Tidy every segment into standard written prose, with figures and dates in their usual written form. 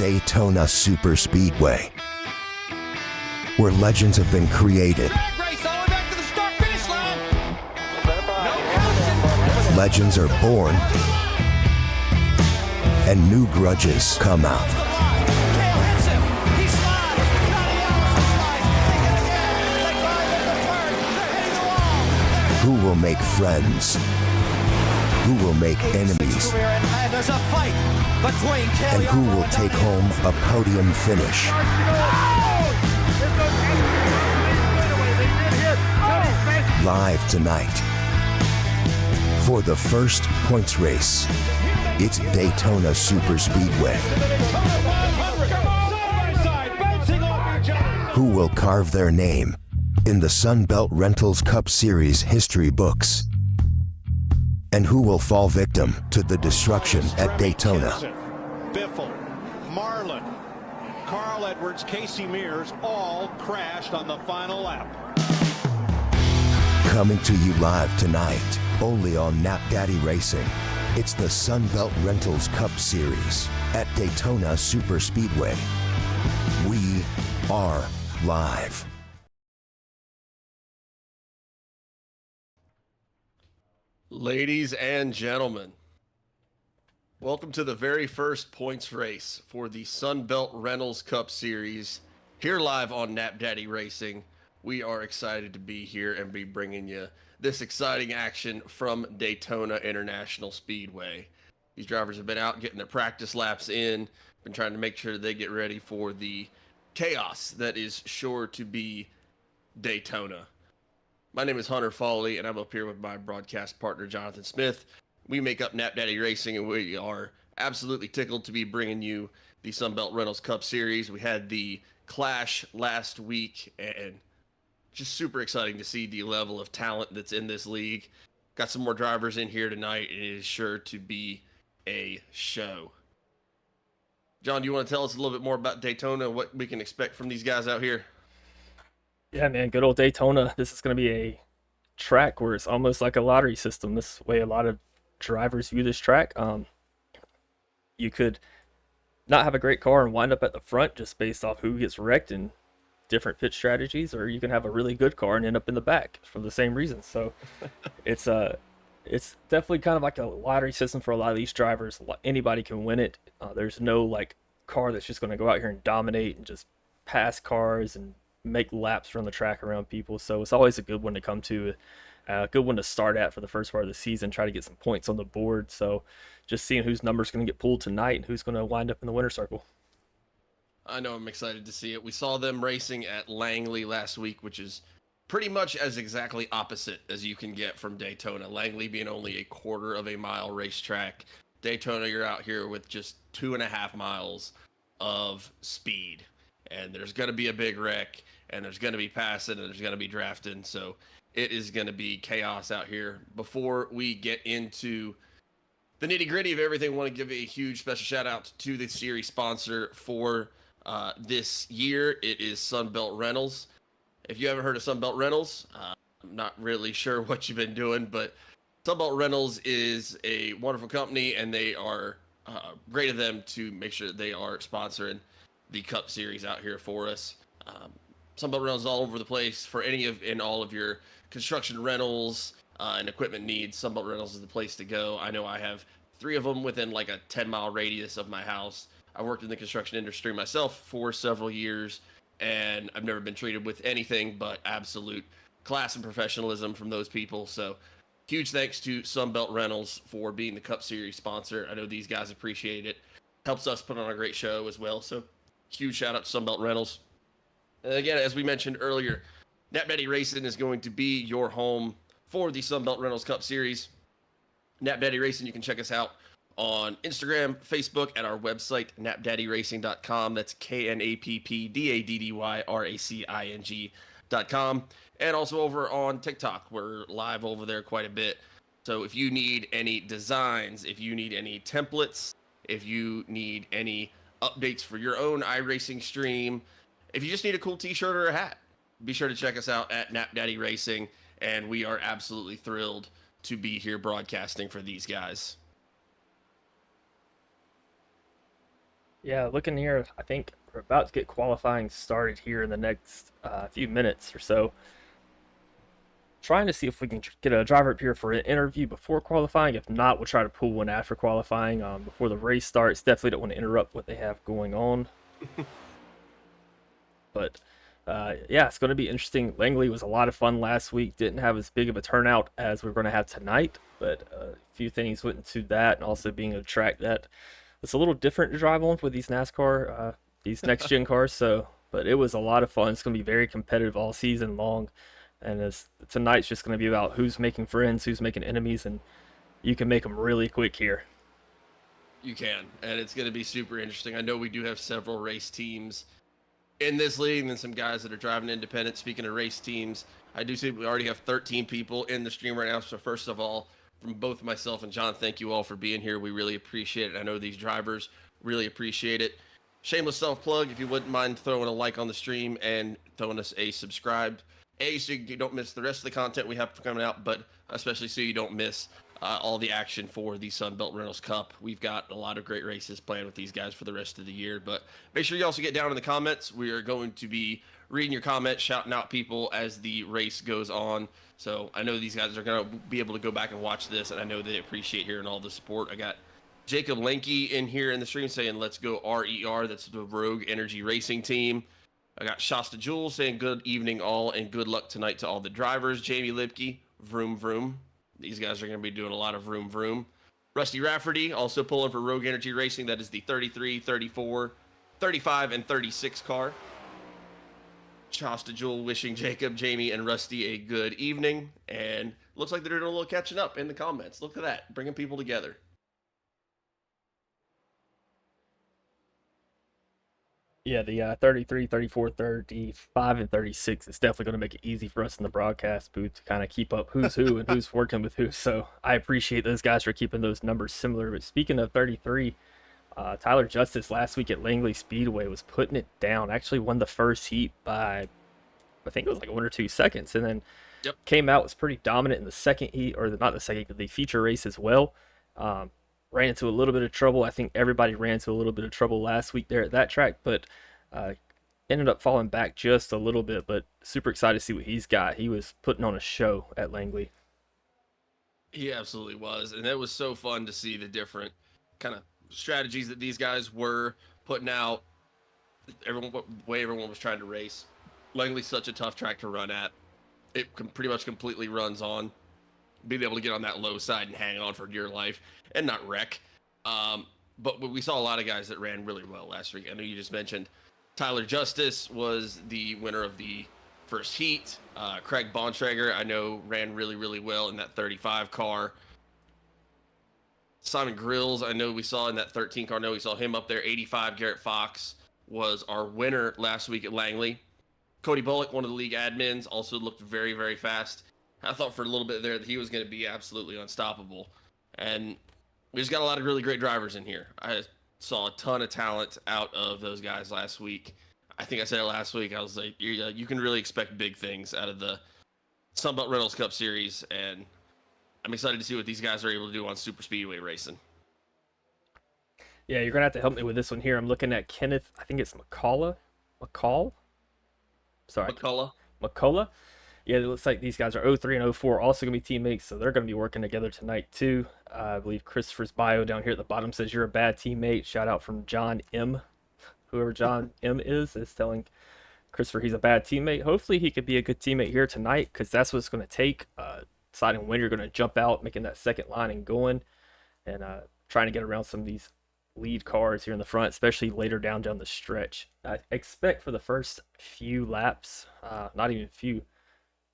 Daytona Super Speedway, where legends have been created. Legends are born, and new grudges come out. Who will make friends? Who will make enemies? And who will take home a podium finish? Live tonight. For the first points race, it's Daytona Super Speedway. Who will carve their name in the Sunbelt Rentals Cup Series history books? And who will fall victim to the destruction at Daytona? Biffle, Marlin, Carl Edwards, Casey Mears all crashed on the final lap. Coming to you live tonight, only on Nap Daddy Racing. It's the Sunbelt Rentals Cup Series at Daytona Super Speedway. We are live. Ladies and gentlemen, welcome to the very first points race for the Sunbelt Rentals Cup Series, here live on Nap Daddy Racing. We are excited to be here and be bringing you this exciting action from Daytona International Speedway. These drivers have been out getting their practice laps in, been trying to make sure they get ready for the chaos that is sure to be Daytona. My name is Hunter Foley, and I'm up here with my broadcast partner, Jonathan Smith. We make up Nap Daddy Racing, and we are absolutely tickled to be bringing you the Sunbelt Rentals Cup Series. We had the Clash last week, and just super exciting to see the level of talent that's in this league. Got some more drivers in here tonight, and it is sure to be a show. John, do you want to tell us a little bit more about Daytona, what we can expect from these guys out here? Yeah, man, good old Daytona. This is going to be a track where it's almost like a lottery system. This way a lot of drivers view this track. You could not have a great car and wind up at the front just based off who gets wrecked and different pit strategies, or you can have a really good car and end up in the back for the same reason. So it's definitely kind of like a lottery system for a lot of these drivers. Anybody can win it. There's no like car that's just going to go out here and dominate and just pass cars and make laps around the track around people. So it's always a good one to come to, a good one to start at for the first part of the season, try to get some points on the board. So just seeing whose number's going to get pulled tonight and who's going to wind up in the winner's circle. I know, I'm excited to see it. We saw them racing at Langley last week, which is pretty much as exactly opposite as you can get from Daytona. Langley being only a quarter of a mile racetrack. Daytona, you're out here with just 2.5 miles of speed. And there's going to be a big wreck, and there's going to be passing, and there's going to be drafting. So it is going to be chaos out here. Before we get into the nitty-gritty of everything, I want to give a huge special shout-out to the series sponsor for this year. It is Sunbelt Rentals. If you haven't heard of Sunbelt Rentals, I'm not really sure what you've been doing, but Sunbelt Rentals is a wonderful company, and they are great of them to make sure they are sponsoring the Cup Series out here for us. Sunbelt Rentals is all over the place for any of and all of your construction rentals and equipment needs. Sunbelt Rentals is the place to go. I know I have 3 of them within like a 10-mile radius of my house. I worked in the construction industry myself for several years, and I've never been treated with anything but absolute class and professionalism from those people. So huge thanks to Sunbelt Rentals for being the Cup Series sponsor. I know these guys appreciate it. Helps us put on a great show as well. So huge shout out to Sunbelt Rentals. And again, as we mentioned earlier, Nap Daddy Racing is going to be your home for the Sunbelt Rentals Cup Series. Nap Daddy Racing, you can check us out on Instagram, Facebook, at our website, napdaddyracing.com. That's KNAPPDADDYRACING.com. And also over on TikTok. We're live over there quite a bit. So if you need any designs, if you need any templates, if you need any updates for your own iRacing stream, if you just need a cool t-shirt or a hat, be sure to check us out at Nap Daddy Racing. And we are absolutely thrilled to be here broadcasting for these guys. Yeah, looking here, I think we're about to get qualifying started here in the next few minutes or so. Trying to see if we can get a driver up here for an interview before qualifying. If not, we'll try to pull one after qualifying before the race starts. Definitely don't want to interrupt what they have going on. But yeah, it's going to be interesting. Langley was a lot of fun last week. Didn't have as big of a turnout as we're going to have tonight, but a few things went into that, and also being a track that it's a little different to drive on with these NASCAR, these next gen cars. So, but it was a lot of fun. It's going to be very competitive all season long, and tonight's just going to be about who's making friends, who's making enemies, and you can make them really quick here. You can, and it's going to be super interesting. I know we do have several race teams in this league, and some guys that are driving independent. Speaking of race teams, I do see we already have 13 people in the stream right now. So first of all, from both myself and John, thank you all for being here. We really appreciate it. I know these drivers really appreciate it. Shameless self-plug, if you wouldn't mind throwing a like on the stream and throwing us a subscribe. So you don't miss the rest of the content we have coming out, but especially so you don't miss all the action for the Sunbelt Rentals Cup. We've got a lot of great races planned with these guys for the rest of the year, but make sure you also get down in the comments. We are going to be reading your comments, shouting out people as the race goes on. So I know these guys are going to be able to go back and watch this, and I know they appreciate hearing all the support. I got Jacob Lenke in here in the stream saying, let's go RER. That's the Rogue Energy Racing team. I got Shasta Jules saying, good evening all, and good luck tonight to all the drivers. Jamie Lipke, vroom vroom. These guys are going to be doing a lot of vroom vroom. Rusty Rafferty also pulling for Rogue Energy Racing. That is the 33, 34, 35, and 36 car. Shasta Jewel wishing Jacob, Jamie, and Rusty a good evening. And looks like they're doing a little catching up in the comments. Look at that. Bringing people together. Yeah, the 33, 34, 35, and 36 is definitely going to make it easy for us in the broadcast booth to kind of keep up who's who and who's working with who. So I appreciate those guys for keeping those numbers similar. But speaking of 33, Tyler Justice last week at Langley Speedway was putting it down. Actually won the first heat by, I think it was like 1 or 2 seconds. And then came out, was pretty dominant in the second heat, or not the second, but the feature race as well. Ran into a little bit of trouble. I think everybody ran into a little bit of trouble last week there at that track, but ended up falling back just a little bit. But super excited to see what he's got. He was putting on a show at Langley. He absolutely was, and it was so fun to see the different kind of strategies that these guys were putting out. Way everyone was trying to race. Langley's such a tough track to run at. It pretty much completely runs on being able to get on that low side and hang on for dear life and not wreck. But we saw a lot of guys that ran really well last week. I know you just mentioned Tyler Justice was the winner of the first heat. Craig Bontrager, I know, ran really, really well in that 35 car. Simon Grills, I know we saw in that 13 car. I know we saw him up there. 85, Garrett Fox was our winner last week at Langley. Cody Bullock, one of the league admins, also looked very, very fast. I thought for a little bit there that he was going to be absolutely unstoppable. And we just got a lot of really great drivers in here. I saw a ton of talent out of those guys last week. I think I said it last week. I was like, you can really expect big things out of the Sunbelt Rentals Cup Series, and I'm excited to see what these guys are able to do on super speedway racing. Yeah, you're going to have to help me with this one here. I'm looking at Kenneth, I think it's McCullough. Sorry. McCullough. Yeah, it looks like these guys are 03 and 04, also going to be teammates, so they're going to be working together tonight too. I believe Christopher's bio down here at the bottom says, you're a bad teammate. Shout out from John M. Whoever John M is telling Christopher he's a bad teammate. Hopefully he could be a good teammate here tonight, because that's what it's going to take. Deciding when you're going to jump out, making that second line and going, and trying to get around some of these lead cars here in the front, especially later down the stretch. I expect for the first few laps, not even few,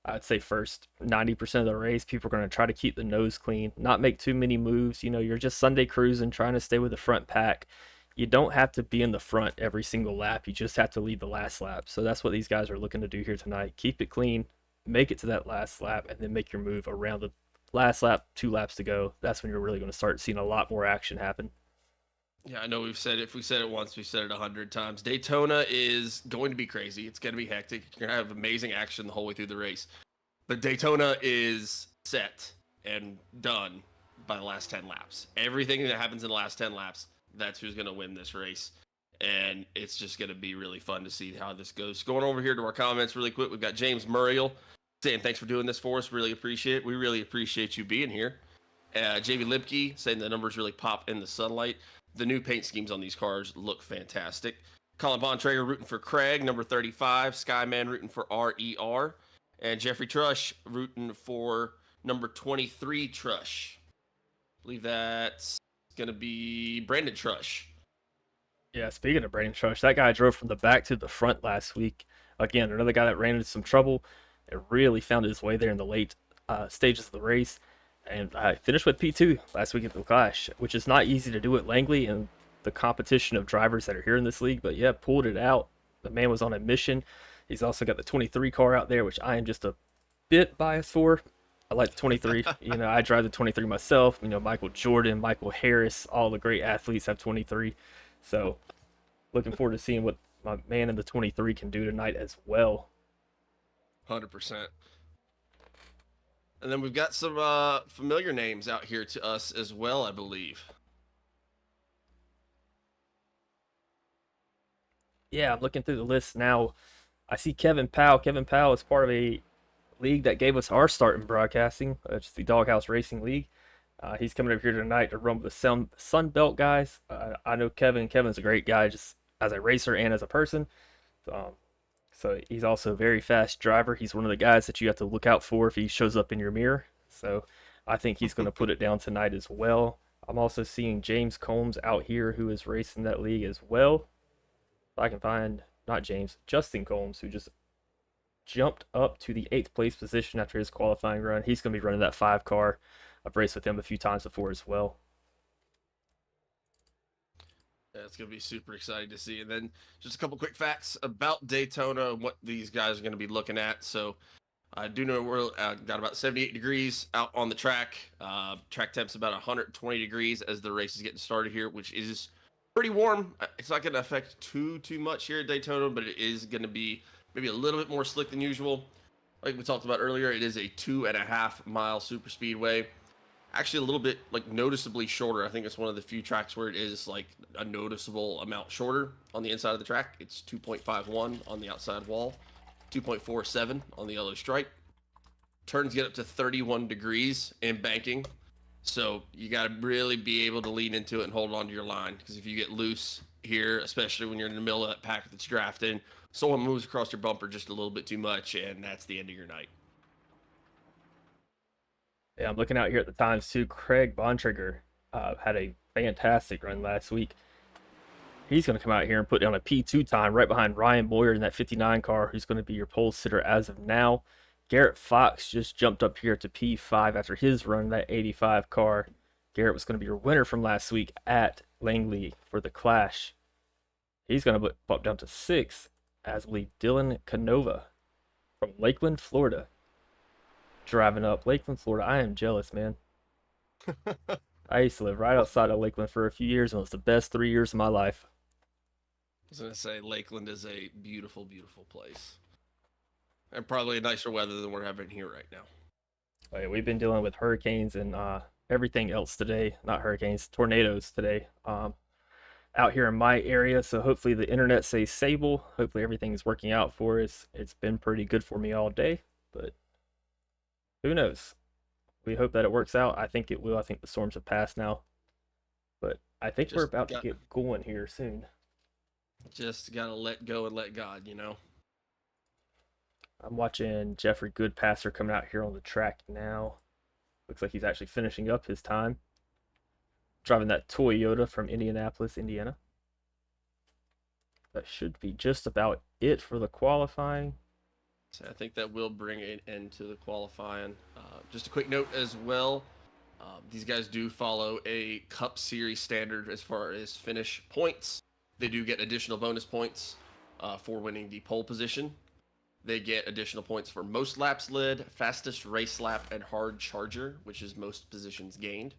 I'd say first 90% of the race, people are going to try to keep the nose clean, not make too many moves. You know, you're just Sunday cruising, trying to stay with the front pack. You don't have to be in the front every single lap. You just have to lead the last lap. So that's what these guys are looking to do here tonight. Keep it clean, make it to that last lap, and then make your move around the last lap, 2 laps to go. That's when you're really going to start seeing a lot more action happen. Yeah, I know we've said it. If we said it once, we've said it 100 times. Daytona is going to be crazy. It's going to be hectic. You're going to have amazing action the whole way through the race. But Daytona is set and done by the last 10 laps. Everything that happens in the last 10 laps, that's who's going to win this race. and it's just going to be really fun to see how this goes. Going over here to our comments really quick, we've got James Murriel saying thanks for doing this for us. Really appreciate it. We really appreciate you being here. JV Lipke saying the numbers really pop in the sunlight. The new paint schemes on these cars look fantastic. Colin Bontrager rooting for Craig, number 35. Skyman rooting for RER. And Jeffrey Trush rooting for number 23 Trush. I believe that's going to be Brandon Trush. Yeah, speaking of Brandon Trush, that guy drove from the back to the front last week. Again, another guy that ran into some trouble and really found his way there in the late stages of the race. And I finished with P2 last week at the Clash, which is not easy to do at Langley and the competition of drivers that are here in this league. But yeah, pulled it out. The man was on a mission. He's also got the 23 car out there, which I am just a bit biased for. I like the 23. I drive the 23 myself. Michael Jordan, Michael Harris, all the great athletes have 23. So looking forward to seeing what my man in the 23 can do tonight as well. 100%. And then we've got some familiar names out here to us as well, I believe. Yeah, I'm looking through the list now. I see Kevin Powell. Kevin Powell is part of a league that gave us our start in broadcasting. It's the Doghouse Racing League. He's coming up here tonight to run with the Sunbelt guys. I know Kevin. Kevin's a great guy, just as a racer and as a person. So he's also a very fast driver. He's one of the guys that you have to look out for if he shows up in your mirror. So I think he's going to put it down tonight as well. I'm also seeing James Combs out here, who is racing that league as well. If I can find, not James, Justin Combs, who just jumped up to the 8th place position after his qualifying run. He's going to be running that 5 car. I've raced with him a few times before as well. Yeah, it's going to be super exciting to see. And then just a couple quick facts about Daytona and what these guys are going to be looking at. So I do know we're got about 78 degrees out on the track. Track temp's about 120 degrees as the race is getting started here, which is pretty warm. It's not going to affect too much here at Daytona, but it is going to be maybe a little bit more slick than usual. Like we talked about earlier, it is a 2.5 mile super speedway. Actually, a little bit noticeably shorter. I think it's one of the few tracks where it is a noticeable amount shorter on the inside of the track. It's 2.51 on the outside wall, 2.47 on the yellow stripe. Turns get up to 31 degrees in banking. So you got to really be able to lean into it and hold on to your line, because if you get loose here, especially when you're in the middle of that pack that's drafting, someone moves across your bumper just a little bit too much, and that's the end of your night. Yeah, I'm looking out here at the times too. Craig Bontrager had a fantastic run last week. He's going to come out here and put down a P2 time right behind Ryan Boyer in that 59 car, who's going to be your pole sitter as of now. Garrett Fox just jumped up here to P5 after his run, that 85 car. Garrett was going to be your winner from last week at Langley for the Clash. He's going to bump down to 6, as we believe Dylan Canova from Lakeland, Florida. Driving up Lakeland, Florida. I am jealous, man. I used to live right outside of Lakeland for a few years, and it was the best 3 years of my life. I was going to say, Lakeland is a beautiful, beautiful place. And probably nicer weather than we're having here right now. Oh, yeah, we've been dealing with hurricanes and everything else today. Not hurricanes, tornadoes today. Out here in my area, so hopefully the internet stays stable. Hopefully everything is working out for us. It's been pretty good for me all day, but who knows? We hope that it works out. I think it will. I think the storms have passed now. But I think we're about to get going here soon. Just got to let go and let God, I'm watching Jeffrey Goodpasser coming out here on the track now. Looks like he's actually finishing up his time. Driving that Toyota from Indianapolis, Indiana. That should be just about it for the qualifying. So I think that will bring an end to the qualifying. Just a quick note as well. These guys do follow a Cup Series standard as far as finish points. They do get additional bonus points for winning the pole position. They get additional points for most laps led, fastest race lap, and hard charger, which is most positions gained.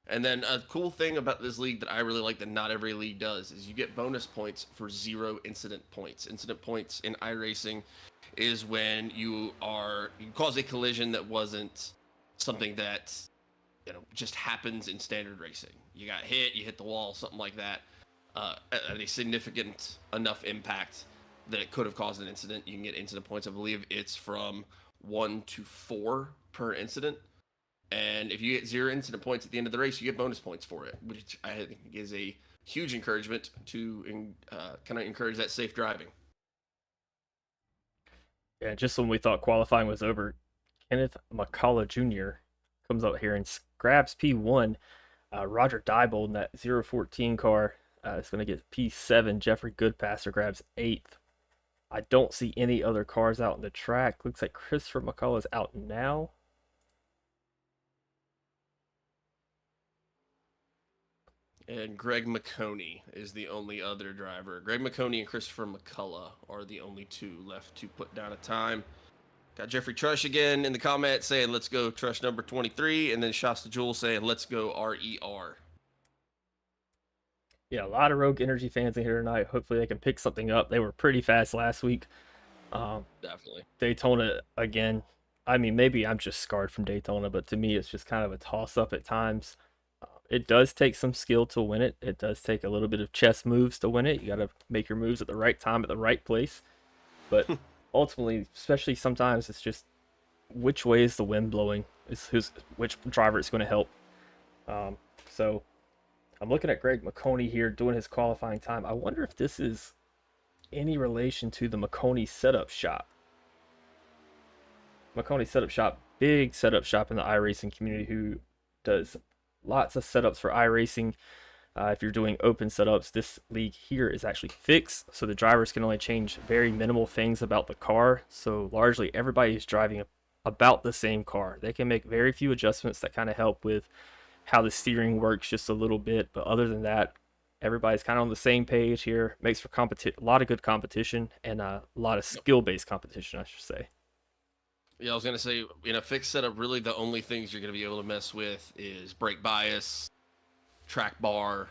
And then a cool thing about this league that I really like that not every league does is you get bonus points for 0 incident points. Incident points in iRacing is when you cause a collision that wasn't something that just happens in standard racing. You got hit, you hit the wall, something like that. at a significant enough impact that it could have caused an incident. You can get incident points. I believe it's from 1 to 4 per incident. And if you get 0 incident points at the end of the race, you get bonus points for it, which I think is a huge encouragement to kind of encourage that safe driving. Yeah, just when we thought qualifying was over, Kenneth McCullough Jr. comes out here and grabs P1. Roger Diebold in that 014 car is going to get P7. Jeffrey Goodpasser grabs 8th. I don't see any other cars out on the track. Looks like Christopher McCullough is out now. And Greg McConey is the only other driver. Greg McConey and Christopher McCullough are the only 2 left to put down a time. Got Jeffrey Trush again in the comment saying, let's go Trush number 23. And then Shasta Jewell saying, let's go RER. Yeah, a lot of Rogue Energy fans in here tonight. Hopefully they can pick something up. They were pretty fast last week. Definitely. Daytona, again, I mean, maybe I'm just scarred from Daytona, but to me, it's just kind of a toss-up at times. It does take some skill to win it. It does take a little bit of chess moves to win it. You got to make your moves at the right time, at the right place. But ultimately, especially sometimes, it's just which way is the wind blowing, is which driver it's going to help. So I'm looking at Greg McConey here doing his qualifying time. I wonder if this is any relation to the McConey setup shop. McConey setup shop, big setup shop in the iRacing community who does lots of setups for iRacing. If you're doing open setups, this league here is actually fixed, so the drivers can only change very minimal things about the car. So largely everybody is driving about the same car. They can make very few adjustments that kind of help with how the steering works just a little bit, but other than that, everybody's kind of on the same page here. Makes for a lot of good competition and a lot of skill-based competition, I should say. Yeah, I was going to say, in a fixed setup, really the only things you're going to be able to mess with is brake bias, track bar.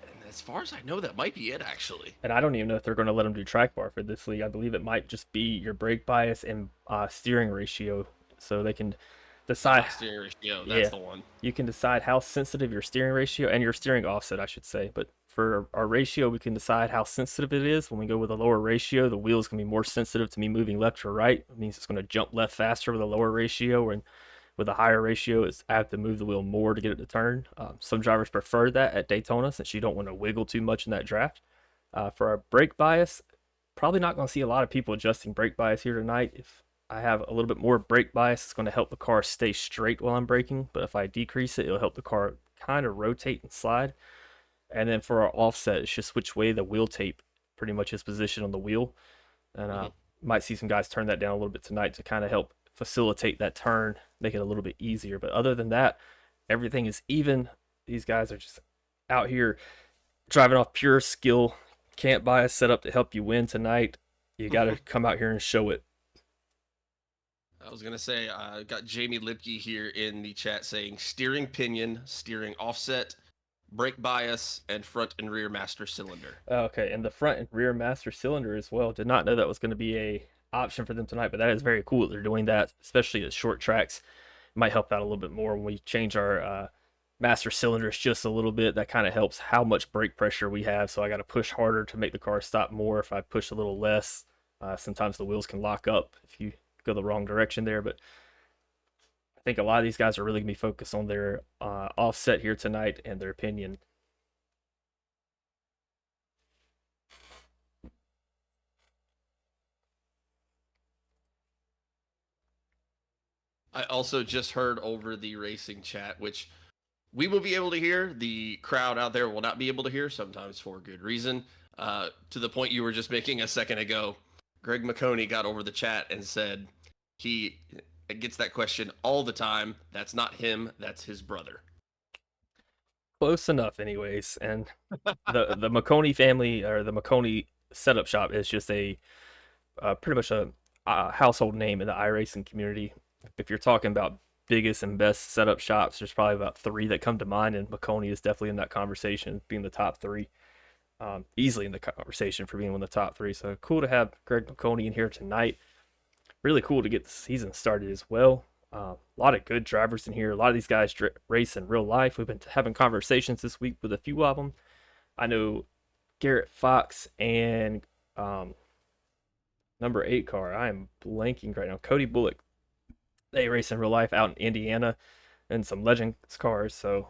And as far as I know, that might be it, actually. And I don't even know if they're going to let them do track bar for this league. I believe it might just be your brake bias and steering ratio. So they can decide. Steering ratio, that's the one. You can decide how sensitive your steering ratio and your steering offset, I should say. But for our ratio, we can decide how sensitive it is. When we go with a lower ratio, the wheel is going to be more sensitive to me moving left or right. It means it's going to jump left faster with a lower ratio, and with a higher ratio, I have to move the wheel more to get it to turn. Some drivers prefer that at Daytona since you don't want to wiggle too much in that draft. For our brake bias, probably not going to see a lot of people adjusting brake bias here tonight. If I have a little bit more brake bias, it's going to help the car stay straight while I'm braking. But if I decrease it, it'll help the car kind of rotate and slide. And then for our offset, it's just which way the wheel tape pretty much is positioned on the wheel. And might see some guys turn that down a little bit tonight to kind of help facilitate that turn, make it a little bit easier. But other than that, everything is even. These guys are just out here driving off pure skill. Can't buy a setup to help you win tonight. You got to come out here and show it. I was going to say, I got Jamie Lipke here in the chat saying steering pinion, steering offset, brake bias, and front and rear master cylinder. Okay, and the front and rear master cylinder as well. Did not know that was going to be a option for them tonight, but that is very cool that they're doing that, especially at short tracks. It might help out a little bit more when we change our master cylinders just a little bit. That kind of helps how much brake pressure we have, so I got to push harder to make the car stop more. If I push a little less, sometimes the wheels can lock up if you go the wrong direction there. But I think a lot of these guys are really going to be focused on their offset here tonight and their pinion. I also just heard over the racing chat, which we will be able to hear. The crowd out there will not be able to hear, sometimes for good reason. To the point you were just making a second ago, Greg McConey got over the chat and said he gets that question all the time. That's not him, that's his brother. Close enough anyways. And the McConey family, or the McConey setup shop, is just a pretty much a household name in the iRacing community. If you're talking about biggest and best setup shops, there's probably about 3 that come to mind, and McConey is definitely in that conversation, being the top 3. Easily in the conversation for being one of the top 3. So cool to have Greg McConey in here tonight. Really cool to get the season started as well. A lot of good drivers in here. A lot of these guys race in real life. We've been having conversations this week with a few of them. I know Garrett Fox and number 8 car. I am blanking right now. Cody Bullock. They race in real life out in Indiana and some Legends cars. So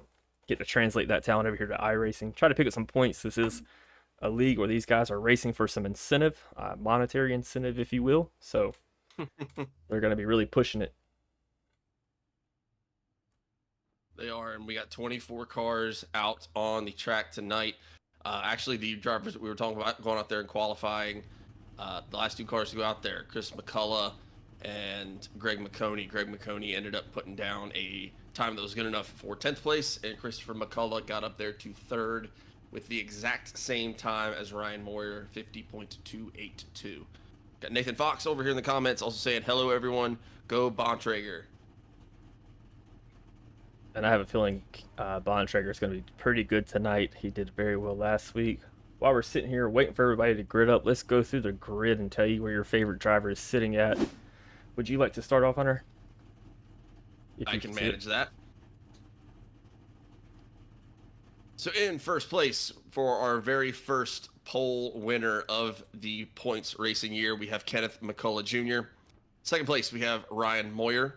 get to translate that talent over here to iRacing. Try to pick up some points. This is a league where these guys are racing for some incentive, monetary incentive, if you will. So they're going to be really pushing it. They are, and we got 24 cars out on the track tonight. Actually, the drivers that we were talking about going out there and qualifying, the last 2 cars to go out there, Chris McCullough and Greg McConey. Greg McConey ended up putting down a time that was good enough for 10th place, and Christopher McCullough got up there to 3rd with the exact same time as Ryan Moyer, 50.282. Got Nathan Fox over here in the comments also saying, hello, everyone. Go Bontrager. And I have a feeling Bontrager is going to be pretty good tonight. He did very well last week. While we're sitting here waiting for everybody to grid up, let's go through the grid and tell you where your favorite driver is sitting at. Would you like to start off, Hunter? I can manage that. So in first place for our very first pole winner of the points racing year, we have Kenneth McCullough Jr. Second place, we have Ryan Moyer.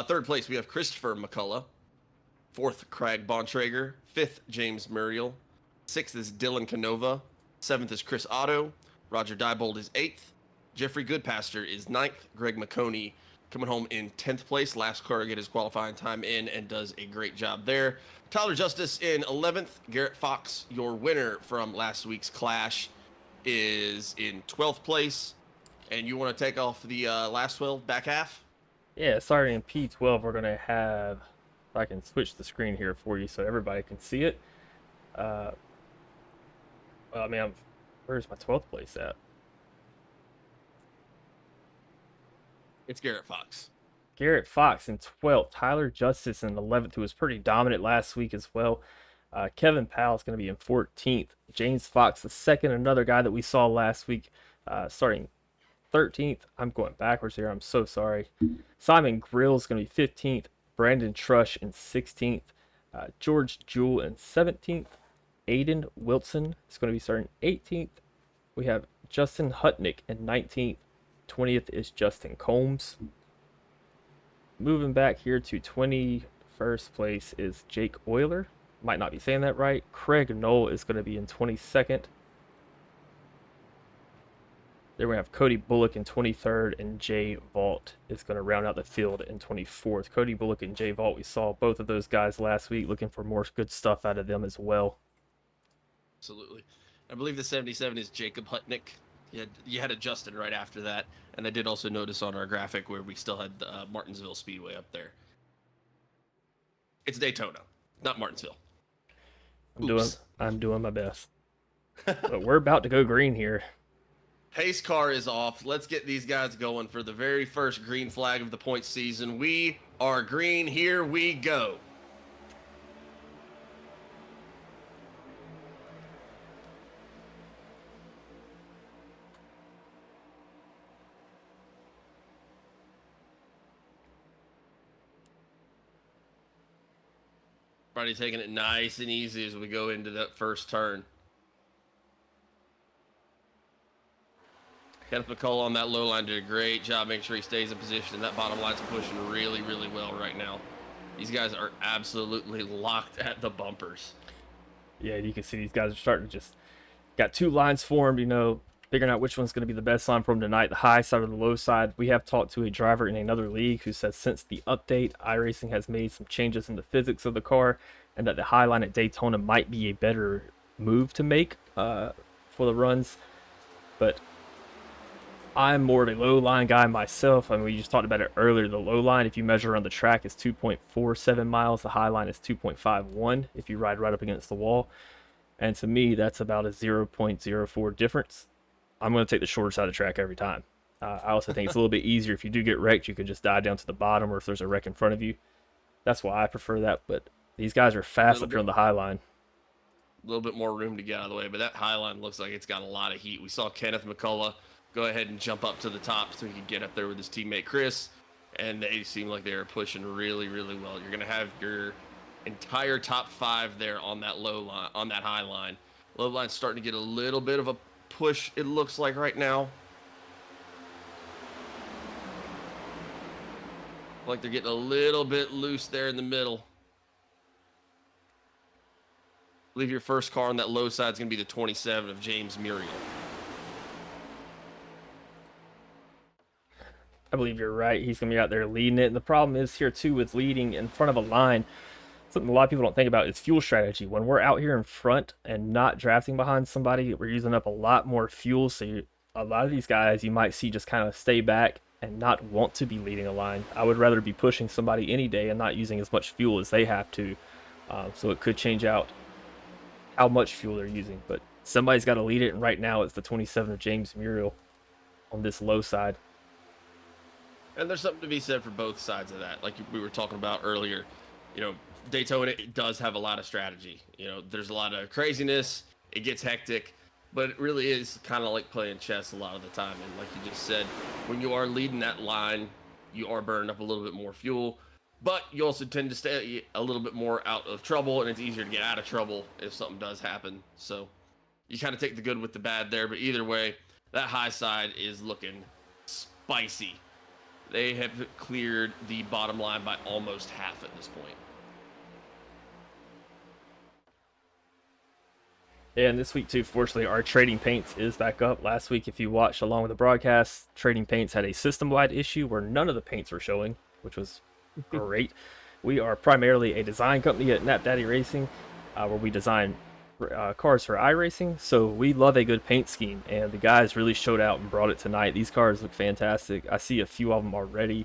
Third place, we have Christopher McCullough. Fourth, Craig Bontrager. Fifth, James Muriel. Sixth is Dylan Canova. Seventh is Chris Otto. Roger Diebold is 8th. Jeffrey Goodpaster is 9th. Greg McConey coming home in 10th place. Last car to get his qualifying time in and does a great job there. Tyler Justice in 11th. Garrett Fox, your winner from last week's clash, is in 12th place. And you want to take off the last 12 back half? Yeah, starting in P12, we're going to have, if I can switch the screen here for you so everybody can see it. Well, I mean, where's my 12th place at? It's Garrett Fox. Garrett Fox in 12th. Tyler Justice in 11th, who was pretty dominant last week as well. Kevin Powell is going to be in 14th. James Fox, the second, another guy that we saw last week, starting 13th. I'm going backwards here. I'm so sorry. Simon Grill is going to be 15th. Brandon Trush in 16th. George Jewell in 17th. Aiden Wilson is going to be starting 18th. We have Justin Hutnick in 19th. 20th is Justin Combs. Moving back here to 21st place is Jake Euler. Might not be saying that right. Craig Knoll is going to be in 22nd. Then we have Cody Bullock in 23rd, and Jay Vault is going to round out the field in 24th. Cody Bullock and Jay Vault, we saw both of those guys last week, looking for more good stuff out of them as well. Absolutely. I believe the 77 is Jacob Hutnick. You had Justin right after that, and I did also notice on our graphic where we still had Martinsville Speedway up there. It's Daytona, not Martinsville. I'm doing my best. But we're about to go green here. Pace car is off. Let's get these guys going for the very first green flag of the points season. We are green. Here we go. Everybody taking it nice and easy as we go into that first turn. Kenneth McCullough on that low line did a great job making sure he stays in position. That bottom line's pushing really, really well right now. These guys are absolutely locked at the bumpers. Yeah, you can see these guys are starting to just got 2 lines formed, figuring out which one's going to be the best line for them tonight, the high side or the low side. We have talked to a driver in another league who says since the update, iRacing has made some changes in the physics of the car, and that the high line at Daytona might be a better move to make for the runs. But I'm more of a low line guy myself. I mean, we just talked about it earlier. The low line, if you measure around the track, is 2.47 miles. The high line is 2.51 if you ride right up against the wall. And to me, that's about a 0.04 difference. I'm going to take the shorter side of the track every time. I also think it's a little bit easier. If you do get wrecked, you could just dive down to the bottom, or if there's a wreck in front of you. That's why I prefer that. But these guys are fast up here on the high line. A little bit more room to get out of the way, but that high line looks like it's got a lot of heat. We saw Kenneth McCullough go ahead and jump up to the top so he could get up there with his teammate Chris. and they seem like they are pushing really, really well. You're gonna have your entire top 5 there on that low line, on that high line. Low line's starting to get a little bit of a push, it looks like right now. Like they're getting a little bit loose there in the middle. I believe your first car on that low side is going to be the 27 of James Muriel. I believe you're right. He's going to be out there leading it. And the problem is here, too, with leading in front of a line, something a lot of people don't think about is fuel strategy. When we're out here in front and not drafting behind somebody, we're using up a lot more fuel. So a lot of these guys you might see just kind of stay back and not want to be leading a line. I would rather be pushing somebody any day and not using as much fuel as they have to. So it could change out how much fuel they're using. But somebody's got to lead it, and right now it's the 27 of James Muriel on this low side. And there's something to be said for both sides of that. Like we were talking about earlier, Daytona, it does have a lot of strategy. There's a lot of craziness. It gets hectic. But it really is kind of like playing chess a lot of the time. And like you just said, when you are leading that line, you are burning up a little bit more fuel. But you also tend to stay a little bit more out of trouble, and it's easier to get out of trouble if something does happen. So you kind of take the good with the bad there. But either way, that high side is looking spicy. They have cleared the bottom line by almost half at this point. Yeah, and this week too, fortunately, our trading paints is back up. Last week, if you watched along with the broadcast, trading paints had a system-wide issue where none of the paints were showing, which was great. We are primarily a design company at Nap Daddy Racing, where we design cars for iRacing, so we love a good paint scheme, and the guys really showed out and brought it tonight. These cars look fantastic. I see a few of them already.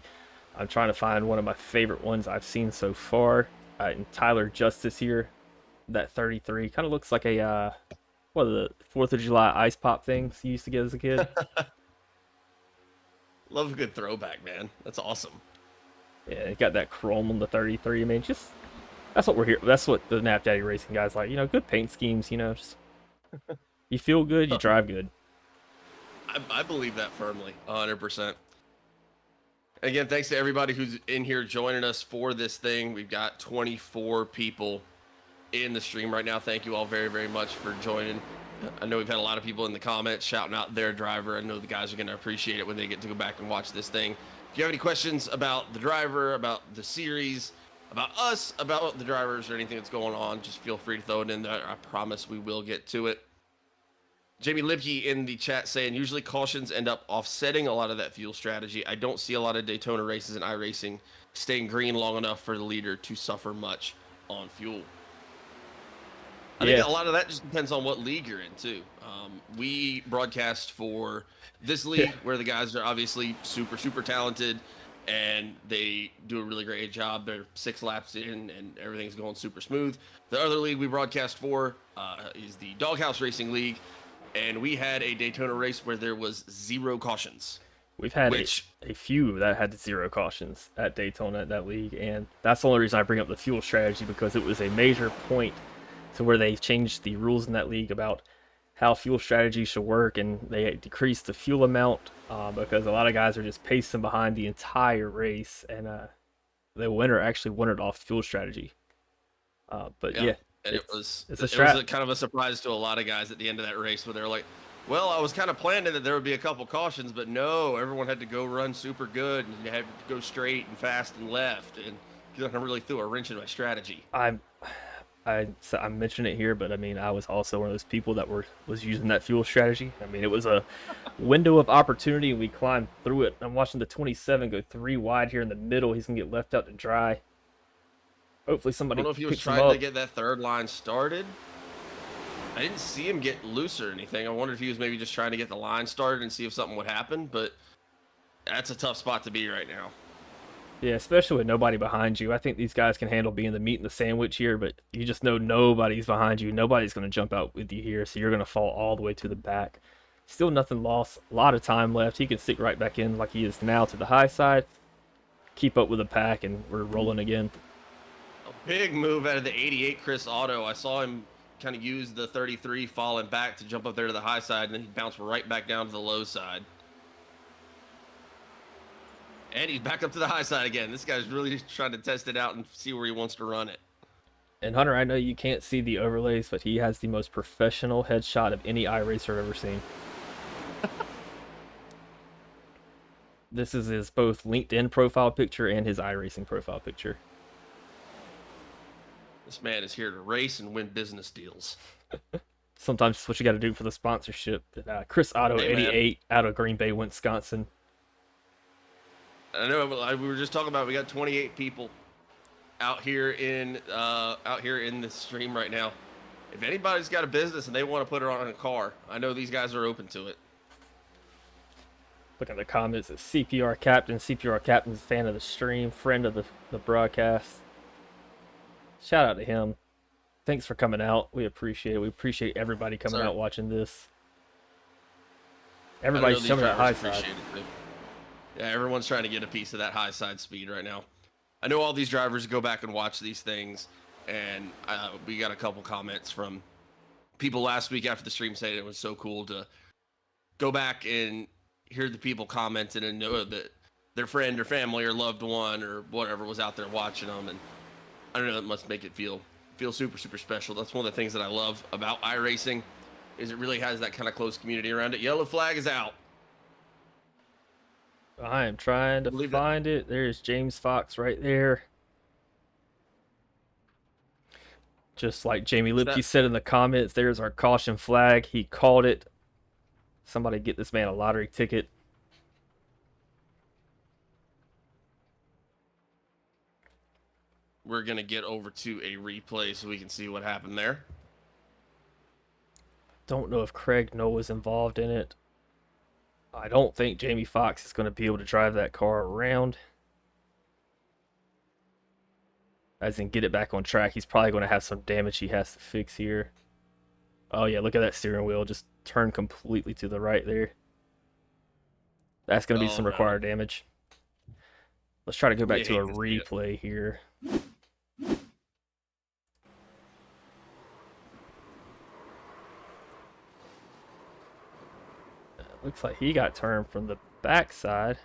I'm trying to find one of my favorite ones I've seen so far. And Tyler Justice here. That 33 kind of looks like a what are the 4th of July ice pop things you used to get as a kid. Love a good throwback, man. That's awesome. Yeah, it got that chrome on the 33. I mean, just that's what we're here. That's what the Nap Daddy Racing guys like. Good paint schemes. Just you feel good, you drive good. I believe that firmly, 100%. Again, thanks to everybody who's in here joining us for this thing. We've got 24 people in the stream right now. Thank you all very, very much for joining. I know we've had a lot of people in the comments shouting out their driver. I know the guys are going to appreciate it when they get to go back and watch this thing. If you have any questions about the driver, about the series, about us, about the drivers, or anything that's going on, just feel free to throw it in there. I promise we will get to it. Jamie Lipke in the chat saying, usually cautions end up offsetting a lot of that fuel strategy. I don't see a lot of Daytona races in iRacing staying green long enough for the leader to suffer much on fuel. I think a lot of that just depends on what league you're in, too. We broadcast for this league where the guys are obviously super, super talented, and they do a really great job. They're 6 laps in, and everything's going super smooth. The other league we broadcast for is the Doghouse Racing League, and we had a Daytona race where there was 0 cautions. We've had a few that had 0 cautions at Daytona at that league, and that's the only reason I bring up the fuel strategy, because it was a major point to where they changed the rules in that league about how fuel strategy should work, and they decreased the fuel amount because a lot of guys are just pacing behind the entire race, and the winner actually won it off fuel strategy. But and it was kind of a surprise to a lot of guys at the end of that race, where they're like, well, I was kind of planning that there would be a couple cautions, but no, everyone had to go run super good, and you had to go straight and fast and left, and kind of really threw a wrench in my strategy. I mentioned it here, but I mean, I was also one of those people that was using that fuel strategy. I mean, it was a window of opportunity, and we climbed through it. I'm watching the 27 go 3 wide here in the middle. He's gonna get left out to dry. Hopefully somebody. I don't know if he was trying to get that third line started. I didn't see him get loose or anything. I wondered if he was maybe just trying to get the line started and see if something would happen, but that's a tough spot to be right now. Yeah, especially with nobody behind you. I think these guys can handle being the meat in the sandwich here, but you just know nobody's behind you. Nobody's going to jump out with you here, so you're going to fall all the way to the back. Still nothing lost. A lot of time left. He can stick right back in like he is now to the high side. Keep up with the pack, and we're rolling again. A big move out of the 88 Chris Otto. I saw him kind of use the 33 falling back to jump up there to the high side, and then he bounced right back down to the low side. And he's back up to the high side again. This guy's really just trying to test it out and see where he wants to run it. And Hunter, I know you can't see the overlays, but he has the most professional headshot of any iRacer I've ever seen. This is his both LinkedIn profile picture and his iRacing profile picture. This man is here to race and win business deals. Sometimes it's what you got to do for the sponsorship. Chris Otto, Hey, 88, out of Green Bay, Wisconsin. I know we were just talking about we got 28 people out here in this stream right now. If anybody's got a business and they want to put it on a car, I know these guys are open to it. Look at the comments. It's CPR Captain. CPR Captain's a fan of the stream, friend of the broadcast. Shout out to him. Thanks for coming out. We appreciate it. We appreciate everybody coming out watching this. Everybody's showing that high side. Yeah, everyone's trying to get a piece of that high side speed right now. I know all these drivers go back and watch these things, and we got a couple comments from people last week after the stream saying it was so cool to go back and hear the people commenting and know that their friend or family or loved one or whatever was out there watching them. And I don't know, that must make it feel super, super special. That's one of the things that I love about iRacing is it really has that kind of close community around it. Yellow flag is out. I am trying to find it. There's James Fox right there. Just like Jamie Lipke said in the comments, there's our caution flag. He called it. Somebody get this man a lottery ticket. We're going to get over to a replay so we can see what happened there. Don't know if Craig Noll was involved in it. I don't think Jamie Foxx is going to be able to drive that car around. As in get it back on track. He's probably going to have some damage he has to fix here. Oh yeah, look at that steering wheel. Just turn completely to the right there. That's going to be some required damage. Let's try to go back to a replay here. Looks like he got turned from the backside.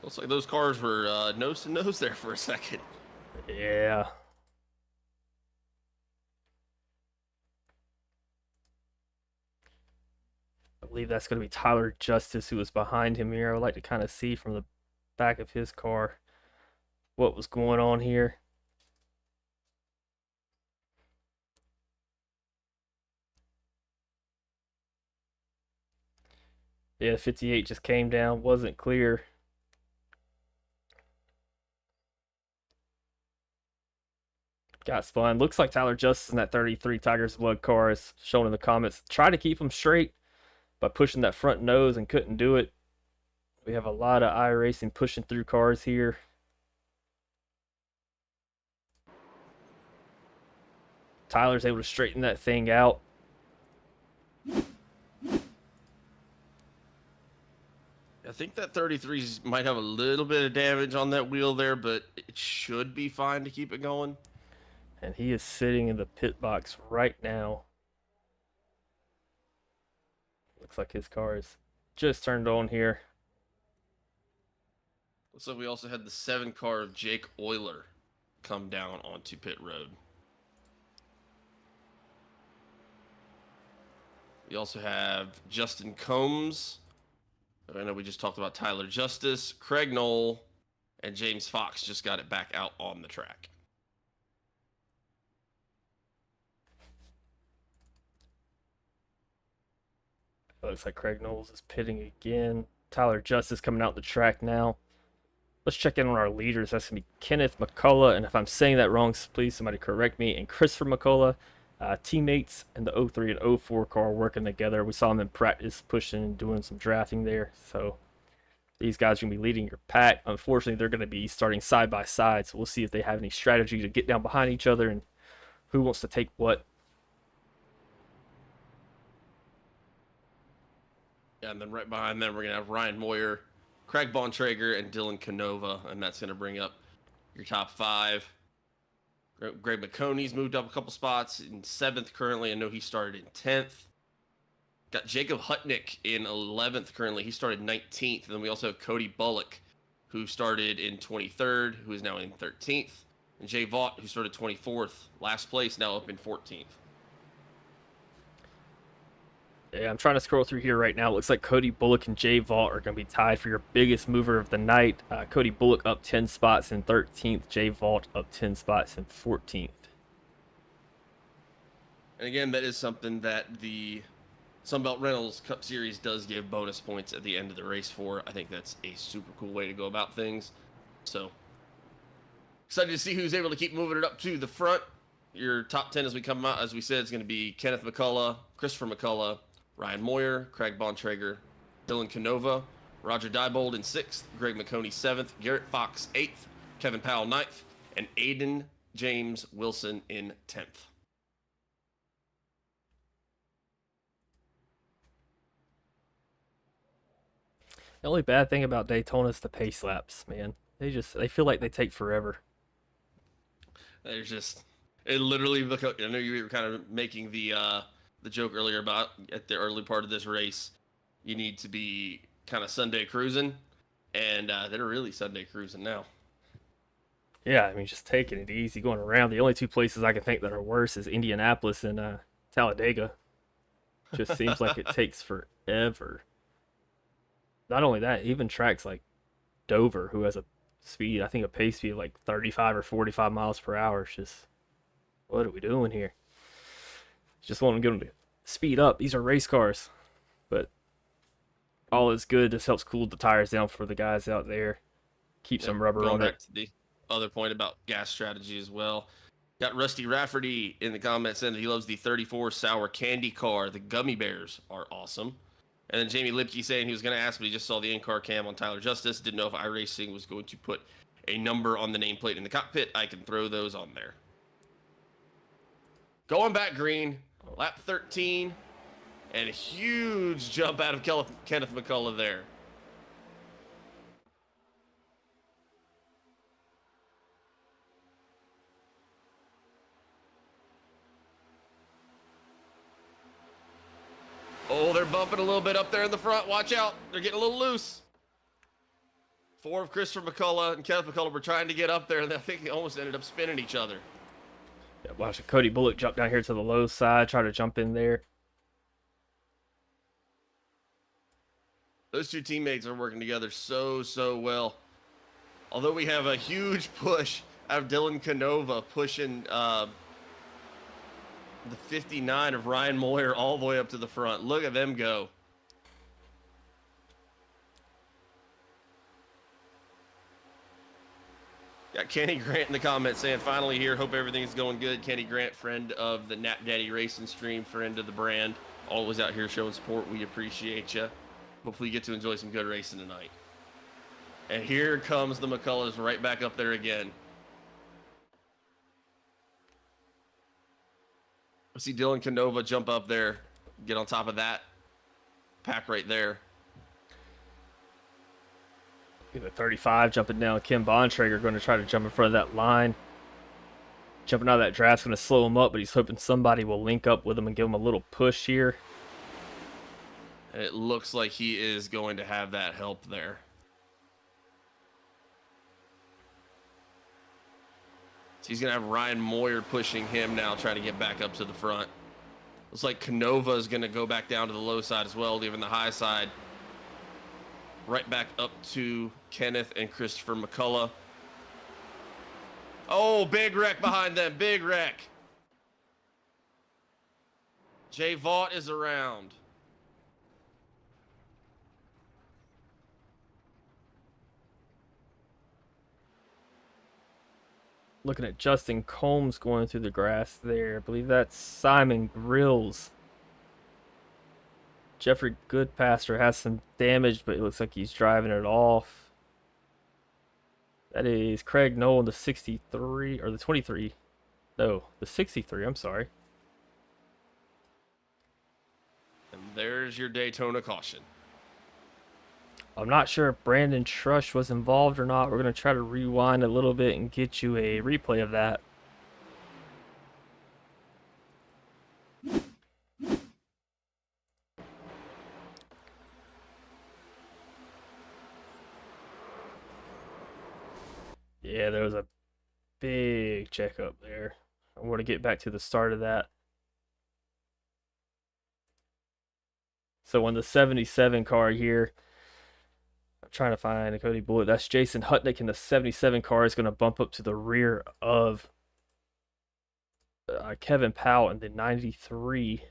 Looks like those cars were nose to nose there for a second. Yeah. I believe that's going to be Tyler Justice who was behind him here. I would like to kind of see from the back of his car what was going on here. Yeah, 58 just came down, wasn't clear. Got spun. Looks like Tyler Justice in that 33 Tiger's Blood car is shown in the comments. Try to keep him straight by pushing that front nose and couldn't do it. We have a lot of iRacing pushing through cars here. Tyler's able to straighten that thing out. I think that 33 might have a little bit of damage on that wheel there, but it should be fine to keep it going. And he is sitting in the pit box right now. Looks like his car is just turned on here. Looks like we also had the 7 car of Jake Euler come down onto pit road. We also have Justin Combs. I know we just talked about Tyler Justice, Craig Noll, and James Fox just got it back out on the track. Looks like Craig Knowles is pitting again. Tyler Justice coming out the track now. Let's check in on our leaders. That's going to be Kenneth McCullough, and if I'm saying that wrong, please somebody correct me, and Christopher McCullough. Teammates in the 03 and 04 car working together. We saw them in practice pushing and doing some drafting there. So these guys are going to be leading your pack. Unfortunately, they're going to be starting side by side. So we'll see if they have any strategy to get down behind each other and who wants to take what. Yeah, and then right behind them, we're going to have Ryan Moyer, Craig Bontrager, and Dylan Canova. And that's going to bring up your top 5. Greg McConey's moved up a couple spots in 7th currently. I know he started in 10th. Got Jacob Hutnick in 11th currently. He started 19th. And then we also have Cody Bullock, who started in 23rd, who is now in 13th. And Jay Vaught, who started 24th, last place, now up in 14th. Yeah, I'm trying to scroll through here right now. It looks like Cody Bullock and Jay Vaught are going to be tied for your biggest mover of the night. Cody Bullock up 10 spots in 13th. Jay Vaught up 10 spots in 14th. And again, that is something that the Sunbelt Rentals Cup Series does give bonus points at the end of the race for. I think that's a super cool way to go about things. So, excited to see who's able to keep moving it up to the front. Your top 10 as we come out, as we said, is going to be Kenneth McCullough, Christopher McCullough, Ryan Moyer, Craig Bontrager, Dylan Canova, Roger Diebold in 6th, Greg McConey 7th, Garrett Fox 8th, Kevin Powell 9th, and Aiden James Wilson in 10th. The only bad thing about Daytona is the pace laps, man. They feel like they take forever. There's just, it literally, I know you were kind of making the joke earlier about at the early part of this race, you need to be kind of Sunday cruising, and they're really Sunday cruising now. Yeah, I mean, just taking it easy, going around. The only two places I can think that are worse is Indianapolis and Talladega. Just seems like it takes forever. Not only that, even tracks like Dover, who has a speed, I think a pace speed of like 35 or 45 miles per hour. It's just, what are we doing here? Just want to get them to speed up. These are race cars. But all is good. This helps cool the tires down for the guys out there. Keep some rubber on it. Back to the other point about gas strategy as well. Got Rusty Rafferty in the comments saying that he loves the 34 sour candy car. The gummy bears are awesome. And then Jamie Lipke saying he was going to ask, but he just saw the in-car cam on Tyler Justice. Didn't know if iRacing was going to put a number on the nameplate in the cockpit. I can throw those on there. Going back green, lap 13, and a huge jump out of Kenneth McCullough there. Oh, they're bumping a little bit up there in the front. Watch out. They're getting a little loose. 4 of Christopher McCullough and Kenneth McCullough were trying to get up there, and I think they almost ended up spinning each other. Yeah, watch Cody Bullock jump down here to the low side, try to jump in there. Those two teammates are working together so well. Although we have a huge push out of Dylan Canova pushing the 59 of Ryan Moyer all the way up to the front. Look at them go. Got Kenny Grant in the comments saying, finally here, hope everything's going good. Kenny Grant, friend of the Nap Daddy Racing stream, friend of the brand. Always out here showing support. We appreciate you. Hopefully you get to enjoy some good racing tonight. And here comes the McCulloughs right back up there again. I see Dylan Canova jump up there, get on top of that pack right there. The 35 jumping down. Kim Bontrager going to try to jump in front of that line. Jumping out of that draft's going to slow him up, but he's hoping somebody will link up with him and give him a little push here. And it looks like he is going to have that help there. So he's going to have Ryan Moyer pushing him now, trying to get back up to the front. Looks like Canova is going to go back down to the low side as well, leaving the high side right back up to Kenneth and Christopher McCullough. Oh, big wreck behind them. Big wreck. Jay Vaught is around. Looking at Justin Combs going through the grass there. I believe that's Simon Grills. Jeffrey Goodpaster has some damage, but it looks like he's driving it off. That is Craig Nolan, the 63, or the 23. No, the 63, I'm sorry. And there's your Daytona caution. I'm not sure if Brandon Trush was involved or not. We're going to try to rewind a little bit and get you a replay of that. Big checkup there. I want to get back to the start of that. So on the 77 car here, I'm trying to find a Cody Bullock. That's Jason Hutnick in the 77 car is going to bump up to the rear of Kevin Powell in the 93.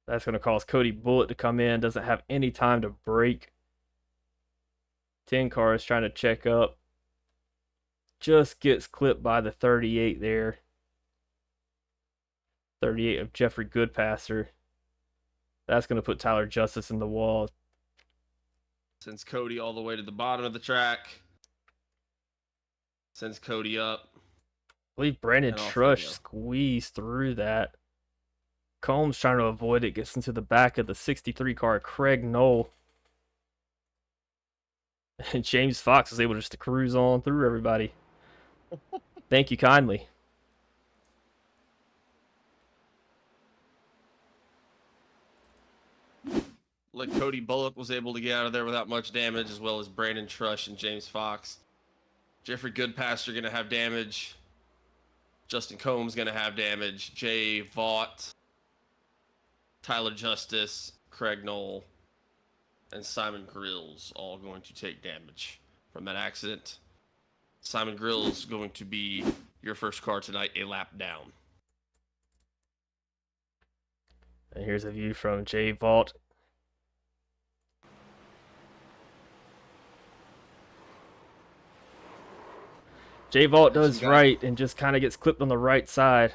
That's going to cause Cody Bullock to come in. Doesn't have any time to break. 10 car is trying to check up. Just gets clipped by the 38 there. 38 of Jeffrey Goodpasser. That's going to put Tyler Justice in the wall. Sends Cody all the way to the bottom of the track. Sends Cody up. I believe Brandon Trush squeezed through that. Combs trying to avoid it. Gets into the back of the 63 car, Craig Knoll. And James Fox was able just to cruise on through everybody. Thank you kindly. Like Cody Bullock was able to get out of there without much damage, as well as Brandon Trush and James Fox. Jeffrey Goodpasser going to have damage. Justin Combs going to have damage. Jay Vaught, Tyler Justice, Craig Knoll, and Simon Grills all going to take damage from that accident. Simon Grills going to be your first car tonight, a lap down. And here's a view from Jay Vaught. Jay Vaught does right and just kind of gets clipped on the right side.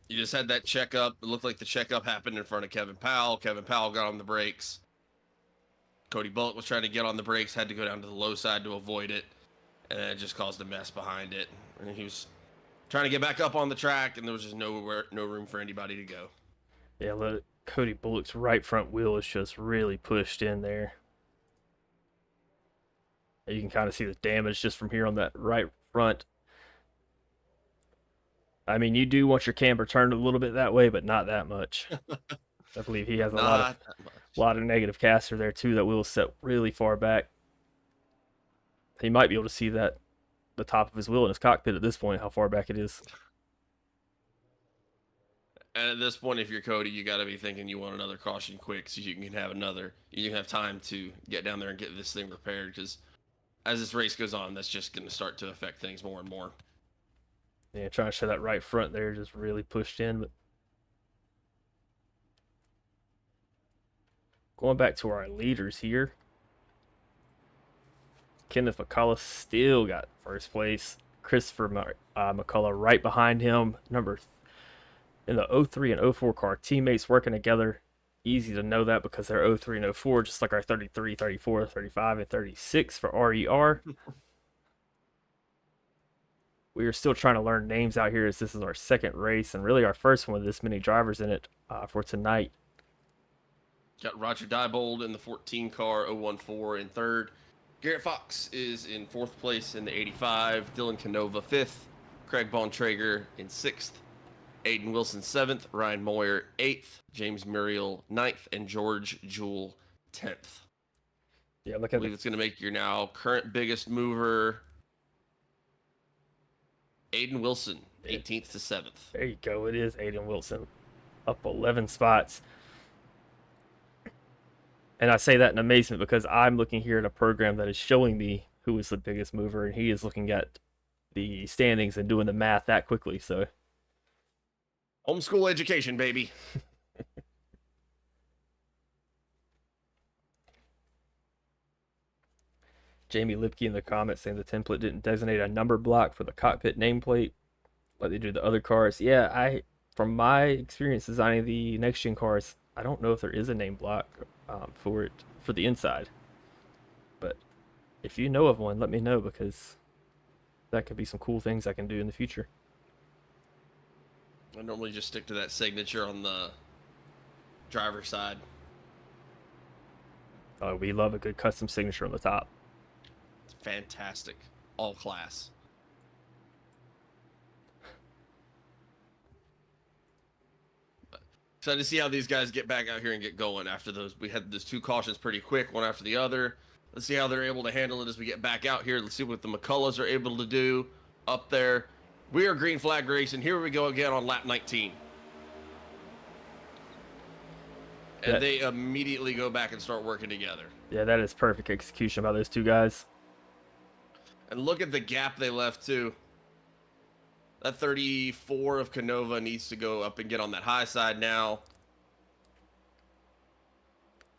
You just had that checkup. It looked like the checkup happened in front of Kevin Powell. Kevin Powell got on the brakes. Cody Bullock was trying to get on the brakes, had to go down to the low side to avoid it, and it just caused a mess behind it. And he was trying to get back up on the track, and there was just no room for anybody to go. Yeah, look, Cody Bullock's right front wheel is just really pushed in there. You can kind of see the damage just from here on that right front. I mean, you do want your camber turned a little bit that way, but not that much. I believe he has a lot of negative caster there too. That wheel set really far back. He might be able to see that the top of his wheel in his cockpit at this point, how far back it is. And at this point, if you're Cody, you got to be thinking you want another caution quick so you can have another. You can have time to get down there and get this thing repaired, because as this race goes on, that's just going to start to affect things more and more. Yeah, trying to show that right front there, just really pushed in. But going back to our leaders here, Kenneth McCullough still got first place. Christopher McCullough right behind him, in the 03 and 04 car, teammates working together. Easy to know that because they're 03 and 04, just like our 33, 34, 35, and 36 for RER. We are still trying to learn names out here, as this is our second race and really our first one with this many drivers in it for tonight. Got Roger Diebold in the 14 car, 014 in third. Garrett Fox is in fourth place in the 85. Dylan Canova fifth. Craig Bontrager in sixth. Aiden Wilson 7th, Ryan Moyer 8th, James Muriel 9th, and George Jewell 10th. Yeah, look I at believe it's going to make your now current biggest mover, Aiden Wilson, 18th to 7th. There you go. It is Aiden Wilson, up 11 spots. And I say that in amazement because I'm looking here at a program that is showing me who is the biggest mover, and he is looking at the standings and doing the math that quickly. So. Homeschool education, baby. Jamie Lipke in the comments saying the template didn't designate a number block for the cockpit nameplate like they do the other cars. Yeah, from my experience designing the next gen cars, I don't know if there is a name block for the inside. But if you know of one, let me know, because that could be some cool things I can do in the future. I normally just stick to that signature on the driver's side. We love a good custom signature on the top. It's fantastic. All class. Excited to see how these guys get back out here and get going after those. We had those 2 cautions pretty quick, one after the other. Let's see how they're able to handle it as we get back out here. Let's see what the McCulloughs are able to do up there. We are green flag racing. Here we go again on lap 19. And they immediately go back and start working together. Yeah, that is perfect execution by those 2 guys. And look at the gap they left, too. That 34 of Canova needs to go up and get on that high side now.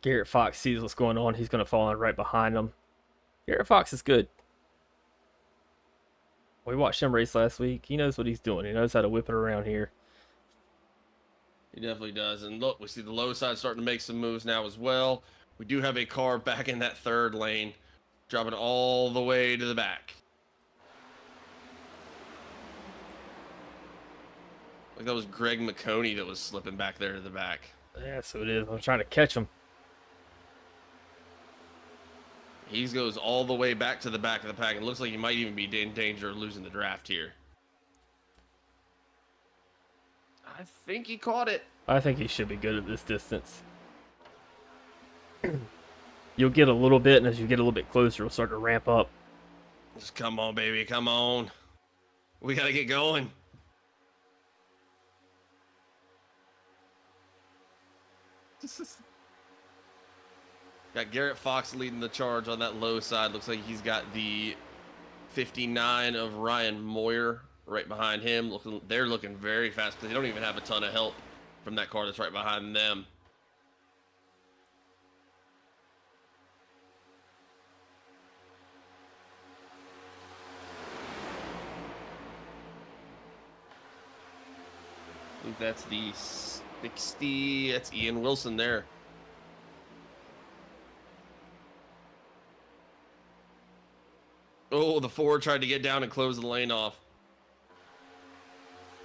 Garrett Fox sees what's going on. He's going to fall in right behind him. Garrett Fox is good. We watched him race last week. He knows what he's doing. He knows how to whip it around here. He definitely does. And look, we see the low side starting to make some moves now as well. We do have a car back in that 3rd lane, dropping all the way to the back. Like that was Greg McConey that was slipping back there to the back. Yeah, so it is. I'm trying to catch him. He goes all the way back to the back of the pack. It looks like he might even be in danger of losing the draft here. I think he caught it. I think he should be good at this distance. You'll get a little bit, and as you get a little bit closer, it'll start to ramp up. Just come on, baby. Come on. We got to get going. Got Garrett Fox leading the charge on that low side. Looks like he's got the 59 of Ryan Moyer right behind him. They're looking very fast because they don't even have a ton of help from that car that's right behind them. I think that's the 60. That's Ian Wilson there. Oh, the 4 tried to get down and close the lane off.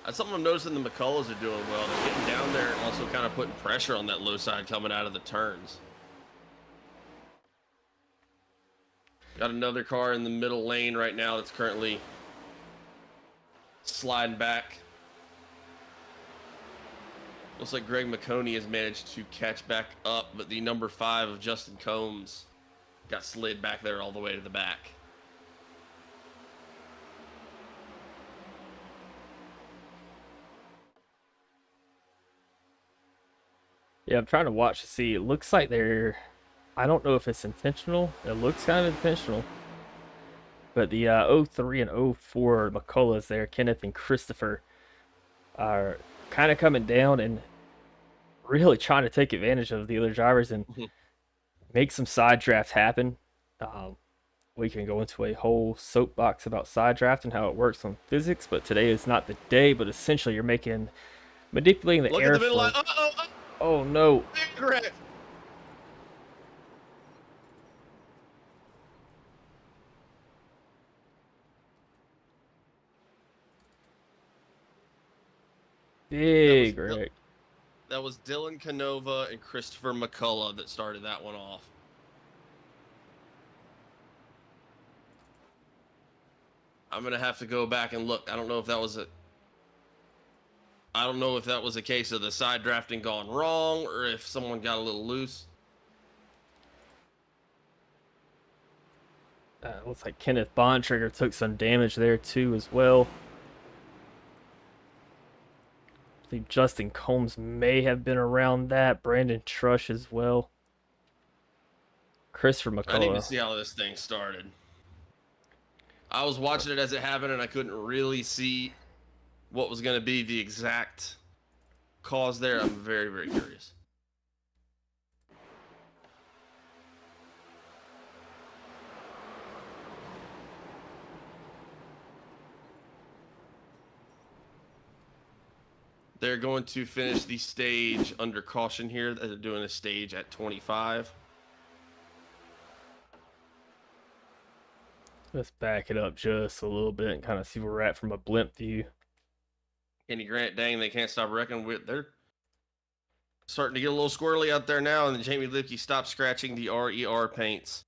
That's something I'm noticing the McCulloughs are doing well. They're getting down there and also kind of putting pressure on that low side coming out of the turns. Got another car in the middle lane right now that's currently sliding back. Looks like Greg McConey has managed to catch back up, but the number 5 of Justin Combs got slid back there all the way to the back. Yeah, I'm trying to watch to see. It looks like they're... I don't know if it's intentional. It looks kind of intentional. But the 03 and 04 McCulloughs there, Kenneth and Christopher, are kind of coming down and really trying to take advantage of the other drivers and make some side drafts happen. We can go into a whole soapbox about side draft and how it works on physics, but today is not the day. But essentially, you're manipulating the airflow. Look at the middle line. Oh no! Incorrect. Big wreck. That was Dylan Canova and Christopher McCullough that started that one off. I'm gonna have to go back and look. I don't know if that was a case of the side drafting gone wrong or if someone got a little loose. Looks like Kenneth Bontrager took some damage there too as well. I believe Justin Combs may have been around that. Brandon Trush as well. Christopher McCullough. I need to see how this thing started. I was watching it as it happened and I couldn't really see what was going to be the exact cause there. I'm very, very curious. They're going to finish the stage under caution here. They're doing a stage at 25. Let's back it up just a little bit and kind of see where we're at from a blimp view. Kenny Grant, dang, they can't stop wrecking with. They're starting to get a little squirrely out there now, and then Jamie Lipke stopped scratching the RER paints.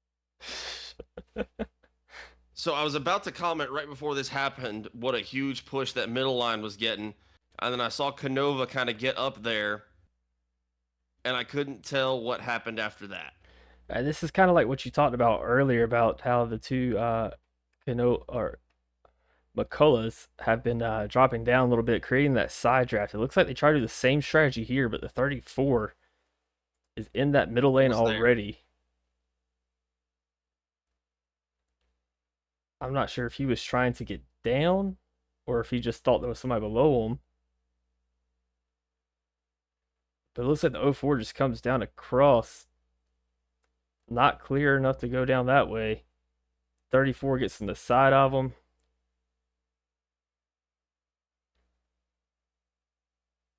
So I was about to comment right before this happened what a huge push that middle line was getting, and then I saw Canova kind of get up there and I couldn't tell what happened after that. This is kind of like what you talked about earlier about how the two or McCulloughs have been dropping down a little bit, creating that side draft. It looks like they try to do the same strategy here, but the 34 is in that middle lane Almost there. already. I'm not sure if he was trying to get down or if he just thought there was somebody below him. But it looks like the 04 just comes down across. Not clear enough to go down that way. 34 gets in the side of him.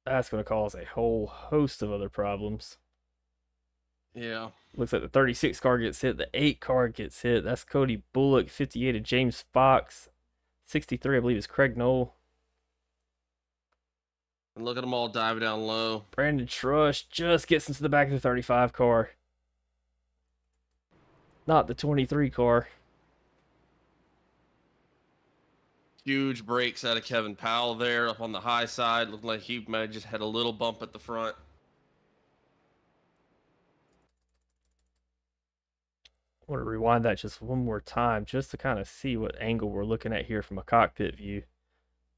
That's going to cause a whole host of other problems. Yeah. Looks like the 36 car gets hit. The 8 car gets hit. That's Cody Bullock. 58 is James Fox. 63, I believe, is Craig Knoll. And look at them all diving down low. Brandon Trush just gets into the back of the 35 car. Not the 23 car. Huge breaks out of Kevin Powell there up on the high side. Looked like he might have just had a little bump at the front. I want to rewind that just one more time just to kind of see what angle we're looking at here from a cockpit view.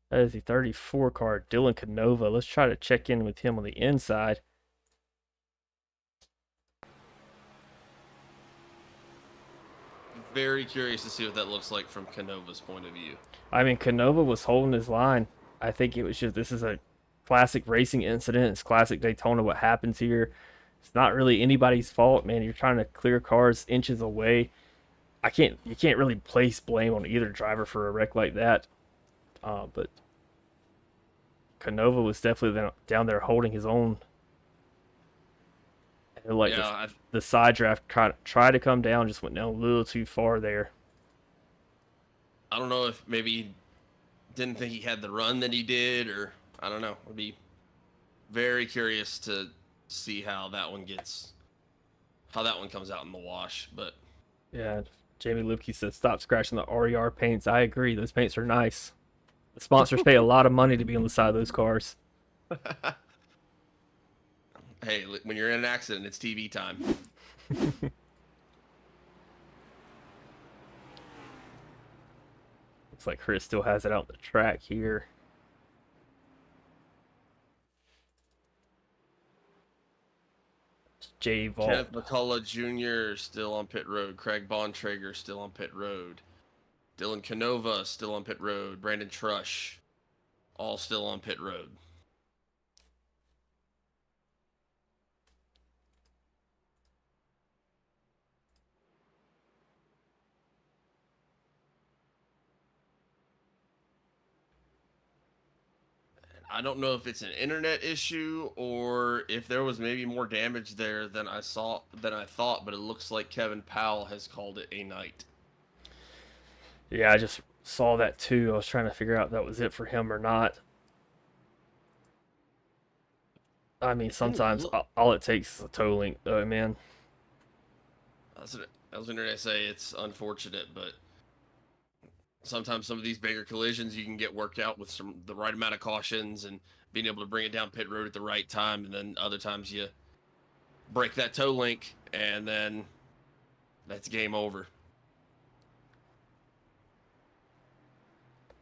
That is the 34 car, Dylan Canova. Let's try to check in with him on the inside. Very curious to see what that looks like from Canova's point of view. I mean, Canova was holding his line. I think it was just, this is a classic racing incident. It's classic Daytona. What happens here? It's not really anybody's fault, man. You're trying to clear cars inches away. You can't really place blame on either driver for a wreck like that. But Canova was definitely down there holding his own. And like Yeah, the side draft tried to come down, just went down a little too far there. I don't know if maybe he didn't think he had the run that he did, or I don't know. I'd be very curious to see how that one comes out in the wash. But yeah, Jamie Lipke said stop scratching the RER paints. I agree, those paints are nice. The sponsors pay a lot of money to be on the side of those cars. hey, when you're in an accident, it's TV time. Looks like Chris still has it out the track here. J Vault. Kenneth McCullough Jr. still on pit road. Craig Bontrager still on pit road. Dylan Canova still on pit road. Brandon Trush all still on pit road. I don't know if it's an internet issue or if there was maybe more damage there than I thought, but it looks like Kevin Powell has called it a night. Yeah, I just saw that too. I was trying to figure out if that was it for him or not. I mean, sometimes all it takes is a toe link, though, man. I was going to say it's unfortunate, but sometimes some of these bigger collisions you can get worked out with the right amount of cautions and being able to bring it down pit road at the right time, and then other times you break that toe link and then that's game over.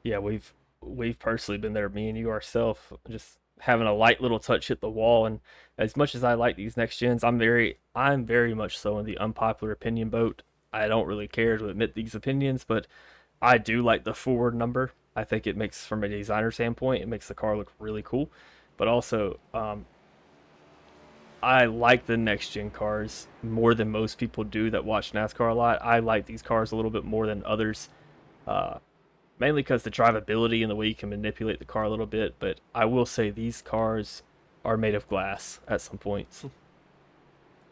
Yeah, we've personally been there, me and you ourselves, just having a light little touch hit the wall. And as much as I like these next gens, I'm very much so in the unpopular opinion boat. I don't really care to admit these opinions, but I do like the forward number. I think it makes, from a designer standpoint, it makes the car look really cool. But also, I like the next gen cars more than most people do that watch NASCAR a lot. I like these cars a little bit more than others. Mainly because the drivability and the way you can manipulate the car a little bit. But I will say these cars are made of glass at some points.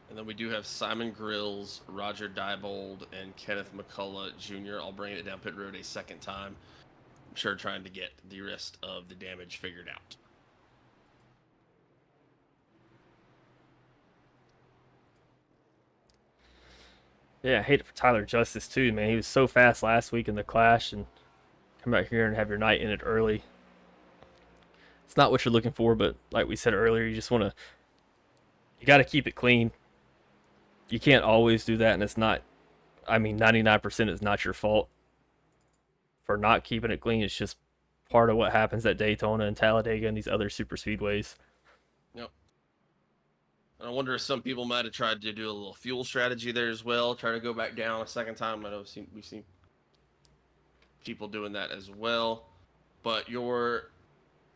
And then we do have Simon Grills, Roger Diebold, and Kenneth McCullough Jr. all bringing it down pit road a second time. I'm sure trying to get the rest of the damage figured out. Yeah, I hate it for Tyler Justice too, man. He was so fast last week in the Clash, and come out here and have your night in it early. It's not what you're looking for, but like we said earlier, you You got to keep it clean. You can't always do that, and it's not. I mean, 99% is not your fault for not keeping it clean. It's just part of what happens at Daytona and Talladega and these other super speedways. Yep. And I wonder if some people might have tried to do a little fuel strategy there as well, try to go back down a second time. I know we've seen people doing that as well. But your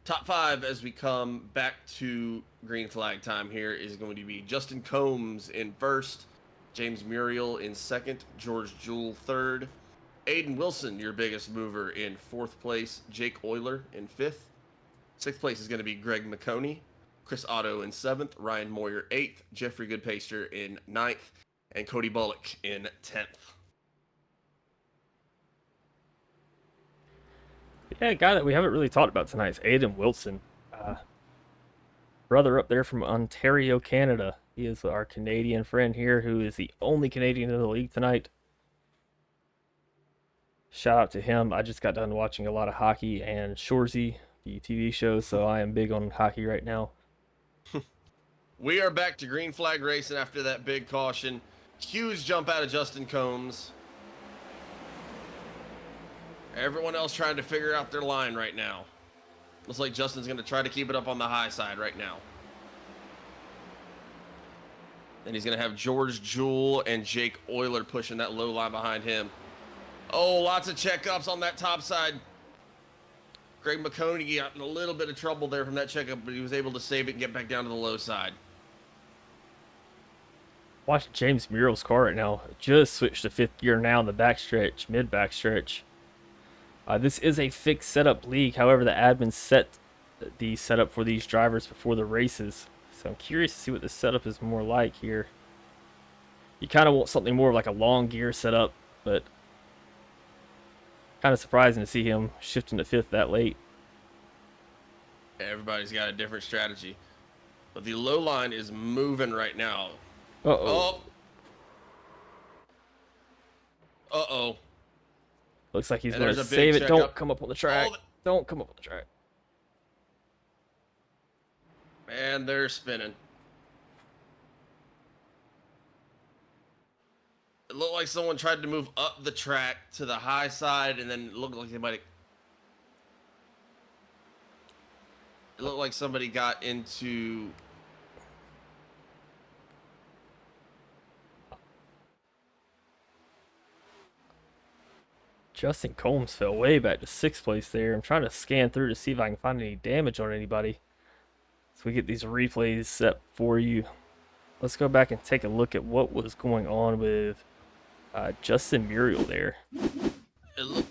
top 5 as we come back to green flag time here is going to be Justin Combs in first, James Muriel in second, George Jewell third, Aiden Wilson, your biggest mover, in fourth place, Jake Euler in fifth. Sixth place is going to be Greg McConey, Chris Otto in seventh, Ryan Moyer eighth, Jeffrey Goodpaster in ninth, and Cody Bullock in 10th. Yeah, a guy that we haven't really talked about tonight is Aiden Wilson. Brother up there from Ontario, Canada. He is our Canadian friend here who is the only Canadian in the league tonight. Shout out to him. I just got done watching a lot of hockey and Shoresy, the TV show, so I am big on hockey right now. We are back to green flag racing after that big caution. Huge jump out of Justin Combs. Everyone else trying to figure out their line right now. Looks like Justin's going to try to keep it up on the high side right now. And he's going to have George Jewell and Jake Euler pushing that low line behind him. Oh, lots of checkups on that top side. Greg McConey got in a little bit of trouble there from that checkup, but he was able to save it and get back down to the low side. Watch James Muriel's car right now. Just switched to fifth gear now in the backstretch, mid backstretch. This is a fixed setup league. However, the admin set the setup for these drivers before the races. So I'm curious to see what the setup is more like here. You kind of want something more like a long gear setup, but kind of surprising to see him shifting to fifth that late. Everybody's got a different strategy. But the low line is moving right now. Uh-oh. Oh. Uh-oh. Looks like he's And going there's to a big save it. Don't checkup. come up on the track. Don't come up on the track. Man, they're spinning. It looked like someone tried to move up the track to the high side, and then it looked like they might have... It looked like somebody got into... Justin Combs fell way back to sixth place there. I'm trying to scan through to see if I can find any damage on anybody. So we get these replays set for you. Let's go back and take a look at what was going on with Justin Muriel there. It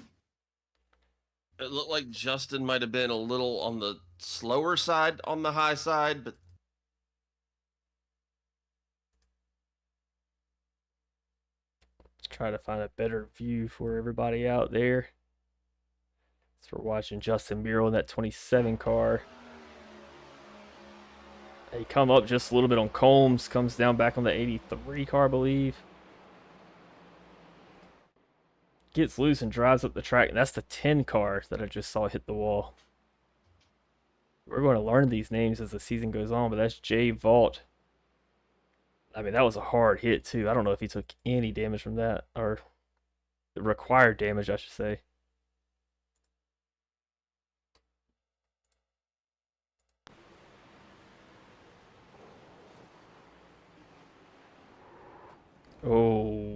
looked like Justin might have been a little on the slower side on the high side, but Try to find a better view for everybody out there. So we're watching Justin Muriel in that 27 car. They come up just a little bit on Combs, comes down back on the 83 car, I believe. Gets loose and drives up the track, and that's the 10 car that I just saw hit the wall. We're going to learn these names as the season goes on, but that's Jay Vault. I mean, that was a hard hit, too. I don't know if he took any damage from that, or the required damage, I should say. Oh.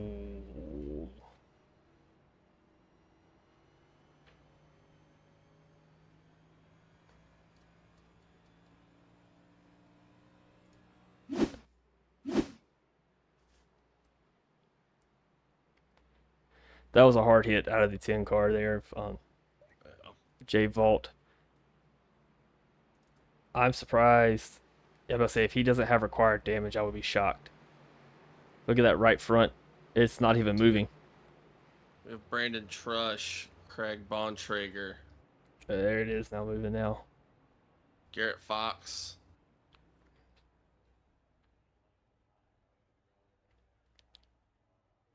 That was a hard hit out of the 10 car there. J Vault. I'm surprised. Yeah, I'm about to say, if he doesn't have required damage, I would be shocked. Look at that right front. It's not even moving. we have Brandon Trush, Craig Bontrager, There it is, now moving now. Garrett Fox.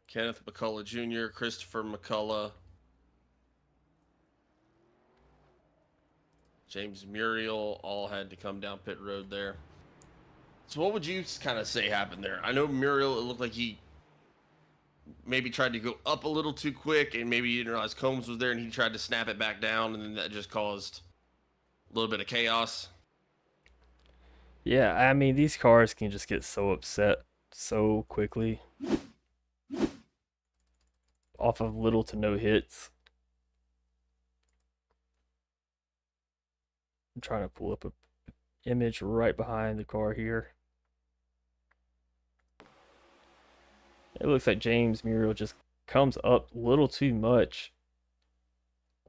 Kenneth McCullough Jr., Christopher McCullough, James Muriel, all had to come down pit road there. So what would you kind of say happened there? I know Muriel, it looked like he maybe tried to go up a little too quick, and maybe he didn't realize Combs was there, and he tried to snap it back down, and then that just caused a little bit of chaos. Yeah, I mean, these cars can just get so upset so quickly off of little to no hits. I'm trying to pull up a image right behind the car here. It looks like James Muriel just comes up a little too much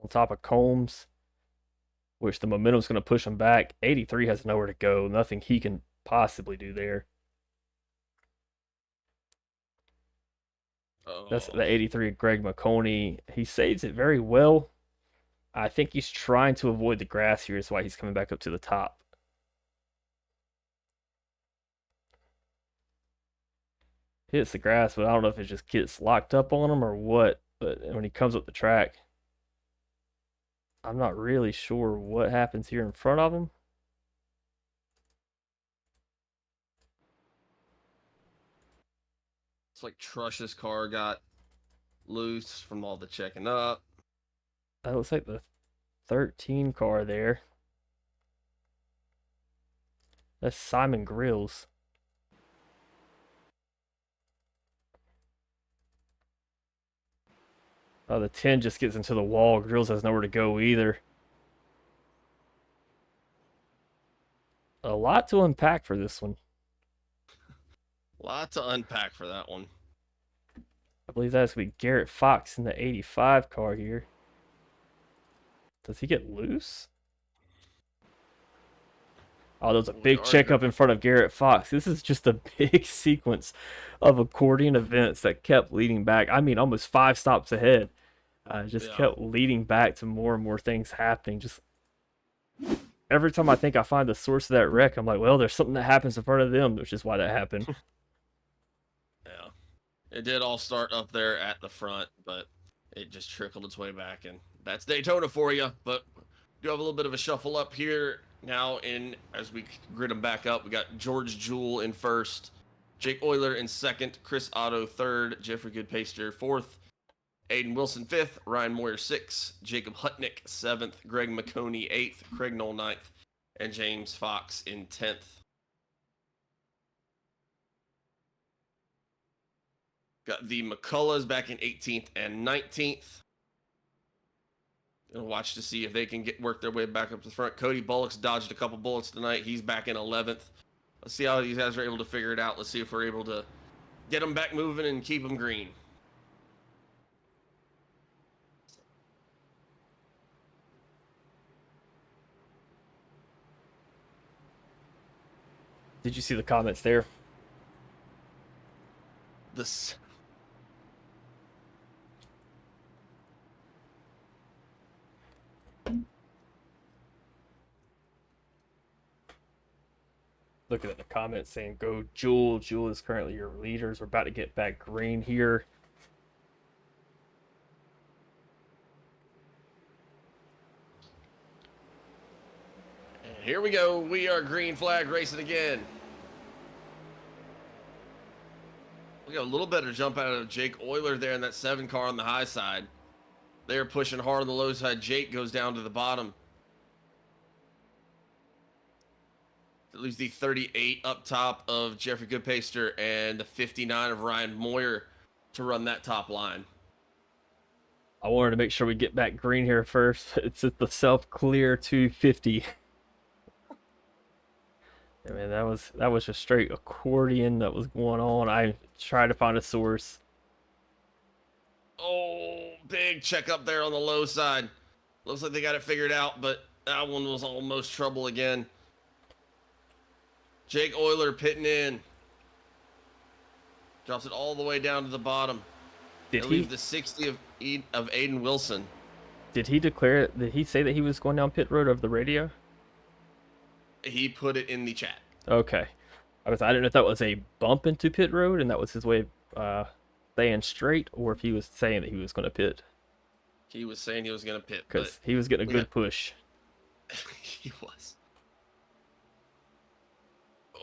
on top of Combs, which the momentum's going to push him back. 83 has nowhere to go. Nothing he can possibly do there. That's the 83 Greg McConey. He saves it very well. I think he's trying to avoid the grass here. That's why he's coming back up to the top. Hits the grass, but I don't know if it just gets locked up on him or what. But when he comes up the track, I'm not really sure what happens here in front of him. It's like Trush's car got loose from all the checking up. That looks like the 13 car there. That's Simon Grills. Oh, the 10 just gets into the wall. Grills has nowhere to go either. A lot to unpack for this one. A lot to unpack for that one. I believe that's going to be Garrett Fox in the 85 car here. Does he get loose? Oh, there's a big checkup in front of Garrett Fox. This is just a big sequence of accordion events that kept leading back. I mean, almost 5 stops ahead. Just kept leading back to more and more things happening. Just every time I think I find the source of that wreck, I'm like, well, there's something that happens in front of them, which is why that happened. Yeah. It did all start up there at the front, but it just trickled its way back, and that's Daytona for you. But we do have a little bit of a shuffle up here now. As we grid them back up, we got George Jewell in first, Jake Euler in second, Chris Otto third, Jeffrey Goodpaster fourth, Aiden Wilson fifth, Ryan Moyer sixth, Jacob Hutnick seventh, Greg McConey eighth, Craig Knoll ninth, and James Fox in 10th. Got the McCulloughs back in 18th and 19th. Gonna watch to see if they can work their way back up to the front. Cody Bullock's dodged a couple bullets tonight. He's back in 11th. Let's see how these guys are able to figure it out. Let's see if we're able to get them back moving and keep them green. Did you see the comments there? This. Looking at the comments saying, go Jewell. Jewell is currently your leaders. We're about to get back green here. And here we go. We are green flag racing again. We got a little better jump out of Jake Euler there in that 7 car on the high side. They're pushing hard on the low side. Jake goes down to the bottom. At least the 38 up top of Jeffrey Goodpaster and the 59 of Ryan Moyer to run that top line. I wanted to make sure we get back green here first. It's at the self-clear 250. I mean, that was just straight accordion that was going on. I tried to find a source. Oh, big check up there on the low side. Looks like they got it figured out, but that one was almost trouble again. Jake Euler pitting in. Drops it all the way down to the bottom. Did he leave the 60 of Aiden Wilson? Did he declare? Did he say that he was going down pit road over the radio? He put it in the chat. Okay. I didn't know if that was a bump into pit road and that was his way of staying straight, or if he was saying that he was going to pit. He was saying he was going to pit. Because he was getting a good push. He was.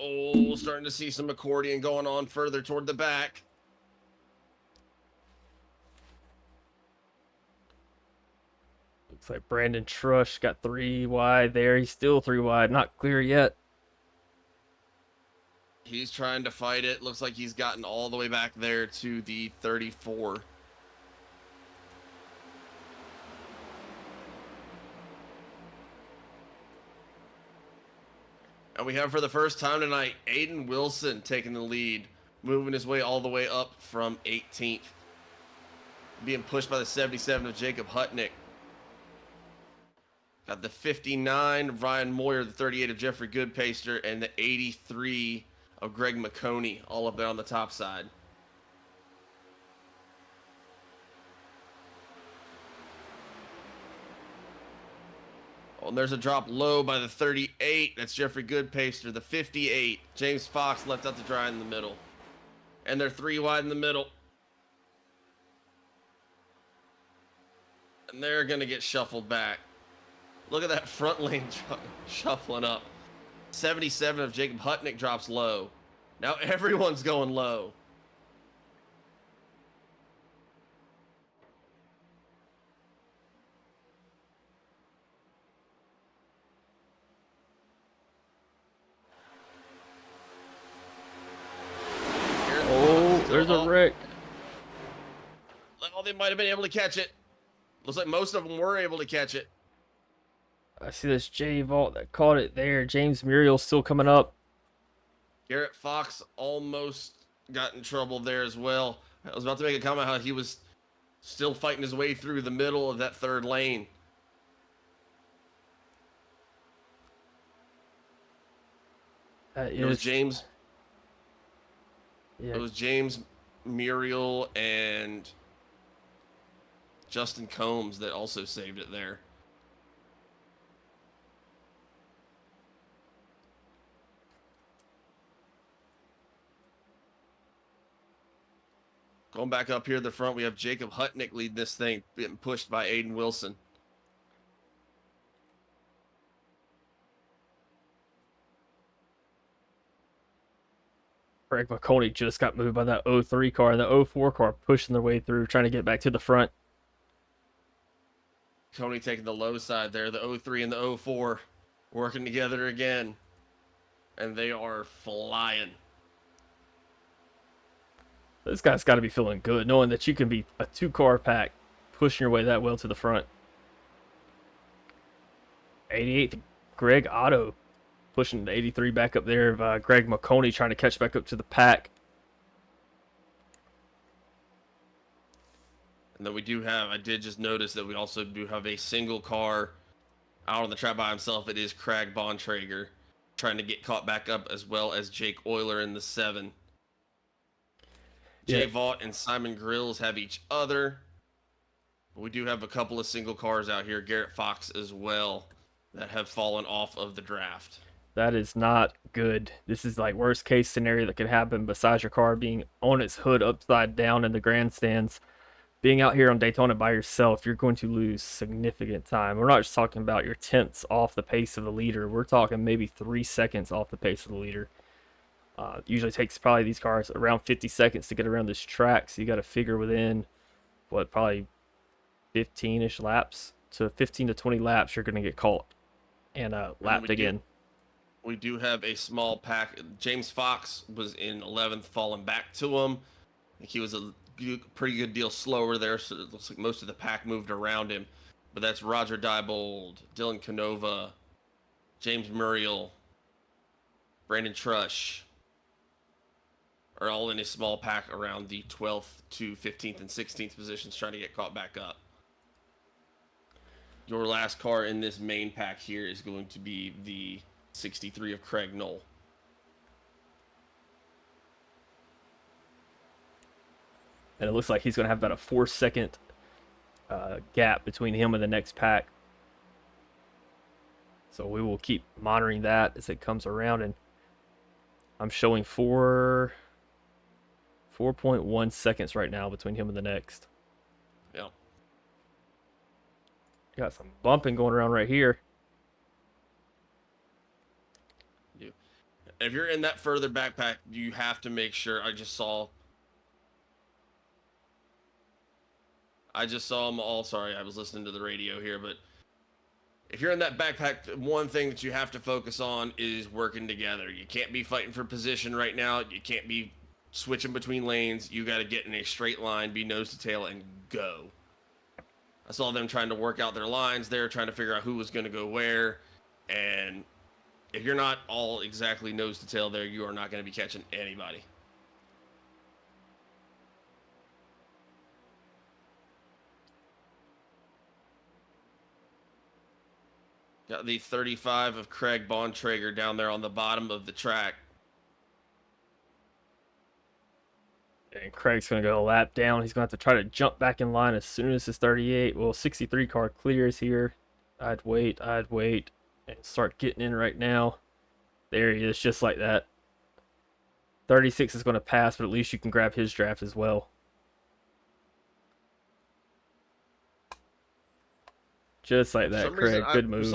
Oh, starting to see some accordion going on further toward the back. Looks like Brandon Trush got 3 wide there. He's still 3 wide, not clear yet. He's trying to fight it. Looks like he's gotten all the way back there to the 34. And we have for the first time tonight, Aiden Wilson taking the lead, moving his way all the way up from 18th. Being pushed by the 77 of Jacob Hutnick. Got the 59 of Ryan Moyer, the 38 of Jeffrey Goodpaster, and the 83 of Greg McConey, all up there on the top side. Oh, and there's a drop low by the 38. That's Jeffrey Goodpaster. The 58, James Fox left out to dry in the middle. And they're 3 wide in the middle. And they're going to get shuffled back. Look at that front lane shuffling up. 77 of Jacob Hutnick drops low. Now everyone's going low. Oh, there's a wreck. Oh, they might have been able to catch it. Looks like most of them were able to catch it. I see this J Vault that caught it there. James Muriel still coming up. Garrett Fox almost got in trouble there as well. I was about to make a comment how he was still fighting his way through the middle of that third lane. It was James. Yeah. It was James Muriel and Justin Combs that also saved it there. Going back up here at the front, we have Jacob Hutnick leading this thing, getting pushed by Aiden Wilson. Greg McConey just got moved by that 03 car and the 04 car pushing their way through, trying to get back to the front. Coney taking the low side there. The 03 and the 04 working together again. And they are flying. This guy's got to be feeling good, knowing that you can be a 2-car pack pushing your way that well to the front. 88, Greg Otto pushing the 83 back up there of Greg McConey trying to catch back up to the pack. And then we do have, I did just notice that we also do have a single car out on the track by himself. It is Craig Bontrager trying to get caught back up, as well as Jake Euler in the 7. Jay Vaught and Simon Grills have each other. But we do have a couple of single cars out here, Garrett Fox as well, that have fallen off of the draft. That is not good. This is like worst case scenario that could happen, besides your car being on its hood upside down in the grandstands. Being out here on Daytona by yourself, you're going to lose significant time. We're not just talking about your tenths off the pace of the leader. We're talking maybe 3 seconds off the pace of the leader. Usually takes probably these cars around 50 seconds to get around this track, so you got to figure within, what, probably 15-ish laps to 15 to 20 laps, you're going to get caught and lapped again. We do have a small pack. James Fox was in 11th, falling back to him. I think he was a pretty good deal slower there, so it looks like most of the pack moved around him. But that's Roger Diebold, Dylan Canova, James Muriel, Brandon Trush are all in a small pack around the 12th to 15th and 16th positions, trying to get caught back up. Your last car in this main pack here is going to be the 63 of Craig Knoll. And it looks like he's going to have about a 4-second gap between him and the next pack. So we will keep monitoring that as it comes around. And I'm showing 4.1 seconds right now between him and the next. Yeah. Got some bumping going around right here. If you're in that further backpack, you have to make sure. I just saw them all. Sorry, I was listening to the radio here, but if you're in that backpack, one thing that you have to focus on is working together. You can't be fighting for position right now. You can't be switching between lanes. You got to get in a straight line, be nose to tail, and go. I saw them trying to work out their lines there, trying to figure out who was going to go where. And if you're not all exactly nose to tail there, you are not going to be catching anybody. Got the 35 of Craig Bontrager down there on the bottom of the track. And Craig's going to go a lap down. He's going to have to try to jump back in line as soon as his 38. Well, 63 car clears here. I'd wait, and start getting in right now. There he is, just like that. 36 is going to pass, but at least you can grab his draft as well. Just like that, Craig. Good move. For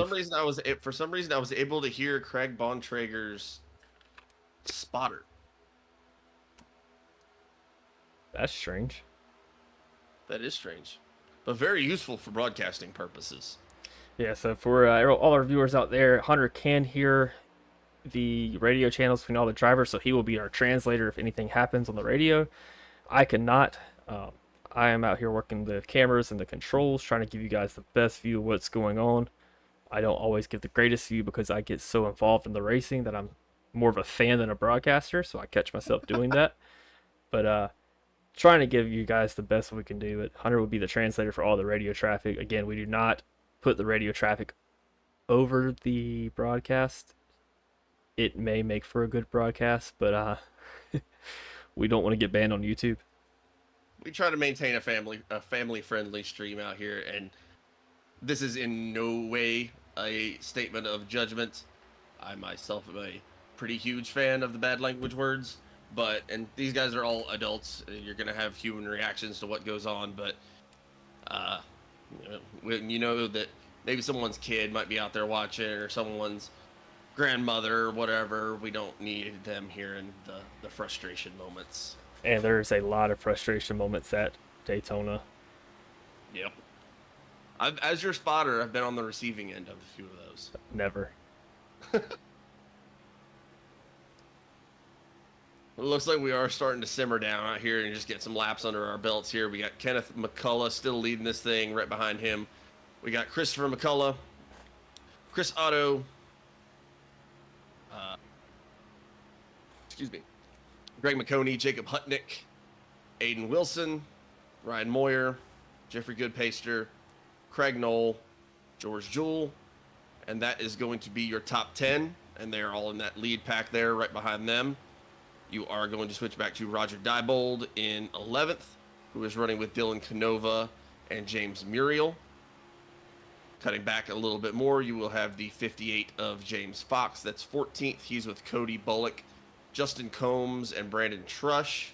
some reason, I was able to hear Craig Bontrager's spotter. That's strange. That is strange, but very useful for broadcasting purposes. Yeah, so for all our viewers out there, Hunter can hear the radio channels between all the drivers, so he will be our translator if anything happens on the radio. I cannot. I am out here working the cameras and the controls, trying to give you guys the best view of what's going on. I don't always give the greatest view because I get so involved in the racing that I'm more of a fan than a broadcaster, so I catch myself doing that. But trying to give you guys the best we can do. But Hunter will be the translator for all the radio traffic. Again, we do not put the radio traffic over the broadcast. It may make for a good broadcast, but we don't want to get banned on YouTube. We try to maintain a family-friendly stream out here, and this is in no way a statement of judgment. I myself am a pretty huge fan of the bad language words, and these guys are all adults. You're gonna have human reactions to what goes on, but you know that maybe someone's kid might be out there watching, or someone's grandmother or whatever. We don't need them hearing the frustration moments. And there's a lot of frustration moments at Daytona. Yep. As your spotter, I've been on the receiving end of a few of those. Never. It looks like we are starting to simmer down out here and just get some laps under our belts here. We got Kenneth McCullough still leading this thing. Right behind him, we got Christopher McCullough, Chris Otto, Greg McConey, Jacob Hutnick, Aiden Wilson, Ryan Moyer, Jeffrey Goodpaster, Craig Knoll, George Jewell, and that is going to be your top 10, and they're all in that lead pack there right behind them. You are going to switch back to Roger Diebold in 11th, who is running with Dylan Canova and James Muriel. Cutting back a little bit more, you will have the 58 of James Fox. That's 14th. He's with Cody Bullock, Justin Combs, and Brandon Trush.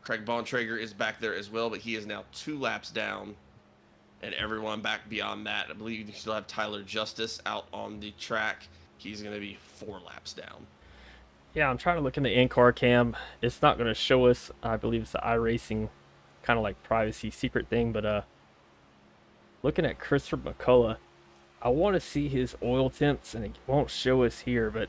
Craig Bontrager is back there as well, but he is now 2 laps down. And everyone back beyond that, I believe you still have Tyler Justice out on the track. He's going to be 4 laps down. Yeah, I'm trying to look in the in-car cam. It's not going to show us. I believe it's the iRacing kind of like privacy secret thing. But looking at Christopher McCullough, I want to see his oil temps, and it won't show us here. But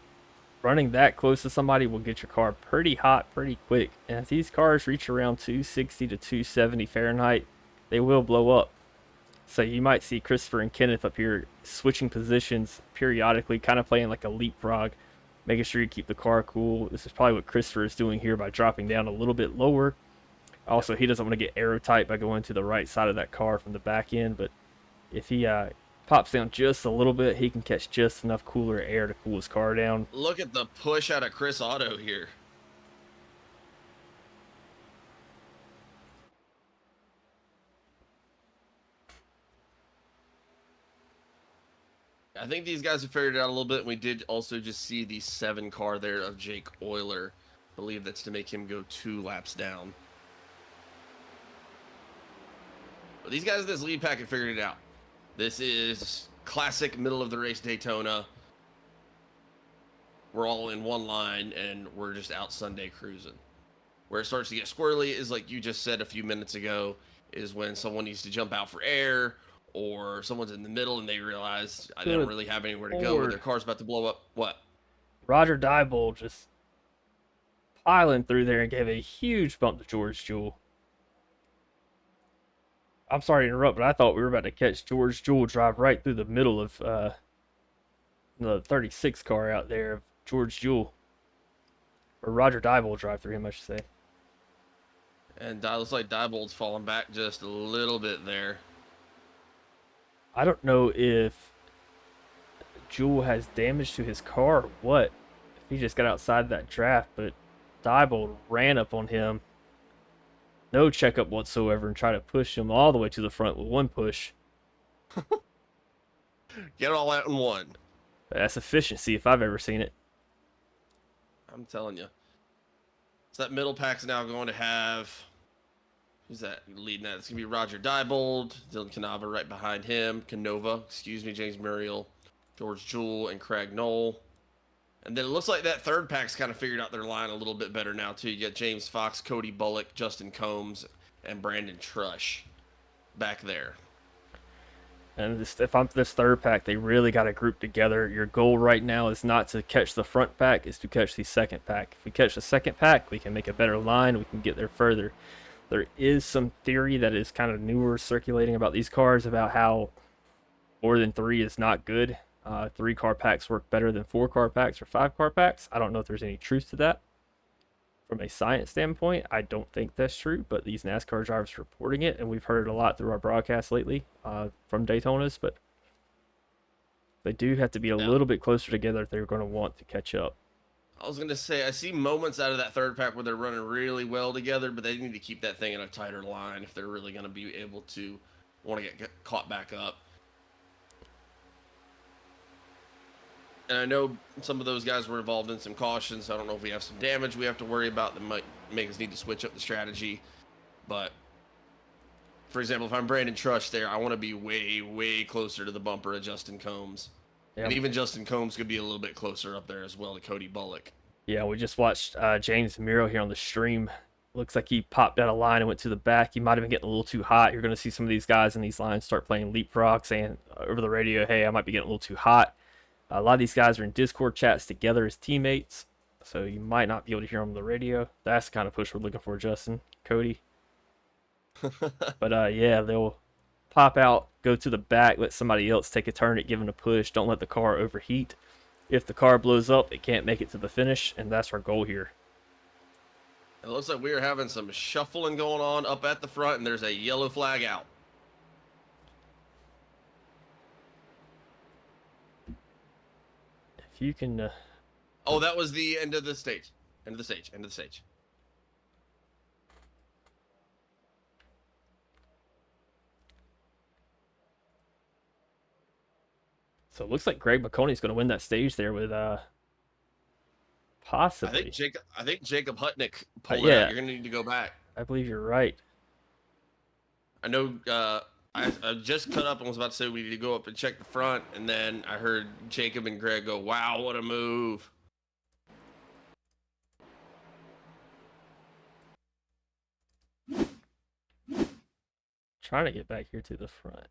running that close to somebody will get your car pretty hot pretty quick. And as these cars reach around 260 to 270 Fahrenheit, they will blow up. So you might see Christopher and Kenneth up here switching positions periodically, kind of playing like a leapfrog, making sure you keep the car cool. This is probably what Christopher is doing here by dropping down a little bit lower. Also, he doesn't want to get aero tight by going to the right side of that car from the back end, but if he pops down just a little bit, he can catch just enough cooler air to cool his car down. Look at the push out of Chris Otto here. I think these guys have figured it out a little bit. We did also just see the 7 car there of Jake Euler. I believe that's to make him go 2 laps down. But these guys in this lead pack have figured it out. This is classic middle of the race Daytona. we're all in one line and we're just out Sunday cruising. Where it starts to get squirrely is like you just said a few minutes ago, is when someone needs to jump out for air, or someone's in the middle and they realize they don't Good really have anywhere to go, or Lord. their car's about to blow up. What? Roger Diebold just piling through there and gave a huge bump to George Jewell. I'm sorry to interrupt, but I thought we were about to catch George Jewell drive right through the middle of the 36 car out there of George Jewell. Or Roger Diebold drive through him, I should say. And it looks like Diebold's falling back just a little bit there. I don't know if Jewell has damage to his car or what. If he just got outside that draft, but Diebold ran up on him. No checkup whatsoever and tried to push him all the way to the front with one push. Get it all out in one. That's efficiency if I've ever seen it. I'm telling you. So that middle pack's now going to have... Who's that leading that? It's going to be Roger Diebold, Dylan Canova, excuse me, James Muriel, George Jewell, and Craig Knoll. And then it looks like that third pack's kind of figured out their line a little bit better now, too. You got James Fox, Cody Bullock, Justin Combs, and Brandon Trush back there. And if I'm this third pack, they really got to group together. Your goal right now is not to catch the front pack, is to catch the second pack. If we catch the second pack, we can make a better line. We can get there further. There is some theory that is kind of newer circulating about these cars about how more than 3 is not good. 3-car packs work better than 4-car packs or 5-car packs. I don't know if there's any truth to that. From a science standpoint, I don't think that's true, but these NASCAR drivers are reporting it, and we've heard it a lot through our broadcast lately from Daytonas, but they do have to be a little bit closer together if they're going to want to catch up. I was going to say, I see moments out of that third pack where they're running really well together, but they need to keep that thing in a tighter line if they're really going to be able to want to get caught back up. And I know some of those guys were involved in some cautions, so I don't know if we have some damage we have to worry about that might make us need to switch up the strategy. But, for example, if I'm Brandon Trush there, I want to be way, way closer to the bumper of Justin Combs. Yep. And even Justin Combs could be a little bit closer up there as well to Cody Bullock. Yeah, we just watched James Miro here on the stream. Looks like he popped out of line and went to the back. He might have been getting a little too hot. You're going to see some of these guys in these lines start playing leapfrog, saying over the radio, hey, I might be getting a little too hot. A lot of these guys are in Discord chats together as teammates, so you might not be able to hear them on the radio. That's the kind of push we're looking for, Justin, Cody. But yeah, they'll pop out, go to the back, let somebody else take a turn at giving a push. Don't let the car overheat. If the car blows up, it can't make it to the finish, and that's our goal here. It looks like we are having some shuffling going on up at the front, and there's a yellow flag out. If you can... Oh, that was the end of the stage. End of the stage. End of the stage. So it looks like Greg McConey's going to win that stage there with possibly. I think Jacob Hutnick pulled it out. You're going to need to go back. I believe you're right. I know I just cut up and was about to say we need to go up and check the front, and then I heard Jacob and Greg go, wow, what a move. Trying to get back here to the front.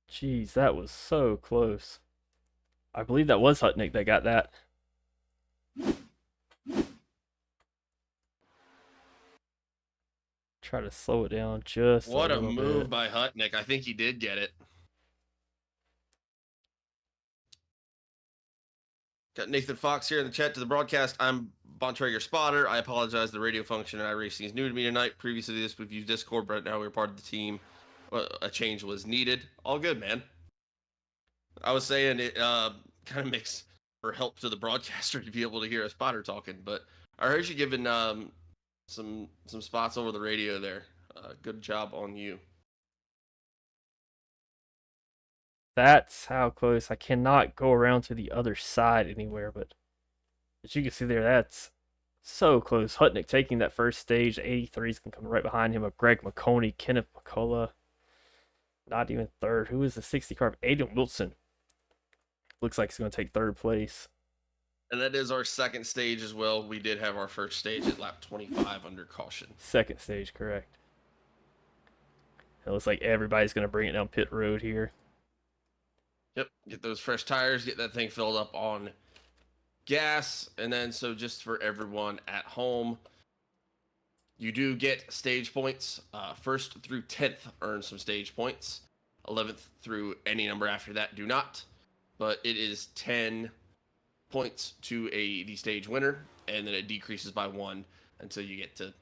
Jeez, that was so close. I believe that was Hutnick that got that. Try to slow it down just what a little bit. What a move bit. by Hutnick. I think he did get it. Got Nathan Fox here in the chat to the broadcast. I'm Bontrager Spotter. I apologize. The radio function in iRacing is new to me tonight. Previously to this, we've used Discord, but now we're part of the team. A change was needed. All good, man. I was saying it kind of makes for help to the broadcaster to be able to hear a spotter talking, but I heard you giving some spots over the radio there. Good job on you. That's how close. I cannot go around to the other side anywhere, but as you can see there, that's so close. Hutnick taking that first stage. 83's going to come right behind him of Greg McConey, Kenneth McCullough. Not even third. Who is the 60 car? Aiden Wilson. Looks like he's going to take third place. And that is our second stage as well. We did have our first stage at lap 25 under caution. Second stage, correct. It looks like everybody's going to bring it down pit road here. Yep, get those fresh tires, get that thing filled up on gas, and then so just for everyone at home, you do get stage points. 1st through 10th earn some stage points. 11th through any number after that do not. But it is 10 points to the stage winner, and then it decreases by 1 until you get to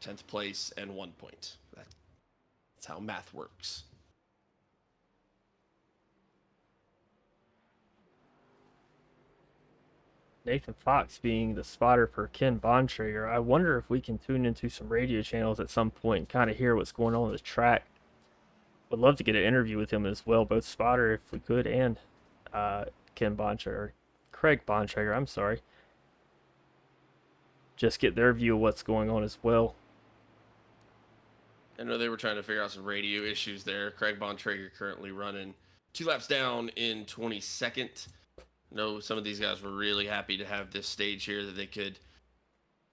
10th place and 1 point. That's how math works. Nathan Fox being the spotter for Ken Bontrager. I wonder if we can tune into some radio channels at some point and kind of hear what's going on the track. Would love to get an interview with him as well, both spotter if we could and Ken Bontrager, Craig Bontrager, I'm sorry. Just get their view of what's going on as well. I know they were trying to figure out some radio issues there. Craig Bontrager currently running 2 laps down in 22nd. I know some of these guys were really happy to have this stage here that they could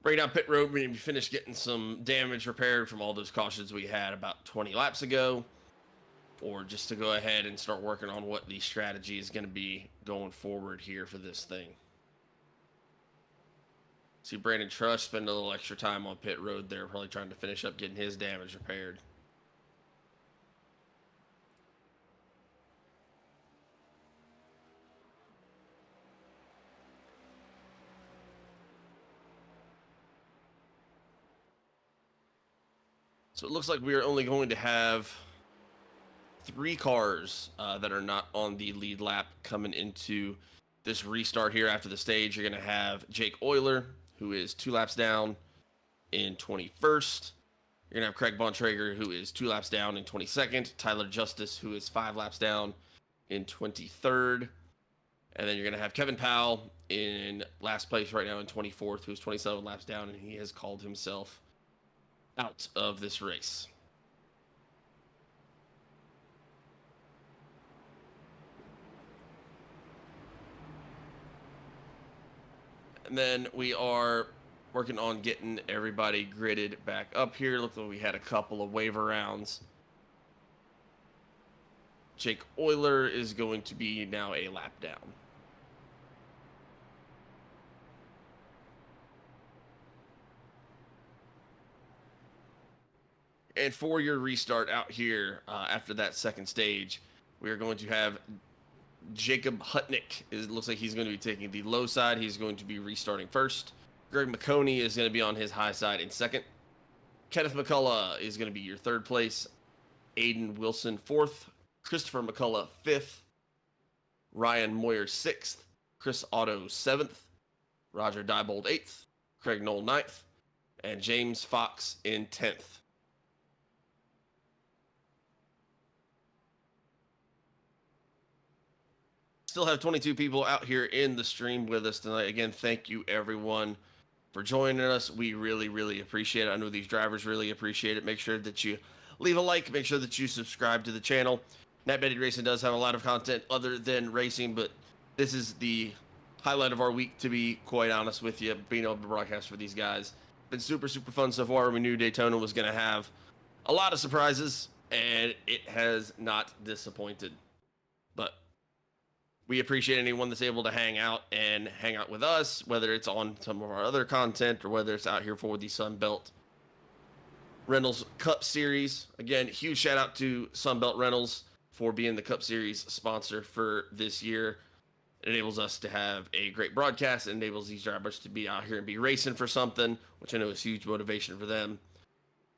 bring down pit road, maybe finish getting some damage repaired from all those cautions we had about 20 laps ago, or just to go ahead and start working on what the strategy is going to be going forward here for this thing. See Brandon Trush spend a little extra time on pit road there, probably trying to finish up getting his damage repaired. So it looks like we are only going to have 3 cars that are not on the lead lap coming into this restart here after the stage. You're going to have Jake Euler, who is 2 laps down in 21st. You're going to have Craig Bontrager, who is 2 laps down in 22nd. Tyler Justice, who is 5 laps down in 23rd. And then you're going to have Kevin Powell in last place right now in 24th, who's 27 laps down, and he has called himself out of this race. And then we are working on getting everybody gridded back up here. Looks like we had a couple of waiver rounds. Jake Euler is going to be now a lap down. And for your restart out here after that second stage, we are going to have Jacob Hutnick. It looks like he's going to be taking the low side. He's going to be restarting first. Greg McConey is going to be on his high side in second. Kenneth McCullough is going to be your third place. Aiden Wilson fourth. Christopher McCullough fifth. Ryan Moyer sixth. Chris Otto seventh. Roger Diebold eighth. Craig Knoll ninth. And James Fox in 10th. Still have 22 people out here in the stream with us tonight. Again, thank you everyone for joining us. We really, really appreciate it. I know these drivers really appreciate it. Make sure that you leave a like. Make sure that you subscribe to the channel. Nat Betty Racing does have a lot of content other than racing, but this is the highlight of our week, to be quite honest with you, being able to broadcast for these guys. Been super, super fun so far. We knew Daytona was going to have a lot of surprises, and it has not disappointed. But we appreciate anyone that's able to hang out with us, whether it's on some of our other content or whether it's out here for the Sunbelt Rentals Cup Series. Again, huge shout out to Sunbelt Rentals for being the Cup Series sponsor for this year. It enables us to have a great broadcast. It enables these drivers to be out here and be racing for something, which I know is huge motivation for them.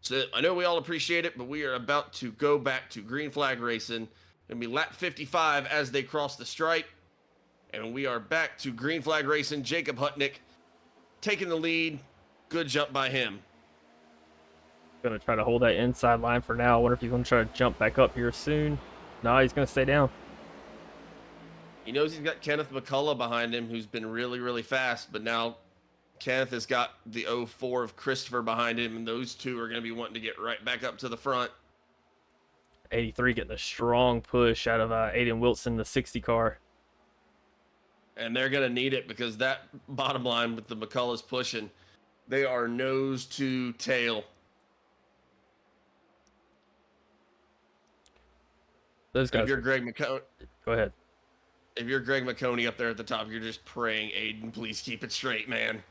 So I know we all appreciate it, but we are about to go back to green flag racing. It'll be lap 55 as they cross the stripe. And we are back to green flag racing. Jacob Hutnick taking the lead. Good jump by him. Gonna try to hold that inside line for now. I wonder if he's gonna try to jump back up here soon. No, he's gonna stay down. He knows he's got Kenneth McCullough behind him, who's been really, really fast, but now Kenneth has got the 04 of Christopher behind him, and those two are going to be wanting to get right back up to the front. 83 getting a strong push out of Aiden Wilson, the 60 car. And they're going to need it because that bottom line with the McCulloughs pushing, they are nose to tail. Those guys. If you're Greg McConey, go ahead. If you're Greg McConey up there at the top, you're just praying, Aiden, please keep it straight, man.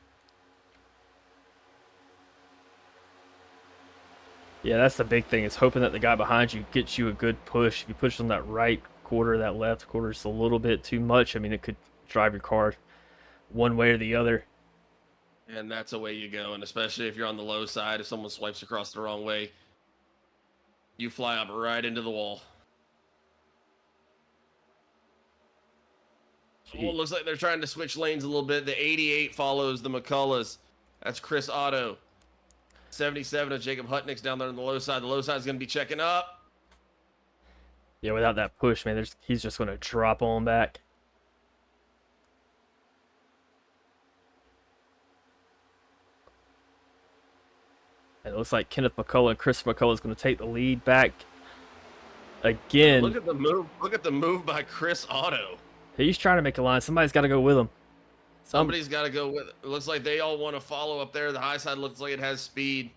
Yeah, that's the big thing, is hoping that the guy behind you gets you a good push. If you push on that right quarter, that left quarter is a little bit too much. I mean, it could drive your car one way or the other. And that's the way you go. And especially if you're on the low side, if someone swipes across the wrong way, you fly up right into the wall. Well, it looks like they're trying to switch lanes a little bit. The 88 follows the McCulloughs. That's Chris Otto. 77 of Jacob Hutnick's down there on the low side. The low side is going to be checking up. Yeah, without that push, man, he's just going to drop on back. And it looks like Kenneth McCullough and Chris McCullough is going to take the lead back again. Look at the move. Look at the move by Chris Otto. He's trying to make a line. Somebody's got to go with him. Somebody's got to go with it. It looks like they all want to follow up there. The high side looks like it has speed.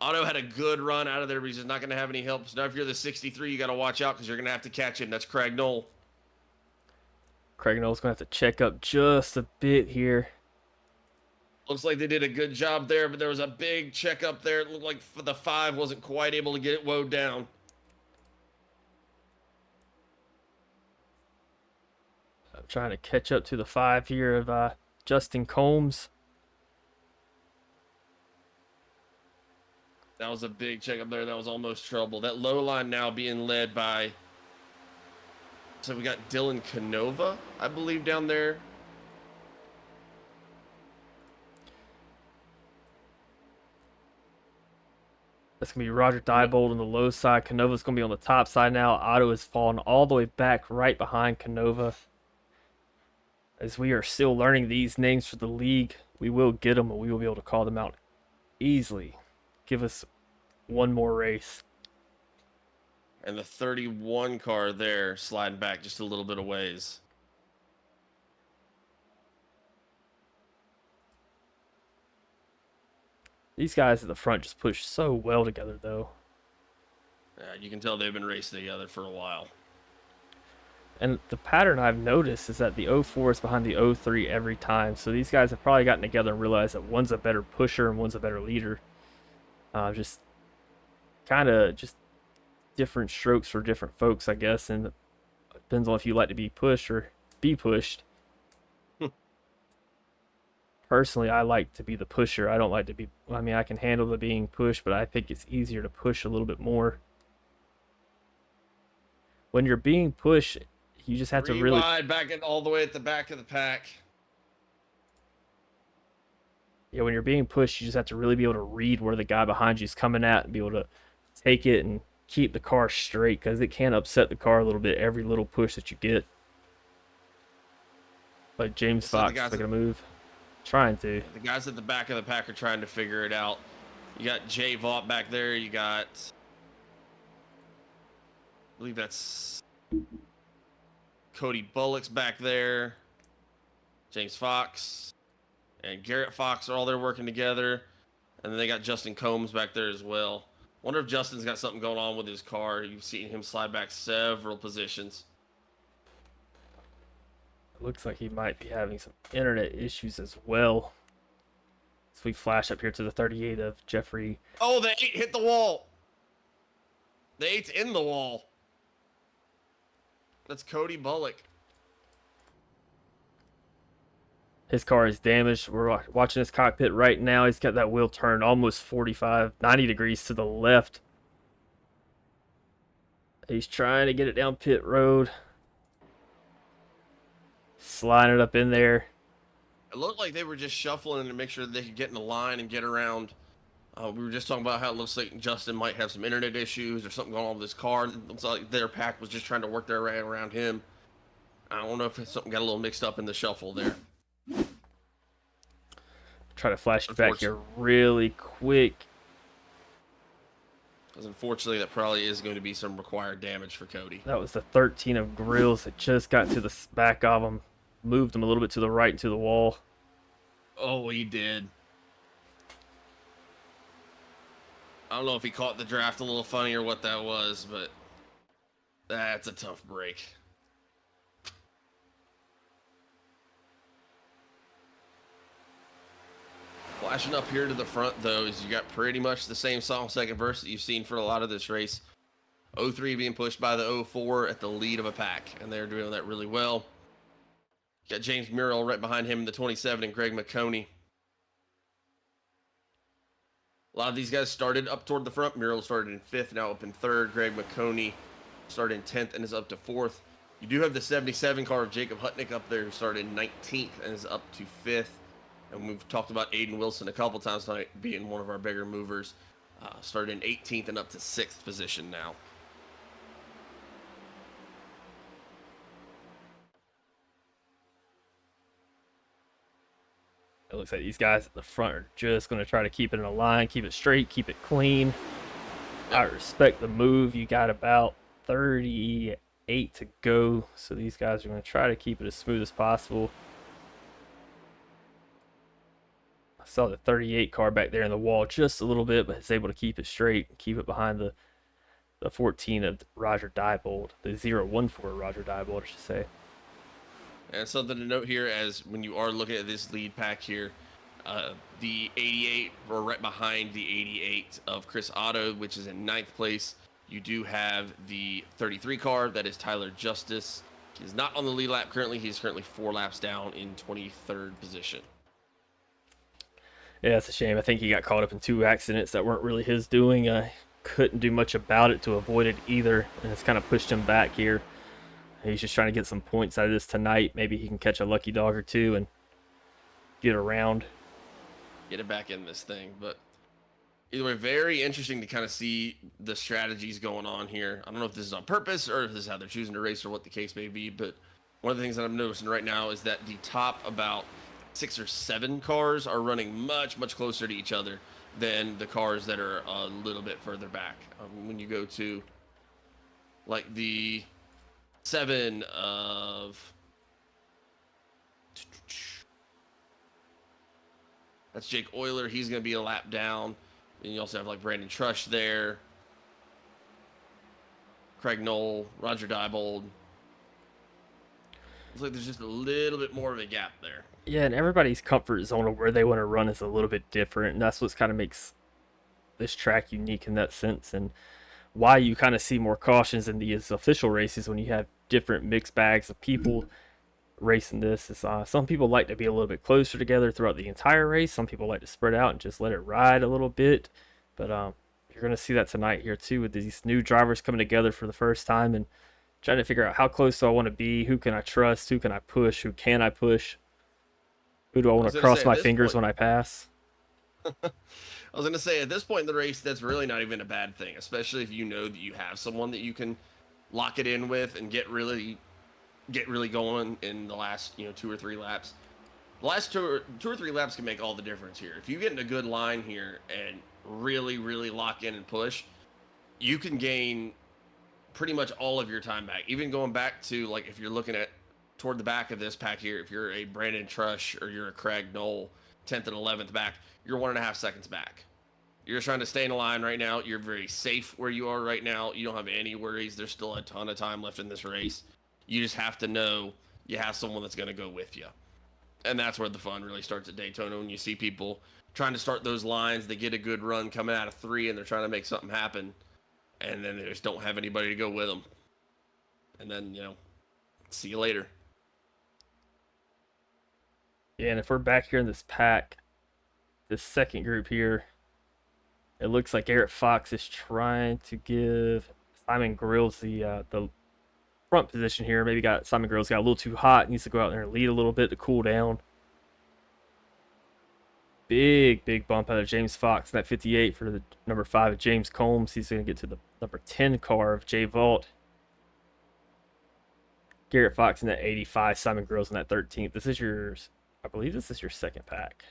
Otto had a good run out of there, but he's just not going to have any help. So now if you're the 63, you got to watch out because you're going to have to catch him. That's Craig Knoll. Craig Knoll's going to have to check up just a bit here. Looks like they did a good job there, but there was a big check up there. It looked like the 5 wasn't quite able to get it woed down. I'm trying to catch up to the 5 here of Justin Combs. That was a big check up there. That was almost trouble. That low line now being led by, so we got Dylan Canova, I believe, down there. That's going to be Roger Diebold on the low side. Canova's going to be on the top side now. Otto has fallen all the way back right behind Canova. As we are still learning these names for the league, we will get them and we will be able to call them out easily. Give us one more race. And the 31 car there sliding back just a little bit of ways. These guys at the front just push so well together, though. You can tell they've been racing together for a while. And the pattern I've noticed is that the 04 is behind the 03 every time. So these guys have probably gotten together and realized that one's a better pusher and one's a better leader. Just kind of just different strokes for different folks, I guess. And it depends on if you like to be pushed or be pushed. Personally, I like to be the pusher. I don't like to be, I mean, I can handle the being pushed, but I think it's easier to push a little bit more. When you're being pushed, you just have to really wide back in all the way at the back of the pack. Yeah, when you're being pushed, you just have to really be able to read where the guy behind you is coming at and be able to take it and keep the car straight, because it can upset the car a little bit every little push that you get. Like James Fox is making a move. Trying to. The guys at the back of the pack are trying to figure it out. You got Jay Vaught back there. You got, I believe that's Cody Bullock's back there. James Fox and Garrett Fox are all there working together. And then they got Justin Combs back there as well. Wonder if Justin's got something going on with his car. You've seen him slide back several positions. It looks like he might be having some internet issues as well. So we flash up here to the 38 of Jeffrey. Oh, the 8 hit the wall. The 8's in the wall. That's Cody Bullock. His car is damaged. We're watching his cockpit right now. He's got that wheel turned almost 90 degrees to the left. He's trying to get it down pit road. Sliding it up in there. It looked like they were just shuffling to make sure that they could get in the line and get around. We were just talking about how it looks like Justin might have some internet issues or something going on with his car. It looks like their pack was just trying to work their way around him. I don't know if something got a little mixed up in the shuffle there. Try to flash it back here really quick. Because unfortunately, that probably is going to be some required damage for Cody. That was the 13 of grills that just got to the back of him. Moved him a little bit to the right and to the wall. Oh, he did. I don't know if he caught the draft a little funny or what that was, but that's a tough break. Flashing up here to the front, though, is you got pretty much the same soft second verse that you've seen for a lot of this race. 03 being pushed by the 04 at the lead of a pack, and they're doing that really well. You got James Murrell right behind him in the 27 and Greg McConey. A lot of these guys started up toward the front. Murrell started in 5th, now up in 3rd. Greg McConey started in 10th and is up to 4th. You do have the 77 car of Jacob Hutnick up there, who started in 19th and is up to 5th. And we've talked about Aiden Wilson a couple times tonight being one of our bigger movers. Started in 18th and up to 6th position now. It looks like these guys at the front are just going to try to keep it in a line, keep it straight, keep it clean. I respect the move. You got about 38 to go, so these guys are going to try to keep it as smooth as possible. I saw the 38 car back there in the wall just a little bit, but is able to keep it straight and keep it behind the 14 of Roger Diebold, the 014 Roger Diebold, I should say. And something to note here, as when you are looking at this lead pack here, the 88, or right behind the 88 of Chris Otto, which is in 9th place. You do have the 33 car, that is Tyler Justice. He is not on the lead lap currently. He's currently 4 laps down in 23rd position. Yeah, it's a shame. I think he got caught up in 2 accidents that weren't really his doing. Couldn't do much about it to avoid it either, and it's kind of pushed him back here. He's just trying to get some points out of this tonight. Maybe he can catch a lucky dog or two and get around. Get it back in this thing. But either way, very interesting to kind of see the strategies going on here. I don't know if this is on purpose or if this is how they're choosing to race or what the case may be. But one of the things that I'm noticing right now is that the top about 6 or 7 cars are running much, much closer to each other than the cars that are a little bit further back. When you go to like the 7 of, that's Jake Euler. He's going to be a lap down. And you also have like Brandon Trush there, Craig Knoll, Roger Diebold. Looks like there's just a little bit more of a gap there. Yeah, and everybody's comfort zone of where they want to run is a little bit different, and that's what kind of makes this track unique in that sense, and why you kind of see more cautions in these official races when you have different mixed bags of people racing this. Is some people like to be a little bit closer together throughout the entire race. Some people like to spread out and just let it ride a little bit, but you're going to see that tonight here too, with these new drivers coming together for the first time and trying to figure out how close do I want to be, who can I trust, who can I push, who can I push, who do I want to cross my fingers when I pass. I was going to say, at this point in the race, that's really not even a bad thing, especially if you know that you have someone that you can lock it in with and get really going in the last 2 or 3 laps. The last two or three laps can make all the difference here. If you get in a good line here and really lock in and push, you can gain pretty much all of your time back. Even going back to, like, if you're looking at toward the back of this pack here, if you're a Brandon Trush or you're a Craig Knoll, 10th and 11th back, you're 1.5 seconds back. You're trying to stay in a line right now. You're very safe where you are right now. You don't have any worries. There's still a ton of time left in this race. You just have to know you have someone that's going to go with you. And that's where the fun really starts at Daytona, when you see people trying to start those lines. They get a good run coming out of 3 and they're trying to make something happen. And then they just don't have anybody to go with them. And then, see you later. Yeah, and if we're back here in this pack, this second group here, it looks like Garrett Fox is trying to give Simon Grills the front position here. Maybe Simon Grills got a little too hot. Needs to go out there and lead a little bit to cool down. Big bump out of James Fox in that 58 for the number 5 of James Combs. He's going to get to the number 10 car of Jay Vault. Garrett Fox in that 85, Simon Grills in that 13th. This is yours. I believe this is your second pack.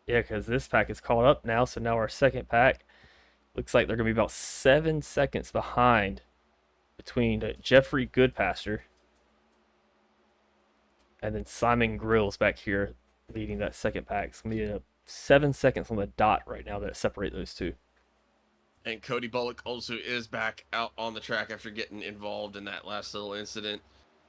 Yeah, because this pack is caught up now, so now our second pack looks like they're going to be about 7 seconds behind between Jeffrey Goodpasture and then Simon Grills back here leading that second pack. It's going to be 7 seconds on the dot right now that separate those two. And Cody Bullock also is back out on the track after getting involved in that last little incident.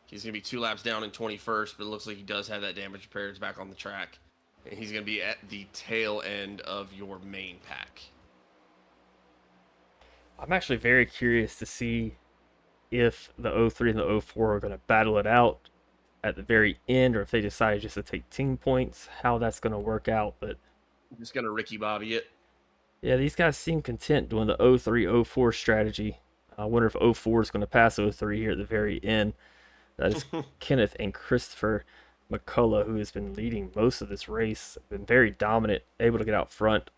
He's going to be 2 laps down in 21st, but it looks like he does have that damage repair. He's back on the track. And he's going to be at the tail end of your main pack. I'm actually very curious to see if the 03 and the 04 are going to battle it out at the very end, or if they decide just to take team points, how that's going to work out. But I'm just going to Ricky Bobby it. yeah, these guys seem content doing the 03, 04 strategy. I wonder if 04 is going to pass 03 here at the very end. That is Kenneth and Christopher McCullough, who has been leading most of this race, been very dominant, able to get out front.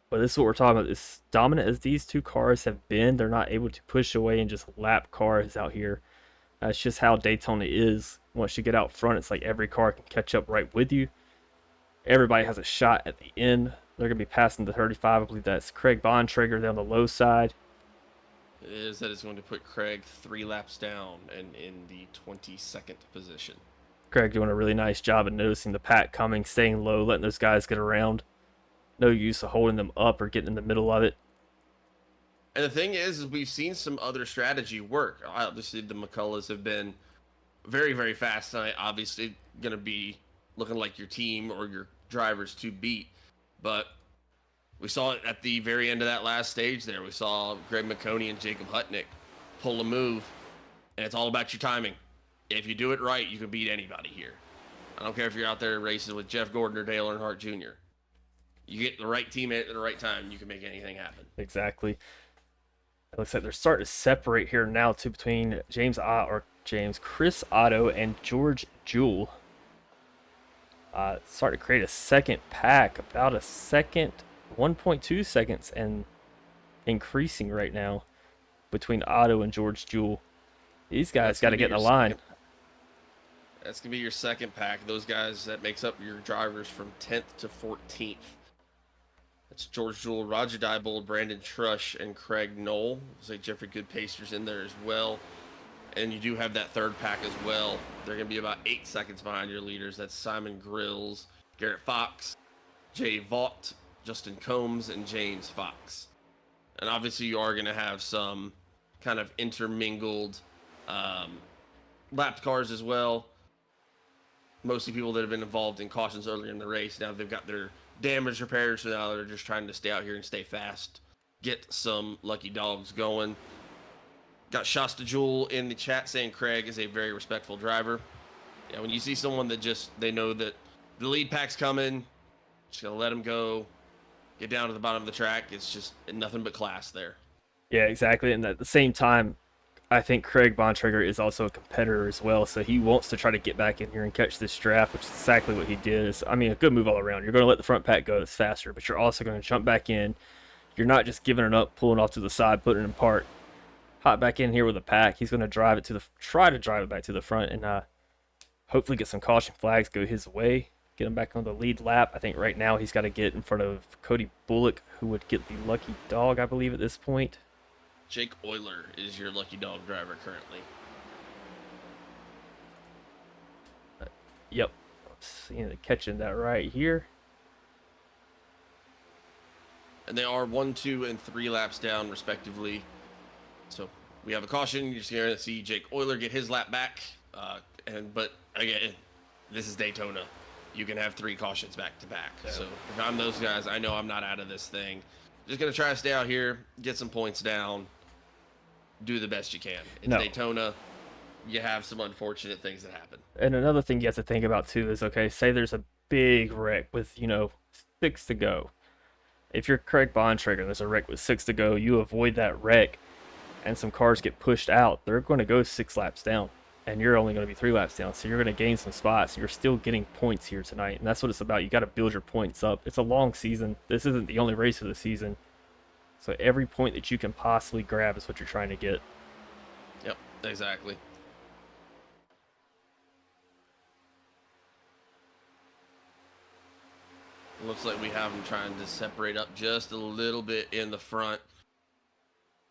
But this is what we're talking about. As dominant as these two cars have been, they're not able to push away and just lap cars out here. That's just how Daytona is. Once you get out front, it's like every car can catch up right with you. Everybody has a shot at the end. They're going to be passing the 35. I believe that's Craig Bontrager down the low side. It is that it's going to put Craig 3 laps down and in the 22nd position. Craig doing a really nice job of noticing the pack coming, staying low, letting those guys get around. No use of holding them up or getting in the middle of it. And the thing is we've seen some other strategy work. Obviously, the McCulloughs have been very, very fast tonight. Obviously, going to be looking like your team or your drivers to beat. But we saw it at the very end of that last stage there. We saw Greg McConey and Jacob Hutnick pull a move, and it's all about your timing. If you do it right, you can beat anybody here. I don't care if you're out there racing with Jeff Gordon or Dale Earnhardt Jr. You get the right teammate at the right time, you can make anything happen. Exactly. It looks like they're starting to separate here now too between Chris Otto and George Jewell. Starting to create a second pack, about a second, 1.2 seconds, and increasing right now between Otto and George Jewell. These guys got to get in the line. That's going to be your second pack. Those guys, that makes up your drivers from 10th to 14th. That's George Jewell, Roger Diebold, Brandon Trush, and Craig Knoll. Looks like Jeffrey Goodpaster's in there as well. And you do have that third pack as well. They're going to be about 8 seconds behind your leaders. That's Simon Grills, Garrett Fox, Jay Vaught, Justin Combs, and James Fox. And obviously you are going to have some kind of intermingled lapped cars as well. Mostly people that have been involved in cautions earlier in the race. Now they've got their damage repairs, so now they're just trying to stay out here and stay fast. Get some lucky dogs going. Got Shasta Jewel in the chat saying Craig is a very respectful driver. Yeah, when you see someone that they know that the lead pack's coming, just gonna let them go, get down to the bottom of the track. It's just nothing but class there. Yeah, exactly. And at the same time, I think Craig Bontrager is also a competitor as well, so he wants to try to get back in here and catch this draft, which is exactly what he did. I mean, a good move all around. You're going to let the front pack go, it's faster, but you're also going to jump back in. You're not just giving it up, pulling off to the side, putting it in park. Hop back in here with a pack. He's going to try to drive it back to the front and hopefully get some caution flags go his way. Get him back on the lead lap. I think right now he's got to get in front of Cody Bullock, who would get the lucky dog, I believe, at this point. Jake Euler is your lucky dog driver currently. Yep. Catching that right here. And they are 1, 2, and 3 laps down, respectively. So we have a caution. You're just going to see Jake Euler get his lap back. But again, this is Daytona. You can have 3 cautions back to back. So if I'm those guys, I know I'm not out of this thing. Just going to try to stay out here, get some points down, do the best you can. It's Daytona. You have some unfortunate things that happen. And another thing you have to think about too is, okay, say there's a big wreck with 6 to go. If you're Craig Bontrager, there's a wreck with 6 to go, you avoid that wreck and some cars get pushed out, they're going to go 6 laps down and you're only going to be 3 laps down, so you're going to gain some spots. You're still getting points here tonight, and that's what it's about. You got to build your points up. It's a long season. This isn't the only race of the season. So every point that you can possibly grab is what you're trying to get. Yep, exactly. Looks like we have them trying to separate up just a little bit in the front.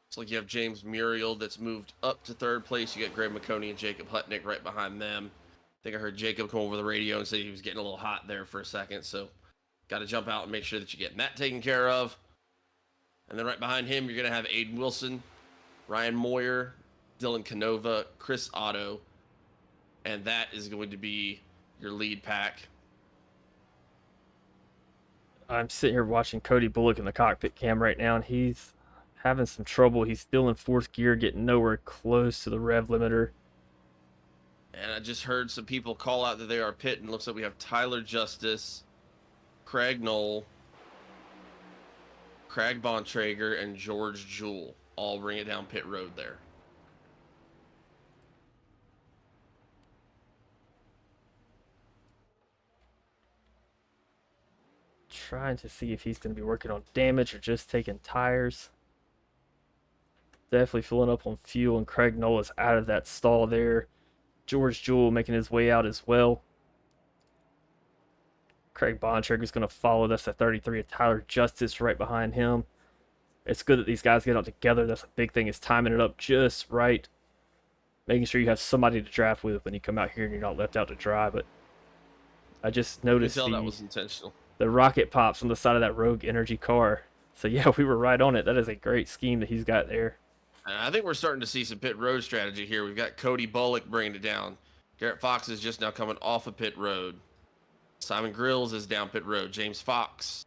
Looks like you have James Muriel that's moved up to third place. You got Greg McConey and Jacob Hutnick right behind them. I think I heard Jacob come over the radio and say he was getting a little hot there for a second, so got to jump out and make sure that you're getting that taken care of. And then right behind him, you're going to have Aiden Wilson, Ryan Moyer, Dylan Canova, Chris Otto, and that is going to be your lead pack. I'm sitting here watching Cody Bullock in the cockpit cam right now, and he's having some trouble. He's still in fourth gear, getting nowhere close to the rev limiter. And I just heard some people call out that they are pitting. Looks like we have Tyler Justice, Craig Knoll, Craig Bontrager, and George Jewell all bring it down pit road there. Trying to see if he's going to be working on damage or just taking tires. Definitely filling up on fuel, and Craig Knoll is out of that stall there. George Jewell making his way out as well. Craig Bontrager is going to follow. That's at 33. Tyler Justice right behind him. It's good that these guys get out together. That's a big thing, is timing it up just right. Making sure you have somebody to draft with when you come out here and you're not left out to dry. But I just noticed that was intentional. The rocket pops on the side of that Rogue Energy car. So yeah, we were right on it. That is a great scheme that he's got there. I think we're starting to see some pit road strategy here. We've got Cody Bullock bringing it down. Garrett Fox is just now coming off of pit road. Simon Grills is down pit road. James Fox,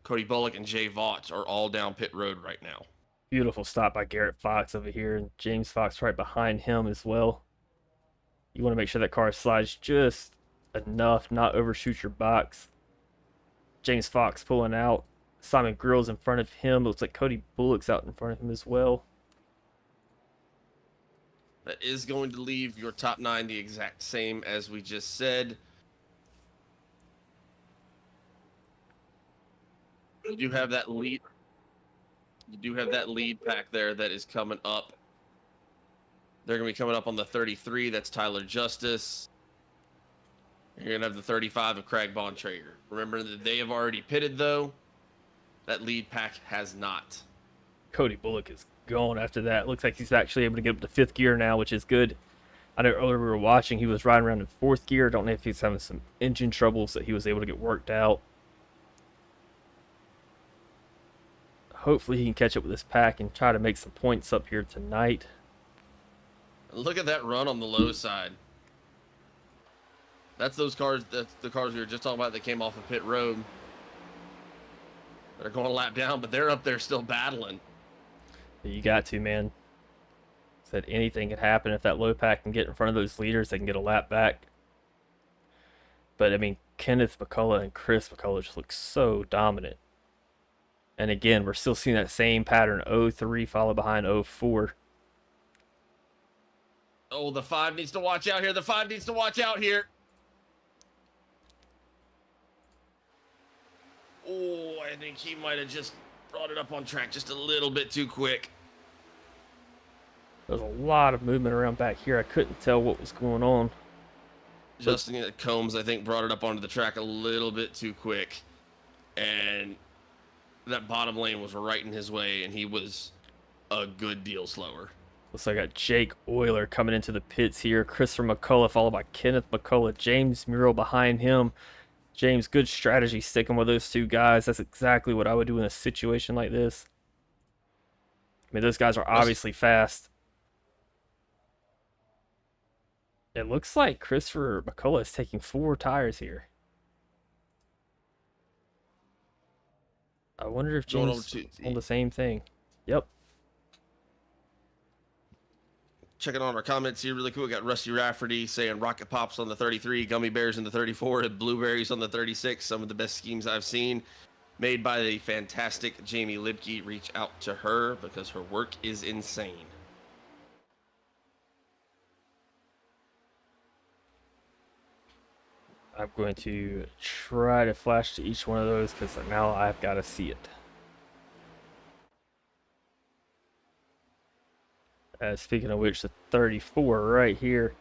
Cody Bullock, and Jay Vaught are all down pit road right now. Beautiful stop by Garrett Fox over here, and James Fox right behind him as well. You want to make sure that car slides just enough, not overshoot your box. James Fox pulling out. Simon Grills in front of him. Looks like Cody Bullock's out in front of him as well. That is going to leave your top 9 the exact same as we just said. You do have that lead. You do have that lead pack there that is coming up. They're going to be coming up on the 33. That's Tyler Justice. You're going to have the 35 of Craig Bontrager. Remember that they have already pitted, though. That lead pack has not. Cody Bullock is gone after that. Looks like he's actually able to get up to fifth gear now, which is good. I know earlier we were watching, he was riding around in fourth gear. I don't know if he's having some engine troubles that he was able to get worked out. Hopefully he can catch up with this pack and try to make some points up here tonight. Look at that run on the low side. That's those cars, that's the cars we were just talking about that came off of pit road. They're going a lap down, but they're up there still battling. You got to, man. Said anything could happen if that low pack can get in front of those leaders. They can get a lap back. But, I mean, Kenneth McCullough and Chris McCullough just look so dominant. And, again, we're still seeing that same pattern. 03 followed behind 04. Oh, the 5 needs to watch out here. The 5 needs to watch out here. Oh, I think he might have just brought it up on track just a little bit too quick. There's a lot of movement around back here. I couldn't tell what was going on. Justin Combs, I think, brought it up onto the track a little bit too quick. And that bottom lane was right in his way, and he was a good deal slower. Looks like I got Jake Euler coming into the pits here. Christopher McCullough followed by Kenneth McCullough. James Muriel behind him. James, good strategy sticking with those two guys. That's exactly what I would do in a situation like this. I mean, those guys are obviously fast. It looks like Christopher McCullough is taking 4 tires here. I wonder if James is on the same thing. Yep. Checking on our comments here really quick. We got Rusty Rafferty saying Rocket Pops on the 33, Gummy Bears in the 34, and Blueberries on the 36. Some of the best schemes I've seen made by the fantastic Jamie Libke. Reach out to her because her work is insane. I'm going to try to flash to each one of those because now I've got to see it. Speaking of which, the 34 right here.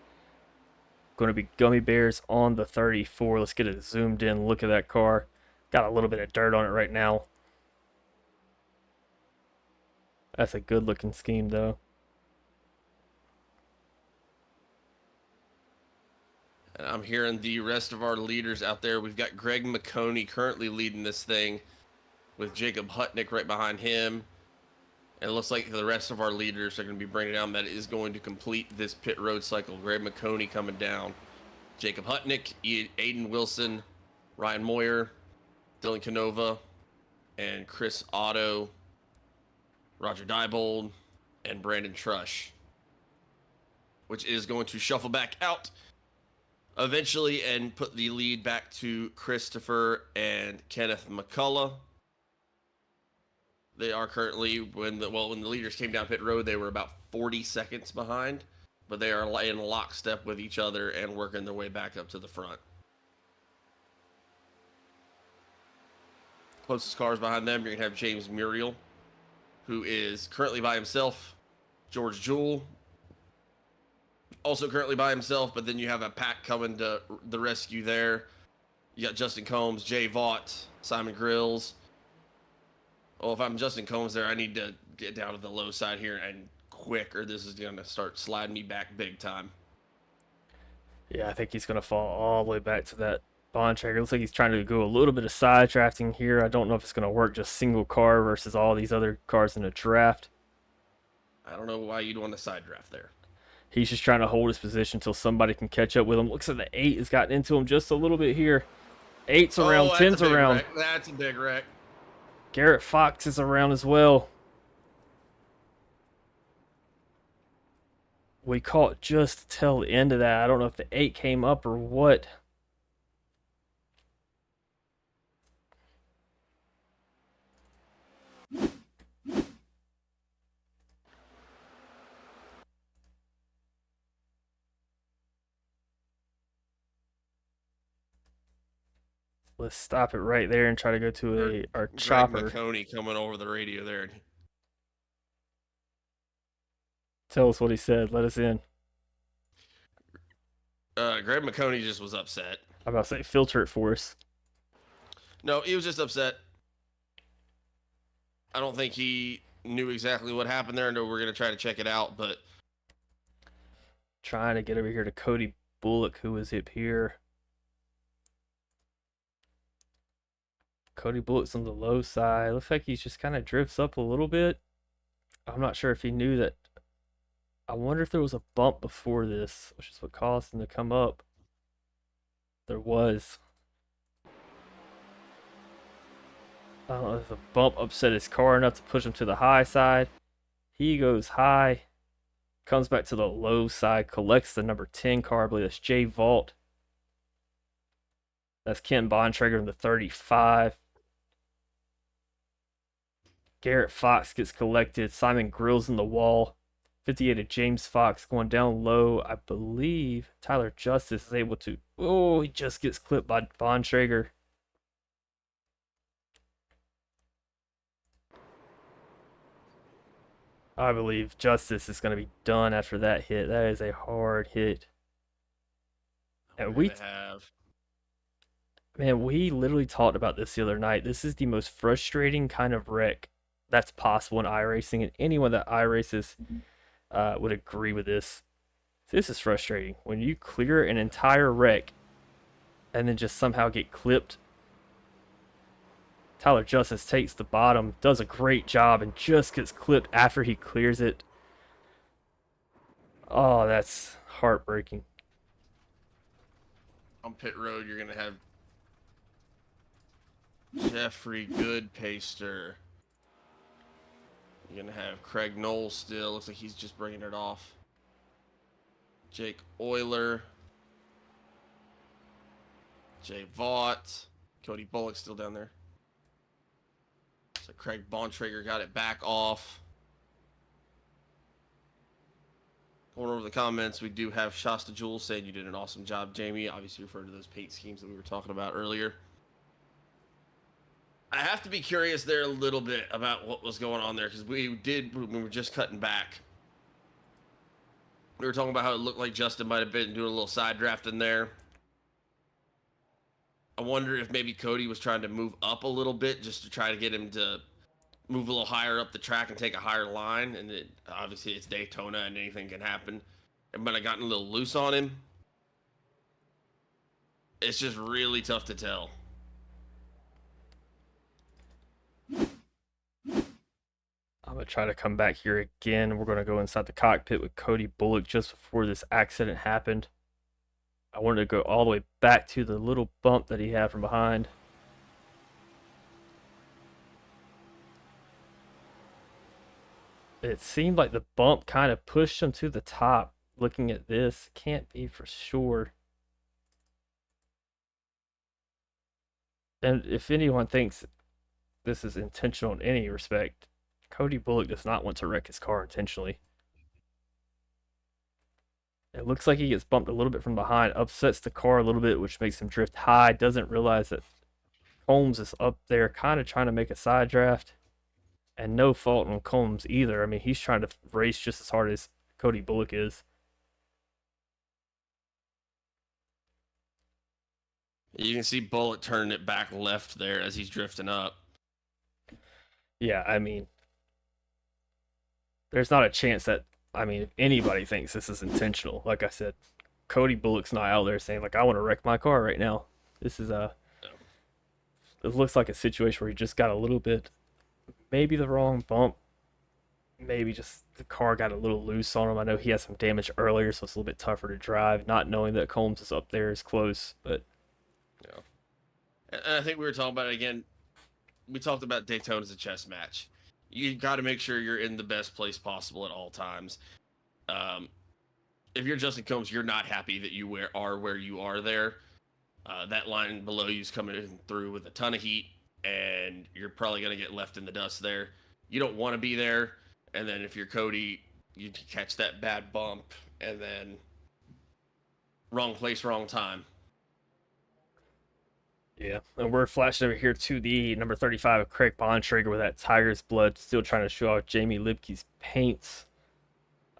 Going to be Gummy Bears on the 34. Let's get a zoomed in look at that car. Got a little bit of dirt on it right now. That's a good looking scheme though. And I'm hearing the rest of our leaders out there. We've got Greg McConey currently leading this thing with Jacob Hutnick right behind him. And it looks like the rest of our leaders are going to be bringing down that is going to complete this pit road cycle. Greg McConey coming down. Jacob Hutnick, Aiden Wilson, Ryan Moyer, Dylan Canova, and Chris Otto, Roger Diebold, and Brandon Trush, which is going to shuffle back out eventually and put the lead back to Christopher and Kenneth McCullough. They are currently, when the leaders came down pit road, they were about 40 seconds behind, but they are in lockstep with each other and working their way back up to the front. Closest cars behind them, you're going to have James Muriel, who is currently by himself. George Jewell, also currently by himself, but then you have a pack coming to the rescue there. You got Justin Combs, Jay Vaught, Simon Grills. Well, if I'm Justin Combs there, I need to get down to the low side here and quick, or this is going to start sliding me back big time. Yeah, I think he's going to fall all the way back to that Bontrager. Looks like he's trying to go a little bit of side drafting here. I don't know if it's going to work just single car versus all these other cars in a draft. I don't know why you'd want to side draft there. He's just trying to hold his position until somebody can catch up with him. Looks like the 8 has gotten into him just a little bit here. 8's around, 10's around. Wreck. That's a big wreck. Garrett Fox is around as well. We caught just till the end of that. I don't know if the 8 came up or what. Let's stop it right there and try to go to our chopper. Greg McConey coming over the radio there. Tell us what he said. Let us in. Greg McConey just was upset. I'm about to say, filter it for us. No, he was just upset. I don't think he knew exactly what happened there. I know we're going to try to check it out, but... Trying to get over here to Cody Bullock, who is up here. Cody Bullock's on the low side. Looks like he just kind of drifts up a little bit. I'm not sure if he knew that. I wonder if there was a bump before this, which is what caused him to come up. There was. I don't know if the bump upset his car enough to push him to the high side. He goes high, comes back to the low side, collects the number 10 car. I believe that's Jay Vault. That's Ken Bontrager in the 35. Garrett Fox gets collected. Simon Grills in the wall. 58 of James Fox going down low. I believe Tyler Justice is able to... Oh, he just gets clipped by Bontrager. I believe Justice is going to be done after that hit. That is a hard hit. And man, we literally talked about this the other night. This is the most frustrating kind of wreck that's possible in iRacing, and anyone that iRaces would agree with this. This is frustrating. When you clear an entire wreck and then just somehow get clipped. Tyler Justice takes the bottom, does a great job, and just gets clipped after he clears it. Oh, that's heartbreaking. On pit road, you're going to have Jeffrey Goodpaster. You're going to have Craig Knowles still. Looks like he's just bringing it off. Jake Euler. Jay Vaught. Cody Bullock still down there. So Craig Bontrager got it back off. Going over the comments, we do have Shasta Jewell saying you did an awesome job, Jamie. Obviously referred to those paint schemes that we were talking about earlier. I have to be curious there a little bit about what was going on there, because we were just cutting back. We were talking about how it looked like Justin might have been doing a little side draft in there. I wonder if maybe Cody was trying to move up a little bit just to try to get him to move a little higher up the track and take a higher line. And obviously it's Daytona and anything can happen. It might have gotten a little loose on him. It's just really tough to tell. I'm going to try to come back here again. We're going to go inside the cockpit with Cody Bullock just before this accident happened. I wanted to go all the way back to the little bump that he had from behind. It seemed like the bump kind of pushed him to the top. Looking at this, can't be for sure. And if anyone thinks this is intentional in any respect, Cody Bullock does not want to wreck his car intentionally. It looks like he gets bumped a little bit from behind, upsets the car a little bit, which makes him drift high. Doesn't realize that Combs is up there kind of trying to make a side draft. And no fault on Combs either. I mean, he's trying to race just as hard as Cody Bullock is. You can see Bullock turning it back left there as he's drifting up. Yeah, I mean, there's not a chance that, I mean, if anybody thinks this is intentional. Like I said, Cody Bullock's not out there saying, like, I want to wreck my car right now. This is it looks like a situation where he just got a little bit, maybe the wrong bump. Maybe just the car got a little loose on him. I know he had some damage earlier, so it's a little bit tougher to drive, not knowing that Combs is up there is close, but... Yeah. And I think we were talking about it again. We talked about Daytona as a chess match. You got to make sure you're in the best place possible at all times. If you're Justin Combs, you're not happy that you are where you are there. That line below you is coming in through with a ton of heat, and you're probably going to get left in the dust there. You don't want to be there. And then if you're Cody, you catch that bad bump, and then wrong place, wrong time. Yeah, and we're flashing over here to the number 35 of Craig Bontrager with that Tiger's Blood, still trying to show off Jamie Libke's paints.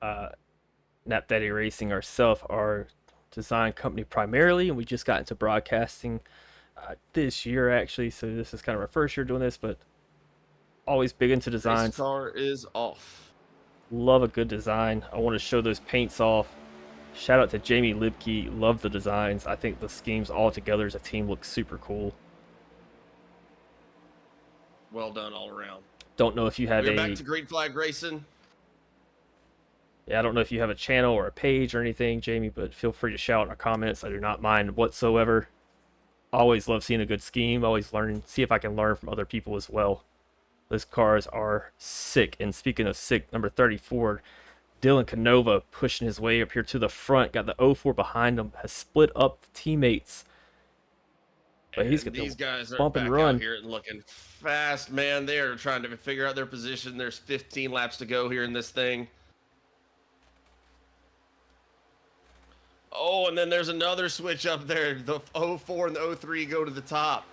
Nap Daddy Racing ourselves, our design company primarily, and we just got into broadcasting this year actually, so this is kind of our first year doing this, but always big into designs. This car is off. Love a good design. I want to show those paints off. Shout out to Jamie Libke. Love the designs. I think the schemes all together as a team look super cool. Well done all around. Don't know if you have We're back to Green Flag Racing. Yeah, I don't know if you have a channel or a page or anything, Jamie, but feel free to shout in our comments. I do not mind whatsoever. Always love seeing a good scheme. Always see if I can learn from other people as well. Those cars are sick. And speaking of sick, number 34, Dylan Canova pushing his way up here to the front. Got the 04 behind him. Has split up teammates. But he's got these guys are bump back and run out here and looking fast, man. They're trying to figure out their position. There's 15 laps to go here in this thing. Oh, and then there's another switch up there. The 04 and the 03 go to the top.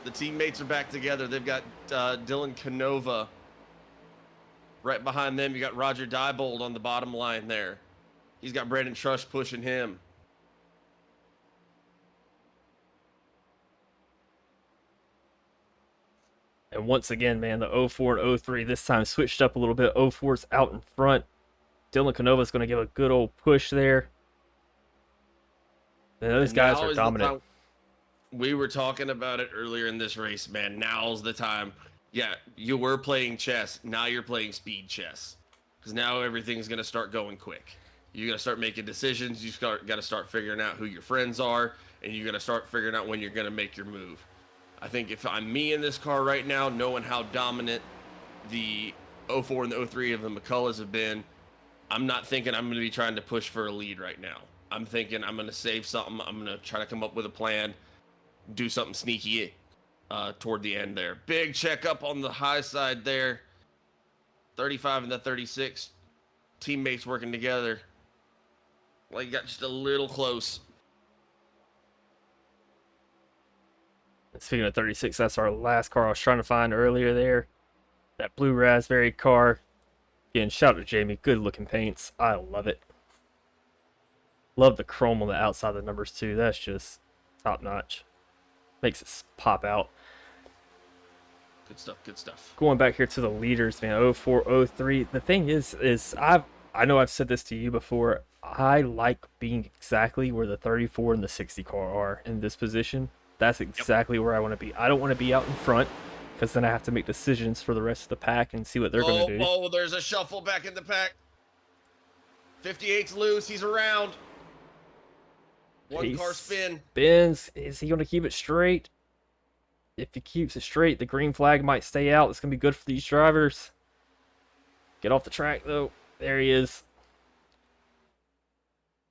The teammates are back together. They've got Dylan Canova. Right behind them, you got Roger Diebold on the bottom line there. He's got Brandon Trush pushing him. And once again, man, the 04 and 03 this time switched up a little bit. 04's out in front. Dylan Canova's going to give a good old push there. And those guys are dominant. We were talking about it earlier in this race, man. Now's the time. Yeah, you were playing chess. Now you're playing speed chess. Because now everything's going to start going quick. You got to start making decisions. You got to start figuring out who your friends are. And you got to start figuring out when you're going to make your move. I think if I'm me in this car right now, knowing how dominant the 04 and the 03 of the McCulloughs have been, I'm not thinking I'm going to be trying to push for a lead right now. I'm thinking I'm going to save something. I'm going to try to come up with a plan, do something sneaky toward the end there. Big check up on the high side there. 35 and the 36. Teammates working together. Well, you got just a little close. Speaking of 36, that's our last car I was trying to find earlier there. That blue raspberry car. Again, shout out to Jamie. Good looking paints. I love it. Love the chrome on the outside of the numbers too. That's just top notch. Makes it pop out. Good stuff. Good stuff. Going back here to the leaders, man. 04, 03. The thing is I know I've said this to you before. I like being exactly where the 34 and the 60 car are in this position. That's exactly where I want to be. I don't want to be out in front, because then I have to make decisions for the rest of the pack and see what they're going to do. Oh, there's a shuffle back in the pack. 58's loose. He's around. One car spin. Spins. Is he going to keep it straight? If he keeps it straight, the green flag might stay out. It's going to be good for these drivers. Get off the track, though. There he is.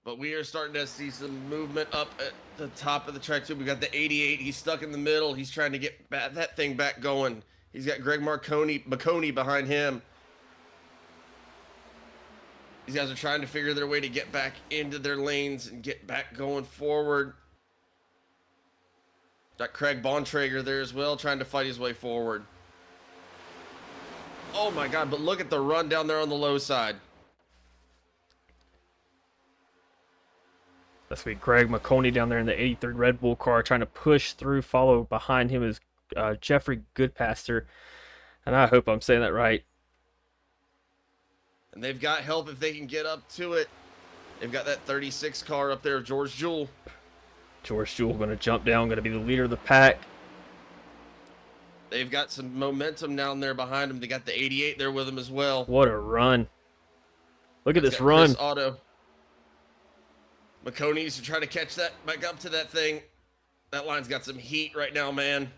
But we are starting to see some movement up at the top of the track, too. We got the 88. He's stuck in the middle. He's trying to get that thing back going. He's got Greg McConey behind him. These guys are trying to figure their way to get back into their lanes and get back going forward. Got Craig Bontrager there as well, trying to fight his way forward. Oh my God, but look at the run down there on the low side. That's sweet. Greg McConey down there in the 83 Red Bull car trying to push through. Follow behind him is Jeffrey Goodpaster. And I hope I'm saying that right. And they've got help if they can get up to it. They've got that 36 car up there, George Jewell. George Jewell going to jump down, going to be the leader of the pack. They've got some momentum down there behind them. They got the 88 there with them as well. What a run. Look at this run. Chris Otto. McConey needs to try to catch that back up to that thing. That line's got some heat right now, man.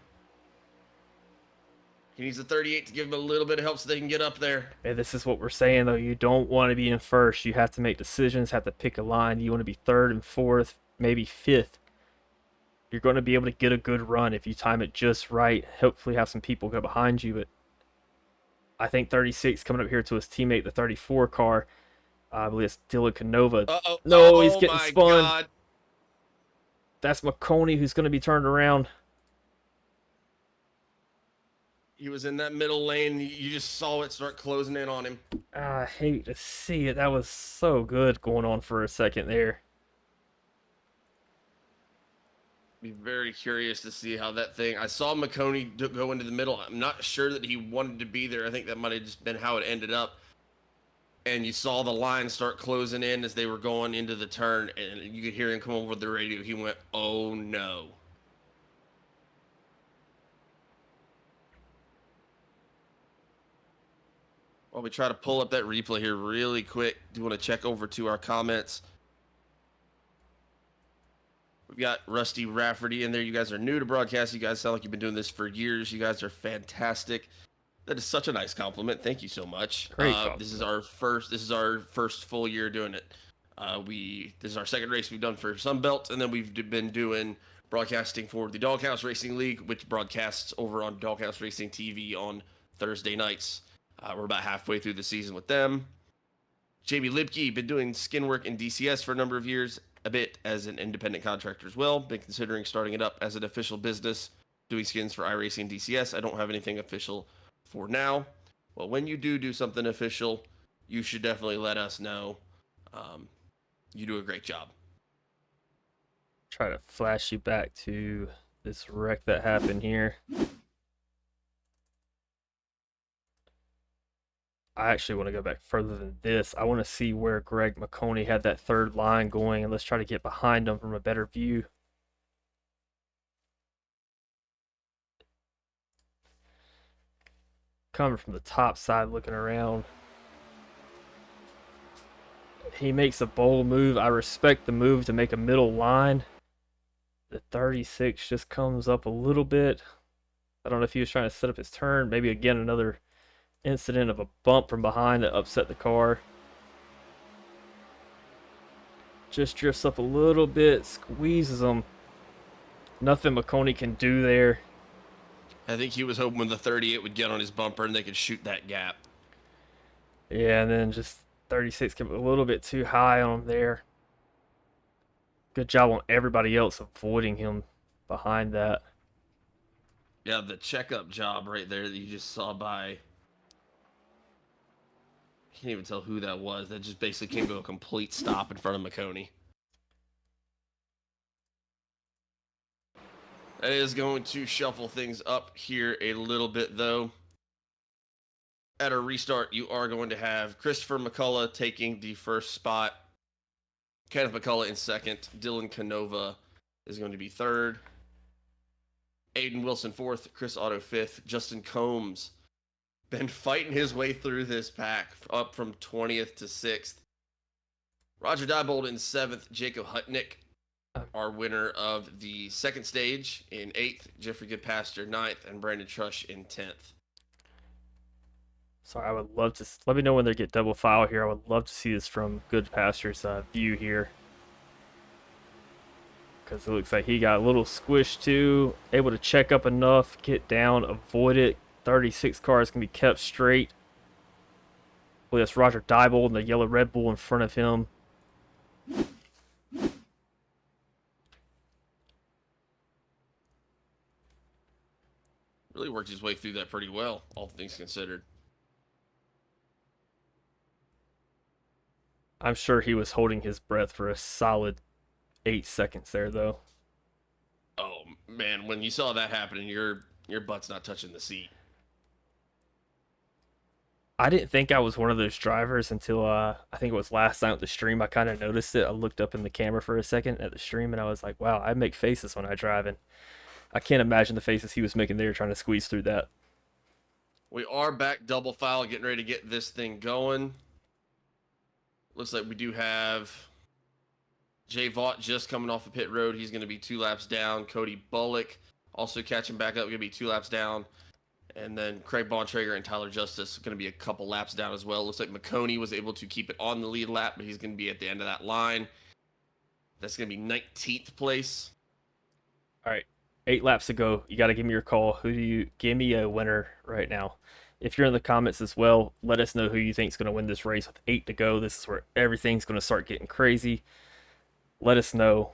He needs a 38 to give him a little bit of help so they can get up there. Hey, this is what we're saying, though. You don't want to be in first. You have to make decisions, have to pick a line. You want to be third and fourth, maybe fifth. You're going to be able to get a good run if you time it just right. Hopefully have some people go behind you. But I think 36 coming up here to his teammate, the 34 car. I believe it's Dylan Canova. No, he's getting spun. God. That's McConey who's going to be turned around. He was in that middle lane. You just saw it start closing in on him. I hate to see it. That was so good going on for a second there. Be very curious to see how that thing. I saw McConey go into the middle. I'm not sure that he wanted to be there. I think that might have just been how it ended up. And you saw the line start closing in as they were going into the turn, and you could hear him come over the radio. He went, "Oh no." While we try to pull up that replay here really quick, do want to check over to our comments. We've got Rusty Rafferty in there. You guys are new to broadcast. You guys sound like you've been doing this for years. You guys are fantastic. That is such a nice compliment. Thank you so much. Great. This is our first full year doing it. This is our second race we've done for Sunbelt, and then we've been doing broadcasting for the Doghouse Racing League, which broadcasts over on Doghouse Racing TV on Thursday nights. We're about halfway through the season with them. Jamie Lipke, been doing skin work in DCS for a number of years, a bit as an independent contractor as well. Been considering starting it up as an official business, doing skins for iRacing DCS. I don't have anything official for now. Well, when you do something official, you should definitely let us know. You do a great job. Try to flash you back to this wreck that happened here. I actually want to go back further than this. I want to see where Greg McConey had that third line going, and let's try to get behind him from a better view. Coming from the top side, looking around. He makes a bold move. I respect the move to make a middle line. The 36 just comes up a little bit. I don't know if he was trying to set up his turn. Maybe again another incident of a bump from behind that upset the car. Just drifts up a little bit, squeezes him. Nothing McConey can do there. I think he was hoping the 38 would get on his bumper and they could shoot that gap. Yeah, and then just 36 came a little bit too high on him there. Good job on everybody else avoiding him behind that. Yeah, the checkup job right there that you just saw by Can't even tell who that was. That just basically came to a complete stop in front of McConey. That is going to shuffle things up here a little bit, though. At a restart, you are going to have Christopher McCullough taking the first spot. Kenneth McCullough in second. Dylan Canova is going to be third. Aiden Wilson fourth. Chris Otto fifth. Justin Combs been fighting his way through this pack, up from 20th to 6th. Roger Diebold in 7th. Jacob Hutnick, our winner of the second stage, in 8th. Jeffrey Goodpaster 9th. And Brandon Trush in 10th. Sorry, I would love to... Let me know when they get double file here. I would love to see this from Goodpaster's view here. Because it looks like he got a little squish too. Able to check up enough, get down, avoid it. 36 cars can be kept straight. Well, that's Roger Diebold and the yellow Red Bull in front of him. Really worked his way through that pretty well, all things considered. I'm sure he was holding his breath for a solid 8 seconds there, though. Oh, man, when you saw that happening, your butt's not touching the seat. I didn't think I was one of those drivers until I think it was last night at the stream. I kind of noticed it. I looked up in the camera for a second at the stream, and I was like, wow, I make faces when I drive, and I can't imagine the faces he was making there trying to squeeze through that. We are back double file, getting ready to get this thing going. Looks like we do have Jay Vaught just coming off the pit road. He's going to be 2 laps down. Cody Bullock also catching back up, going to be 2 laps down. And then Craig Bontrager and Tyler Justice going to be a couple laps down as well. Looks like McConey was able to keep it on the lead lap, but he's going to be at the end of that line. That's going to be 19th place. All right, 8 laps to go. You got to give me your call. Who do you give me a winner right now? If you're in the comments as well, let us know who you think is going to win this race with 8 to go. This is where everything's going to start getting crazy. Let us know.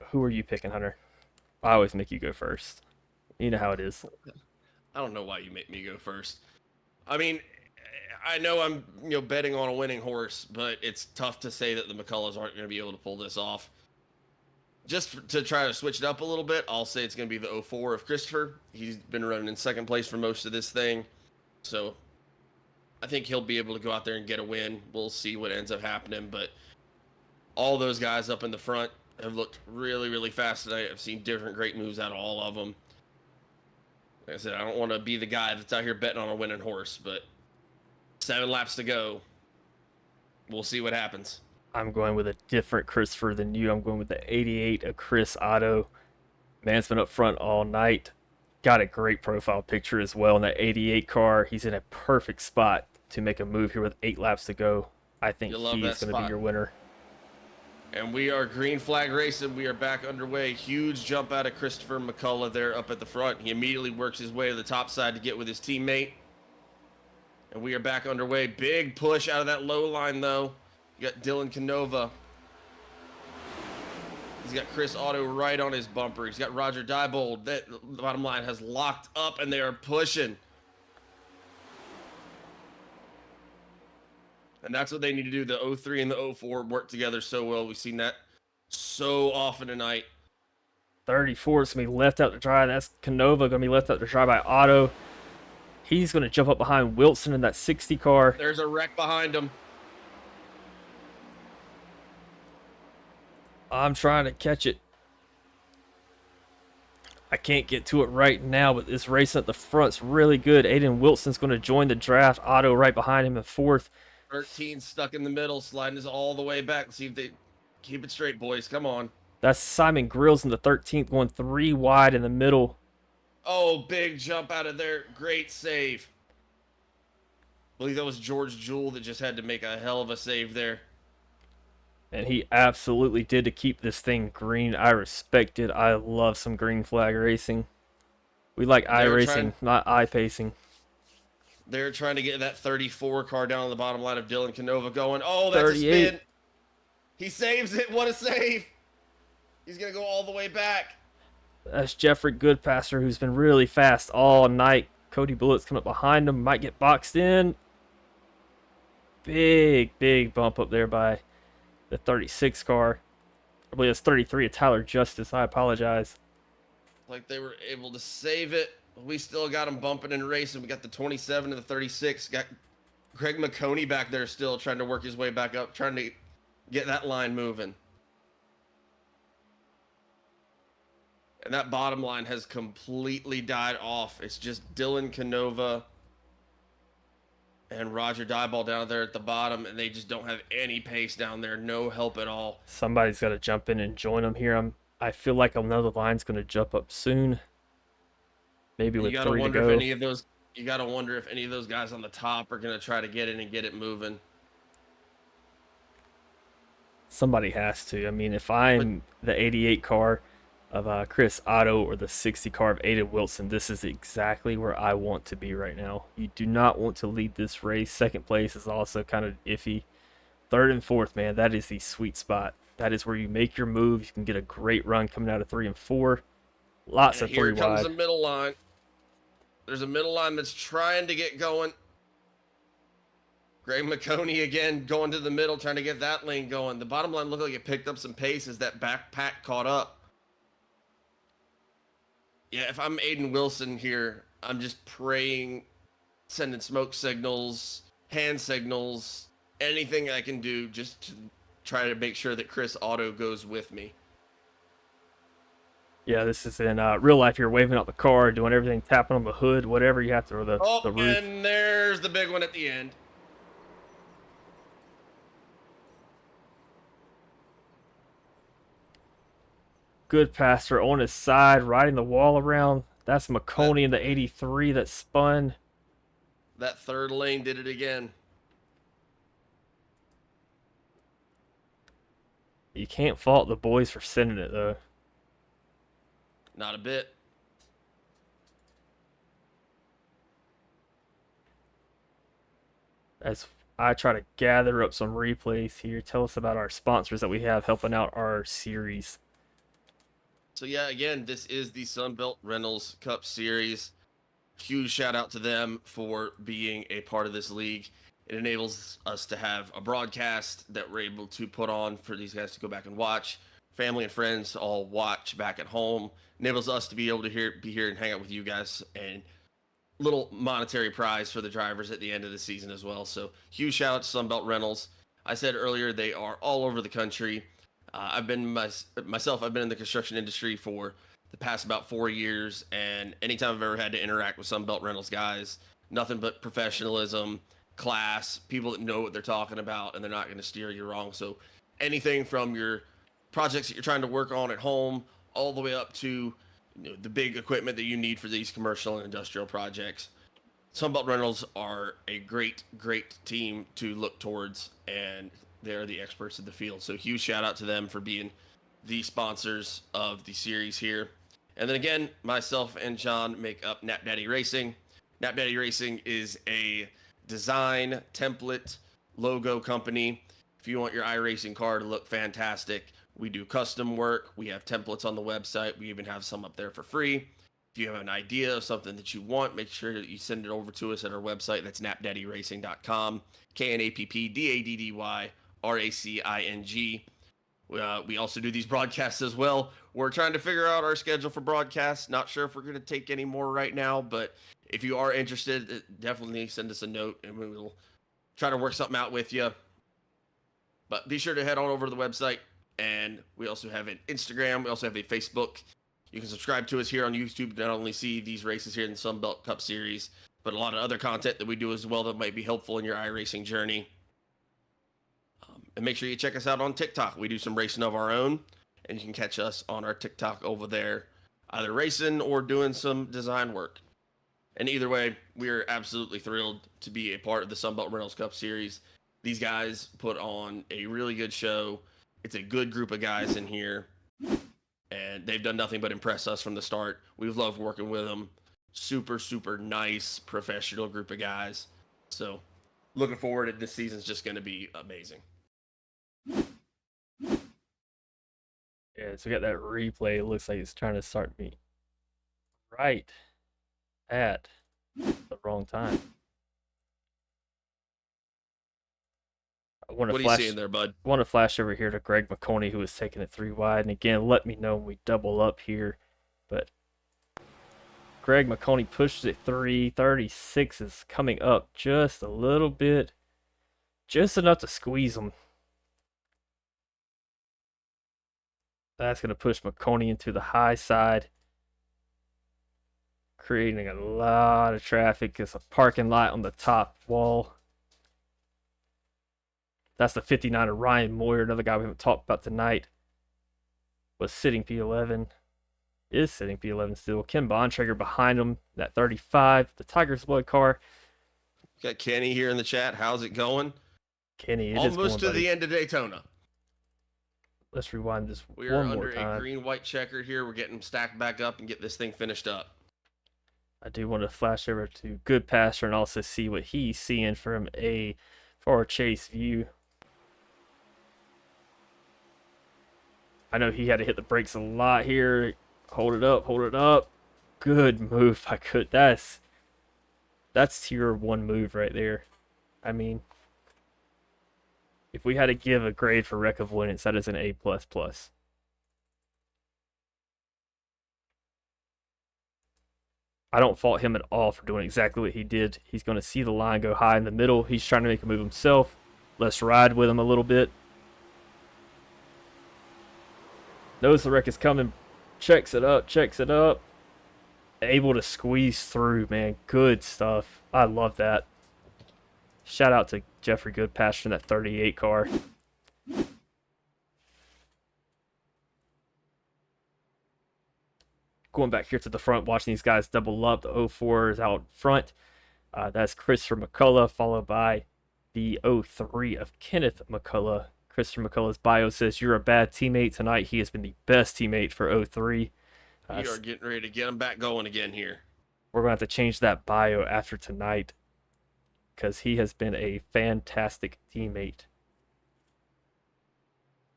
Who are you picking, Hunter? I always make you go first. You know how it is. I don't know why you make me go first. I mean, I know I'm betting on a winning horse, but it's tough to say that the McCulloughs aren't going to be able to pull this off. Just to try to switch it up a little bit, I'll say it's going to be the 04 of Christopher. He's been running in second place for most of this thing. So I think he'll be able to go out there and get a win. We'll see what ends up happening. But all those guys up in the front have looked really, really fast tonight. I've seen different great moves out of all of them. Like I said, I don't want to be the guy that's out here betting on a winning horse, but 7 laps to go. We'll see what happens. I'm going with a different Christopher than you. I'm going with the 88 of Chris Otto. Man's been up front all night. Got a great profile picture as well in that 88 car. He's in a perfect spot to make a move here with 8 laps to go. I think he's going to be your winner. And we are green flag racing. We are back underway. Huge jump out of Christopher McCullough there up at the front. He immediately works his way to the top side to get with his teammate. And we are back underway. Big push out of that low line, though. You got Dylan Canova. He's got Chris Otto right on his bumper. He's got Roger Diebold. That, the bottom line, has locked up, and they are pushing. And that's what they need to do. The 03 and the 04 work together so well. We've seen that so often tonight. 34 is going to be left out to dry. That's Canova going to be left out to dry by Otto. He's going to jump up behind Wilson in that 60 car. There's a wreck behind him. I'm trying to catch it. I can't get to it right now, but this race at the front's really good. Aiden Wilson's going to join the draft. Otto right behind him in 4th. 13 stuck in the middle, sliding us all the way back. Let's see if they keep it straight, boys. Come on. That's Simon Grills in the 13th, going 3 wide in the middle. Oh, big jump out of there. Great save. I believe that was George Jewell that just had to make a hell of a save there. And he absolutely did to keep this thing green. I respect it. I love some green flag racing. We like iRacing, not iPacing. They're trying to get that 34 car down on the bottom line of Dylan Canova going. Oh, that's 38. a spin. He saves it. What a save. He's going to go all the way back. That's Jeffrey Goodpaster, who's been really fast all night. Cody Bullock's coming up behind him. Might get boxed in. big bump up there by the 36 car. I believe it's 33 of Tyler Justice. I apologize. Like they were able to save it. We still got them bumping and racing. We got the 27 and the 36. Got Greg McConey back there still trying to work his way back up, trying to get that line moving. And that bottom line has completely died off. It's just Dylan Canova and Roger Dieball down there at the bottom, and they just don't have any pace down there. No help at all. Somebody's got to jump in and join them here. I feel like another line's going to jump up soon. Maybe with 3 to go. You gotta wonder if any of those guys on the top are gonna try to get in and get it moving. Somebody has to. I mean, if I'm the 88 car of Chris Otto or the 60 car of Aiden Wilson, this is exactly where I want to be right now. You do not want to lead this race. Second place is also kind of iffy. Third and fourth, man, that is the sweet spot. That is where you make your move. You can get a great run coming out of 3 and 4. Lots of 3 wide. Here comes the middle line. There's a middle line that's trying to get going. Greg McConey again going to the middle, trying to get that lane going. The bottom line looked like it picked up some pace as that backpack caught up. Yeah, if I'm Aiden Wilson here, I'm just praying, sending smoke signals, hand signals, anything I can do just to try to make sure that Chris Otto goes with me. Yeah, this is in real life. You're waving out the car, doing everything, tapping on the hood, whatever you have to, or the roof. And there's the big one at the end. Good passer on his side, riding the wall around. That's McConey in the 83 that spun. That third lane did it again. You can't fault the boys for sending it, though. Not a bit. As I try to gather up some replays here, tell us about our sponsors that we have helping out our series. So yeah, again, this is the Sunbelt Rentals Cup Series. Huge shout out to them for being a part of this league. It enables us to have a broadcast that we're able to put on for these guys to go back and watch. Family and friends all watch back at home. Enables us to be able to be here and hang out with you guys, and little monetary prize for the drivers at the end of the season as well. So huge shout out to Sunbelt Rentals. I said earlier, they are all over the country. I've been myself, I've been in the construction industry for the past about 4 years, and anytime I've ever had to interact with Sunbelt Rentals guys, nothing but professionalism, class, people that know what they're talking about, and they're not going to steer you wrong. So anything from your projects that you're trying to work on at home all the way up to the big equipment that you need for these commercial and industrial projects, Sunbelt Rentals are a great team to look towards, and they're the experts in the field. So huge shout out to them for being the sponsors of the series here. And then again, myself and John make up Nap Daddy Racing. Nap Daddy Racing is a design template logo company. If you want your iRacing car to look fantastic, we do custom work. We have templates on the website. We even have some up there for free. If you have an idea of something that you want, make sure that you send it over to us at our website. That's napdaddyracing.com. KNAPPDADDYRACING. We also do these broadcasts as well. We're trying to figure out our schedule for broadcasts. Not sure if we're going to take any more right now, but if you are interested, definitely send us a note and we will try to work something out with you. But be sure to head on over to the website. And we also have an Instagram. We also have a Facebook. You can subscribe to us here on YouTube to not only see these races here in the Sunbelt Cup Series, but a lot of other content that we do as well that might be helpful in your iRacing journey. And make sure you check us out on TikTok. We do some racing of our own, and you can catch us on our TikTok over there, either racing or doing some design work. And either way, we are absolutely thrilled to be a part of the Sunbelt Rentals Cup Series. These guys put on a really good show. It's a good group of guys in here, and they've done nothing but impress us from the start. We've loved working with them. Super, super nice, professional group of guys. So looking forward to this season's just going to be amazing. Yeah, so we got that replay. It looks like it's trying to start me right at the wrong time. want to What are you flash. seeing there, bud? Want to flash over here to Greg McConey, who was taking it 3 wide. And again, let me know when we double up here. But Greg McConey pushes it 336 is coming up just a little bit, just enough to squeeze him. That's going to push McConey into the high side, creating a lot of traffic. It's a parking lot on the top wall. That's the 59 of Ryan Moyer, another guy we haven't talked about tonight. Was sitting P11. Is sitting P11 still. Ken Bontrager behind him, that 35. The Tiger's Blood car. Got Kenny here in the chat. How's it going? Kenny, it is Almost going, to the end of Daytona. Let's rewind this We are one more under time. a green-white checker here. We're getting them stacked back up and get this thing finished up. I do want to flash over to Good Pastor and also see what he's seeing from a far chase view. I know he had to hit the brakes a lot here. Hold it up, hold it up. Good move by Good. That's tier 1 move right there. I mean, if we had to give a grade for wreck avoidance, that is an A++. I don't fault him at all for doing exactly what he did. He's going to see the line go high in the middle. He's trying to make a move himself. Let's ride with him a little bit. Knows the wreck is coming. Checks it up, checks it up. Able to squeeze through, man. Good stuff. I love that. Shout out to Jeffrey Goodpasture in that 38 car. Going back here to the front, watching these guys double up. The 04 is out front. That's Christopher McCullough, followed by the 03 of Kenneth McCullough. Christopher McCullough's bio says, "You're a bad teammate tonight." He has been the best teammate for 03. We are getting ready to get him back going again here. We're going to have to change that bio after tonight because he has been a fantastic teammate.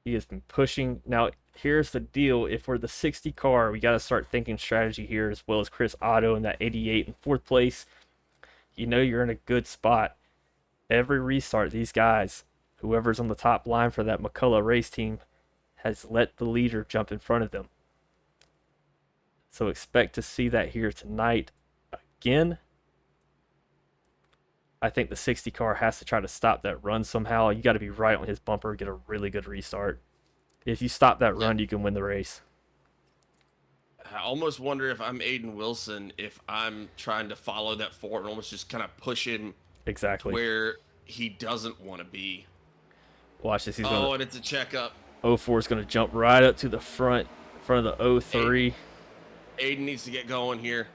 He has been pushing. Now, here's the deal. If we're the 60 car, we got to start thinking strategy here, as well as Chris Otto in that 88 in 4th place. You know you're in a good spot. Every restart, these guys, whoever's on the top line for that McCullough race team, has let the leader jump in front of them. So expect to see that here tonight again. I think the 60 car has to try to stop that run somehow. You got to be right on his bumper, get a really good restart. If you stop that run, you can win the race. I almost wonder if I'm Aiden Wilson, if I'm trying to follow that forward and almost just kind of push him Exactly where he doesn't want to be. Watch this. He's and it's a checkup. 04 is going to jump right up to the front in front of the 03. Aiden needs to get going here.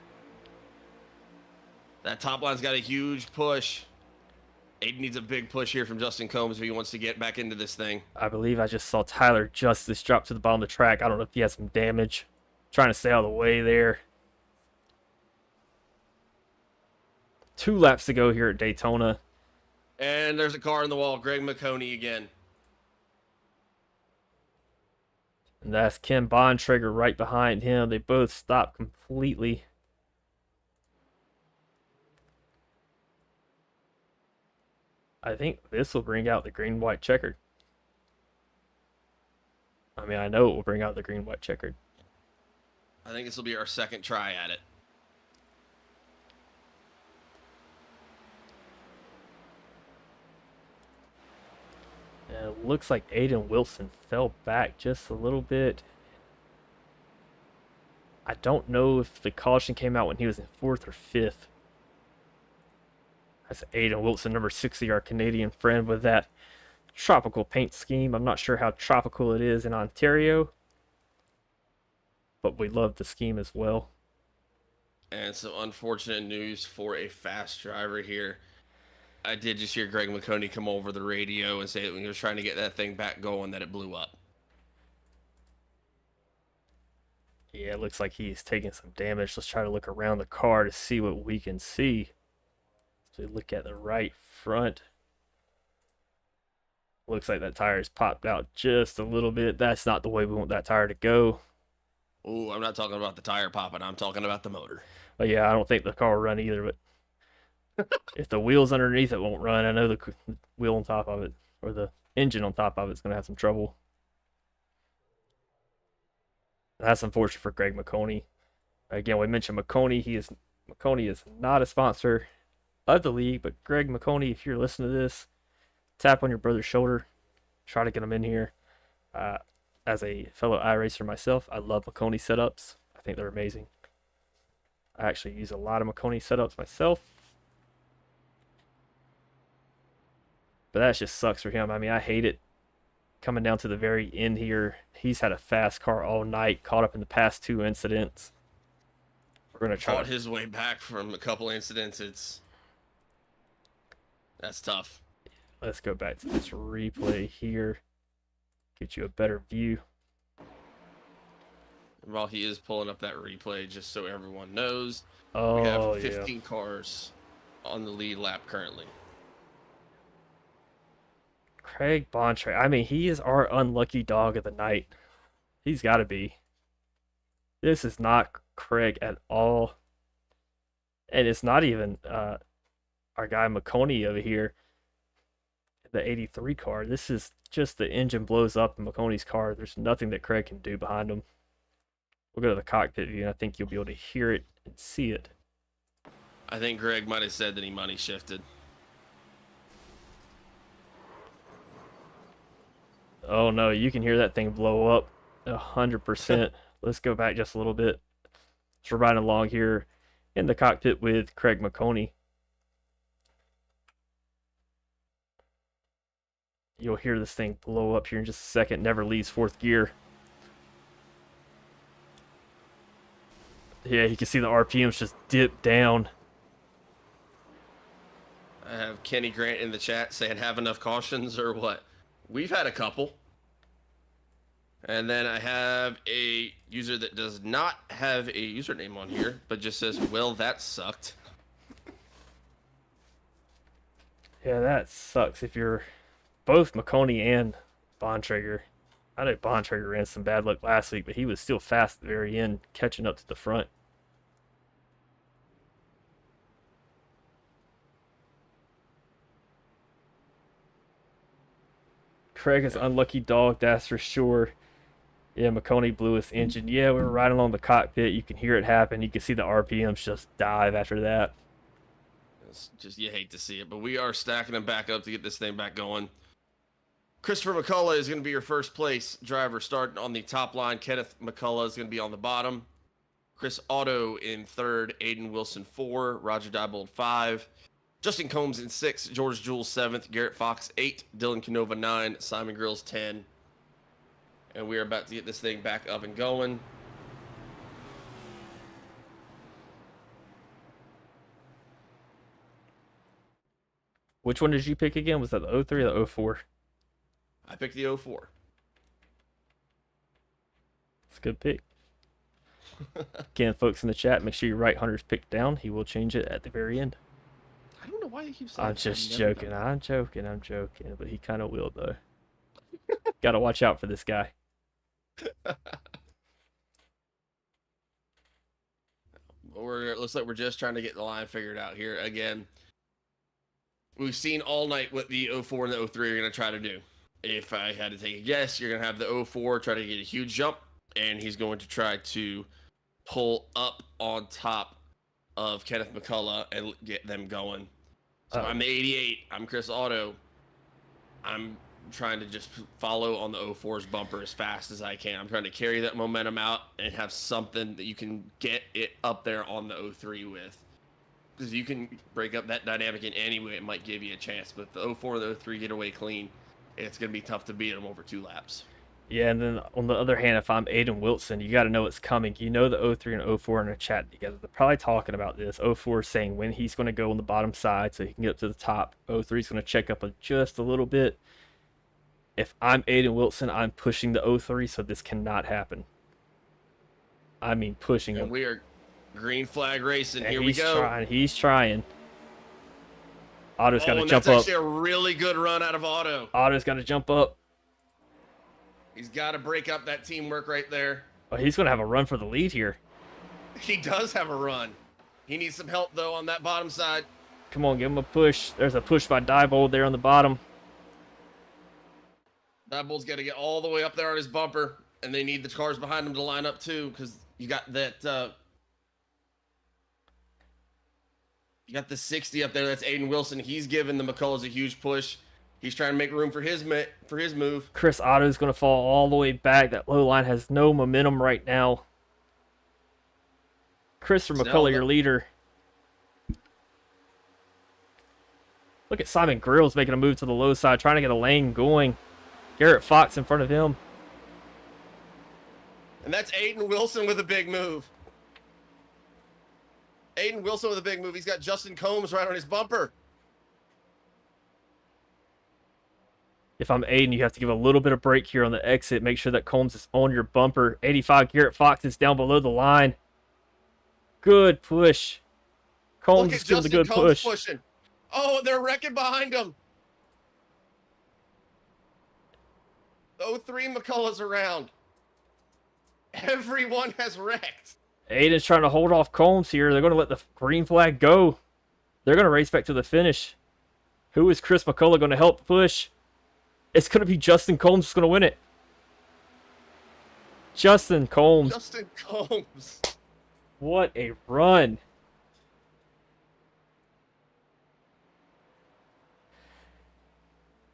That top line's got a huge push. Aiden needs a big push here from Justin Combs if he wants to get back into this thing. I believe I just saw Tyler Justice drop to the bottom of the track. I don't know if he has some damage. Trying to stay out of the way there. 2 laps to go here at Daytona. And there's a car in the wall. Greg McConey again. And that's Ken Bontrager right behind him. They both stopped completely. I think this will bring out the green-white checkered. I mean, I know it will bring out the green-white checkered. I think this will be our second try at it. And it looks like Aiden Wilson fell back just a little bit. I don't know if the caution came out when he was in 4th or 5th. That's Aiden Wilson, number 60, our Canadian friend with that tropical paint scheme. I'm not sure how tropical it is in Ontario, but we love the scheme as well. And some unfortunate news for a fast driver here. I did just hear Greg McConey come over the radio and say that when he was trying to get that thing back going that it blew up. Yeah, it looks like he's taking some damage. Let's try to look around the car to see what we can see. So we look at the right front. Looks like that tire's popped out just a little bit. That's not the way we want that tire to go. Oh, I'm not talking about the tire popping. I'm talking about the motor. But yeah, I don't think the car will run either. But if the wheels underneath it won't run, I know the wheel on top of it. or the engine on top of it's going to have some trouble. That's unfortunate for Greg McConey. Again, we mentioned McConey. McConey is not a sponsor of the league, but Greg McConey, if you're listening to this, tap on your brother's shoulder. Try to get him in here. As a fellow iRacer myself, I love McConey setups. I think they're amazing. I actually use a lot of McConey setups myself. But that just sucks for him. I mean, I hate it. Coming down to the very end here, he's had a fast car all night, caught up in the past 2 incidents. We're going to try fought his way back from a couple incidents. That's tough. Let's go back to this replay here. Get you a better view. And while he is pulling up that replay, just so everyone knows, Oh, we have 15 cars on the lead lap currently. Craig Bontrager. I mean, he is our unlucky dog of the night. He's got to be. This is not Craig at all. And it's not even our guy McConey over here, the 83 car. This is just the engine blows up in McConey's car. There's nothing that Craig can do behind him. We'll go to the cockpit view, and I think you'll be able to hear it and see it. I think Greg might have said that he money shifted. Oh no, you can hear that thing blow up 100%. Let's go back just a little bit. So we're riding along here in the cockpit with Craig McConey. You'll hear this thing blow up here in just a second. Never leaves 4th gear. Yeah, you can see the RPMs just dip down. I have Kenny Grant in the chat saying, have enough cautions or what? We've had a couple. And then I have a user that does not have a username on here, but just says, well, that sucked. Yeah, that sucks if you're both McConey and Bontrager. I know Bontrager ran some bad luck last week, but he was still fast at the very end, catching up to the front. Craig is unlucky dog, that's for sure. Yeah, McConey blew his engine. Yeah, we were riding along the cockpit. You can hear it happen. You can see the RPMs just dive after that. It's just, you hate to see it, but we are stacking them back up to get this thing back going. Christopher McCullough is going to be your first place driver starting on the top line. Kenneth McCullough is going to be on the bottom. Chris Otto in 3rd. Aiden Wilson 4. Roger Diebold 5. Justin Combs in 6. George Jules 7th. Garrett Fox 8. Dylan Canova 9. Simon Grills 10. And we are about to get this thing back up and going. Which one did you pick again? Was that the 03 or the 04? I picked the 04. It's a good pick. Again, folks in the chat, make sure you write Hunter's pick down. He will change it at the very end. I don't know why you keep saying I'm just joking. I'm joking. But he kind of will, though. Got to watch out for this guy. Looks like we're just trying to get the line figured out here. Again, we've seen all night what the 04 and the 03 are going to try to do. If I had to take a guess, you're going to have the 04 try to get a huge jump, and he's going to try to pull up on top of Kenneth McCullough and get them going. So I'm the 88. I'm Chris Otto. I'm trying to just follow on the 04's bumper as fast as I can. I'm trying to carry that momentum out and have something that you can get it up there on the 03 with. Because you can break up that dynamic in any way, it might give you a chance. But if the 04 and the 03 get away clean, it's going to be tough to beat them over 2 laps. Yeah, and then on the other hand, if I'm Aiden Wilson, you got to know it's coming. You know the 03 and 04 in a chat together. They're probably talking about this. 04 is saying when he's going to go on the bottom side so he can get up to the top. 03 is going to check up just a little bit. If I'm Aiden Wilson, I'm pushing the 03, so this cannot happen. I mean, pushing him. And we are green flag racing. And here we go. He's trying. Otto's got to jump up. That's actually a really good run out of Otto. Otto's got to jump up. He's got to break up that teamwork right there. Oh, he's going to have a run for the lead here. He does have a run. He needs some help, though, on that bottom side. Come on, give him a push. There's a push by Diebold there on the bottom. That bull's got to get all the way up there on his bumper, and they need the cars behind him to line up too, because you got that. You got the 60 up there. That's Aiden Wilson. He's giving the McCulloughs a huge push. He's trying to make room for his move. Chris Otto's going to fall all the way back. That low line has no momentum right now. Christopher McCullough, your leader. Look at Simon Grills making a move to the low side, trying to get a lane going. Garrett Fox in front of him. And that's Aiden Wilson with a big move. Aiden Wilson with a big move. He's got Justin Combs right on his bumper. If I'm Aiden, you have to give a little bit of break here on the exit. Make sure that Combs is on your bumper. 85, Garrett Fox is down below the line. Good push. Combs is giving a good push. Pushing. Oh, they're wrecking behind him. 03 McCullough's around. Everyone has wrecked. Aiden's trying to hold off Combs here. They're going to let the green flag go. They're going to race back to the finish. Who is Chris McCullough going to help push? It's going to be Justin Combs who's going to win it. Justin Combs. Justin Combs. What a run.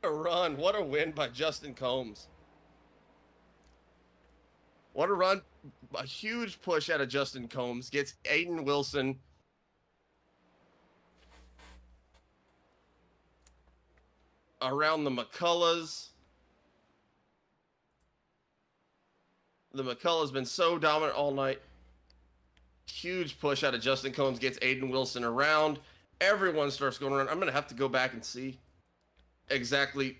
What a run. What a win by Justin Combs. What a run. A huge push out of Justin Combs. Gets Aiden Wilson. Around the McCulloughs. The McCullough's been so dominant all night. Huge push out of Justin Combs. Gets Aiden Wilson around. Everyone starts going around. I'm going to have to go back and see exactly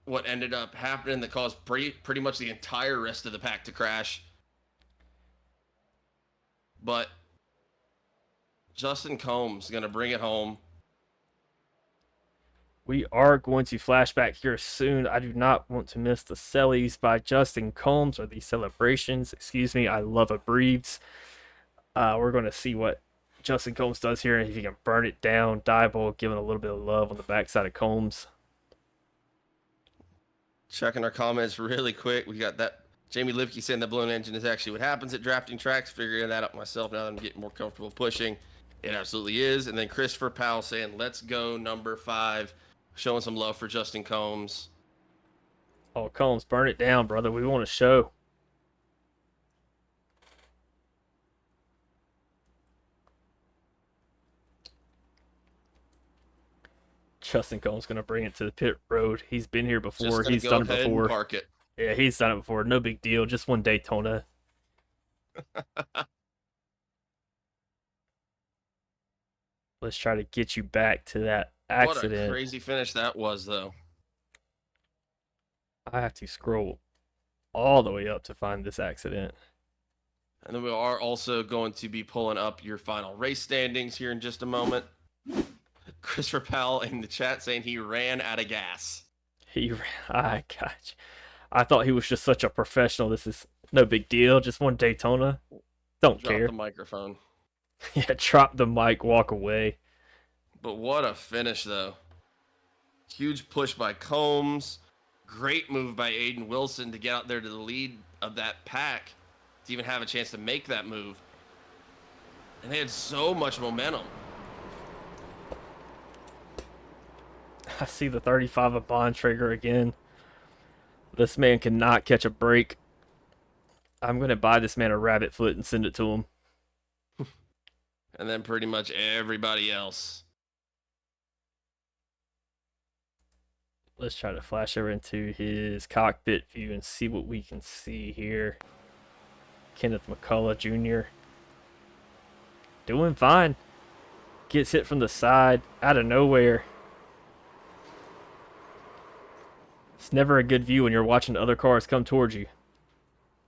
what ended up happening that caused pretty much the entire rest of the pack to crash. But Justin Combs is going to bring it home. We are going to flash back here soon. I do not want to miss the sellies by Justin Combs or these celebrations. Excuse me, I love abbreves. We're going to see what Justin Combs does here, and if he can burn it down. Diebold giving a little bit of love on the backside of Combs. Checking our comments really quick. We got that Jamie Lipke saying that blown engine is actually what happens at drafting tracks. Figuring that out myself now that I'm getting more comfortable pushing. It absolutely is. And then Christopher Powell saying, let's go number 5. Showing some love for Justin Combs. Oh, Combs, burn it down, brother. We want a show. Justin Combs going to bring it to the pit road. He's been here before. He's done it before. Park it. Yeah, he's done it before. No big deal. Just one Daytona. Let's try to get you back to that accident. What a crazy finish that was, though. I have to scroll all the way up to find this accident. And then we are also going to be pulling up your final race standings here in just a moment. Christopher Powell in the chat saying he ran out of gas. I got you. I thought he was just such a professional. This is no big deal. Just one Daytona. Don't care. Drop the microphone. Yeah, drop the mic, walk away. But what a finish, though. Huge push by Combs. Great move by Aiden Wilson to get out there to the lead of that pack to even have a chance to make that move. And they had so much momentum. I see the 35 of Bontrager again. This man cannot catch a break. I'm going to buy this man a rabbit foot and send it to him. And then pretty much everybody else. Let's try to flash over into his cockpit view and see what we can see here. Kenneth McCullough Jr. doing fine. Gets hit from the side out of nowhere. It's never a good view when you're watching other cars come towards you.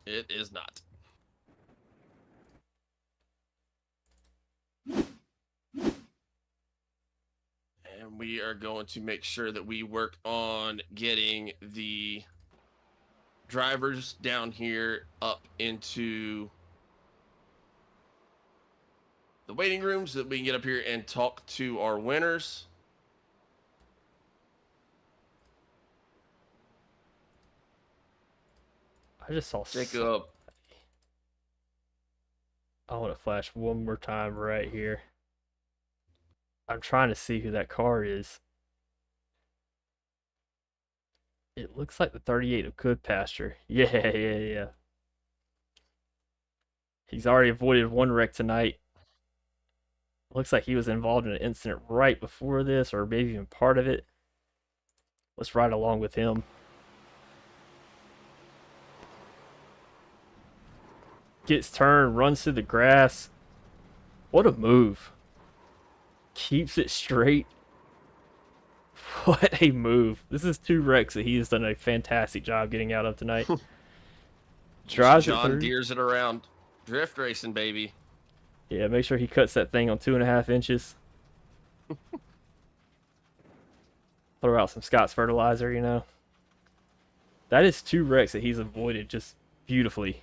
It is not. And we are going to make sure that we work on getting the drivers down here up into the waiting room so that we can get up here and talk to our winners. I just saw. Jacob. I want to flash one more time right here. I'm trying to see who that car is. It looks like the 38 of Good Pasture. Yeah. He's already avoided one wreck tonight. Looks like he was involved in an incident right before this, or maybe even part of it. Let's ride along with him. Gets turned, runs through the grass. What a move. Keeps it straight. What a move. This is 2 wrecks that he has done a fantastic job getting out of tonight. Drives it through. John Deere's it around. Drift racing, baby. Yeah, make sure he cuts that thing on 2.5 inches. Throw out some Scott's fertilizer, you know. That is 2 wrecks that he's avoided just beautifully.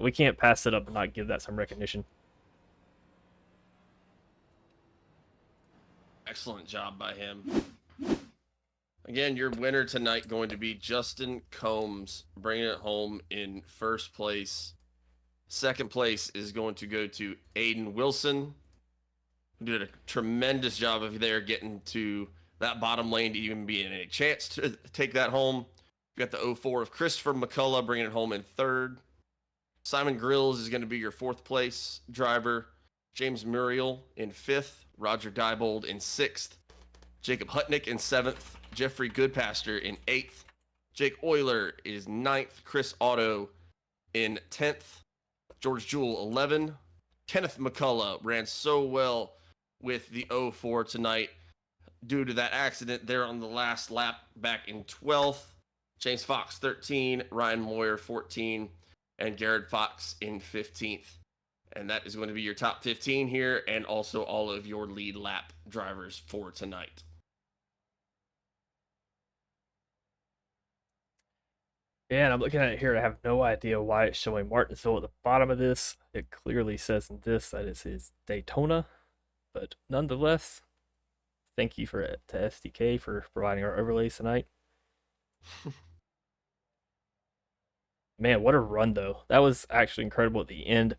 We can't pass it up and not give that some recognition. Excellent job by him. Again, your winner tonight going to be Justin Combs, bringing it home in first place. Second place is going to go to Aiden Wilson, who did a tremendous job of there getting to that bottom lane to even be in a chance to take that home. You got the 04 of Christopher McCullough bringing it home in third. Simon Grills is going to be your fourth place driver. James Muriel in fifth. Roger Diebold in sixth. Jacob Hutnick in seventh. Jeffrey Goodpasture in eighth. Jake Euler is ninth. Chris Otto in 10th. George Jewell 11. Kenneth McCullough ran so well with the 04 tonight due to that accident there on the last lap back in 12th. James Fox 13. Ryan Moyer 14. And Garrett Fox in 15th. And that is going to be your top 15 here, and also all of your lead lap drivers for tonight. Yeah, and I'm looking at it here. I have no idea why it's showing Martinsville at the bottom of this. It clearly says in this that it is Daytona, but nonetheless, thank you to SDK for providing our overlays tonight. Man, what a run though! That was actually incredible at the end.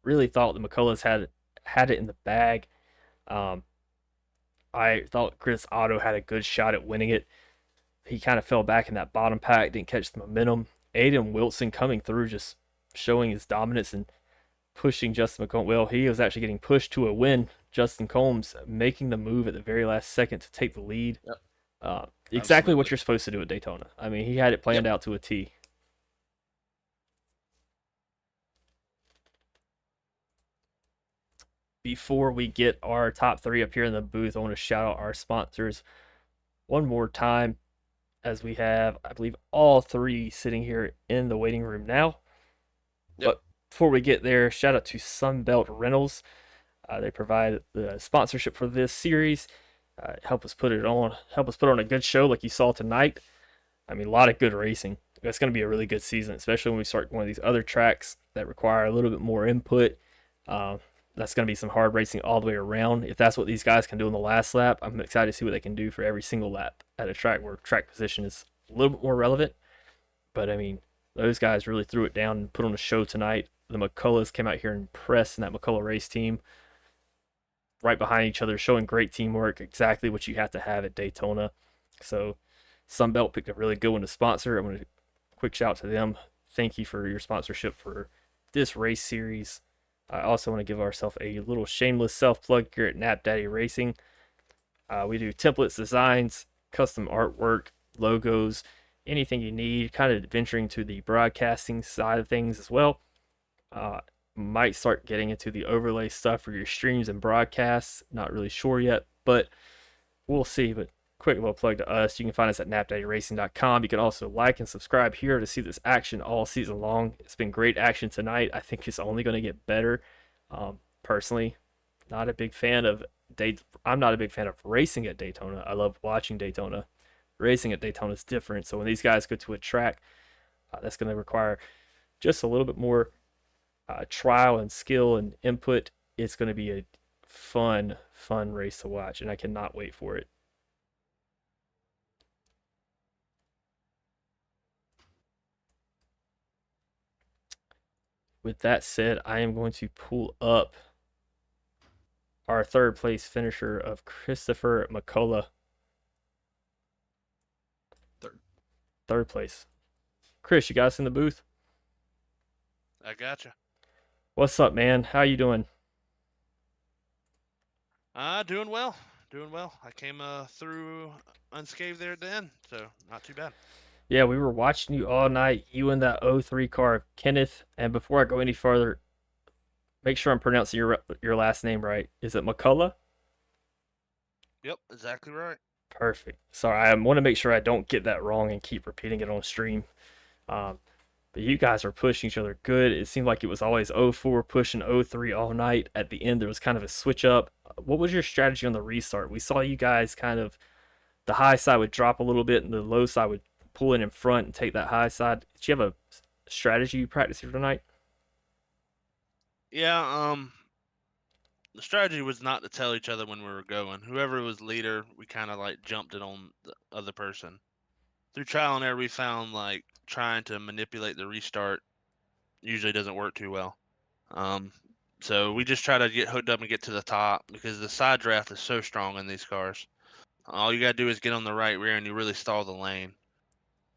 Really thought the McCulloughs had it in the bag. I thought Chris Otto had a good shot at winning it. He kind of fell back in that bottom pack, didn't catch the momentum. Aiden Wilson coming through, just showing his dominance and pushing Justin McCombs. Well, he was actually getting pushed to a win. Justin Combs making the move at the very last second to take the lead. Yep. Exactly what you're supposed to do at Daytona. I mean, he had it planned out to a T. Before we get our top 3 up here in the booth, I want to shout out our sponsors one more time, as we have, I believe, all 3 sitting here in the waiting room now. Yep. But before we get there, shout out to Sunbelt Rentals. They provide the sponsorship for this series. Help us put on a good show like you saw tonight. I mean, a lot of good racing. It's going to be a really good season, especially when we start one of these other tracks that require a little bit more input. That's going to be some hard racing all the way around. If that's what these guys can do in the last lap, I'm excited to see what they can do for every single lap at a track where track position is a little bit more relevant. But, I mean, those guys really threw it down and put on a show tonight. The McCulloughs came out here and pressed in that McCullough race team right behind each other, showing great teamwork, exactly what you have to have at Daytona. So, Sunbelt picked a really good one to sponsor. I'm going to quick shout out to them. Thank you for your sponsorship for this race series. I also want to give ourselves a little shameless self-plug here at Nap Daddy Racing. We do templates, designs, custom artwork, logos, anything you need, kind of venturing to the broadcasting side of things as well. Might start getting into the overlay stuff for your streams and broadcasts. Not really sure yet, but we'll see. But quick little plug to us. You can find us at napdaddyracing.com. You can also like and subscribe here to see this action all season long. It's been great action tonight. I think it's only going to get better. Personally, not a big fan of I'm not a big fan of racing at Daytona. I love watching Daytona. Racing at Daytona is different. So when these guys go to a track, that's going to require just a little bit more trial and skill and input. It's going to be a fun race to watch, and I cannot wait for it. With that said, I am going to pull up our third place finisher of Christopher McCullough. Third. Third place. Chris, you got us in the booth? I gotcha. What's up, man? How you doing? Doing well. Doing well. I came through unscathed there at the end, so not too bad. Yeah, we were watching you all night. You in that '03 car, Kenneth. And before I go any further, make sure I'm pronouncing your last name right. Is it McCullough? Yep, exactly right. Perfect. Sorry, I want to make sure I don't get that wrong and keep repeating it on stream. Um, but you guys are pushing each other good. It seemed like it was always '04 pushing '03 all night. At the end, there was kind of a switch up. What was your strategy on the restart? We saw you guys kind of, the high side would drop a little bit and the low side would pull in front and take that high side. Did you have a strategy you practiced here tonight? Yeah, the strategy was not to tell each other when we were going. Whoever was leader, we kind of like jumped it on the other person. Through trial and error, we found like trying to manipulate the restart usually doesn't work too well. So we just try to get hooked up and get to the top because the side draft is so strong in these cars. All you gotta do is get on the right rear and you really stall the lane.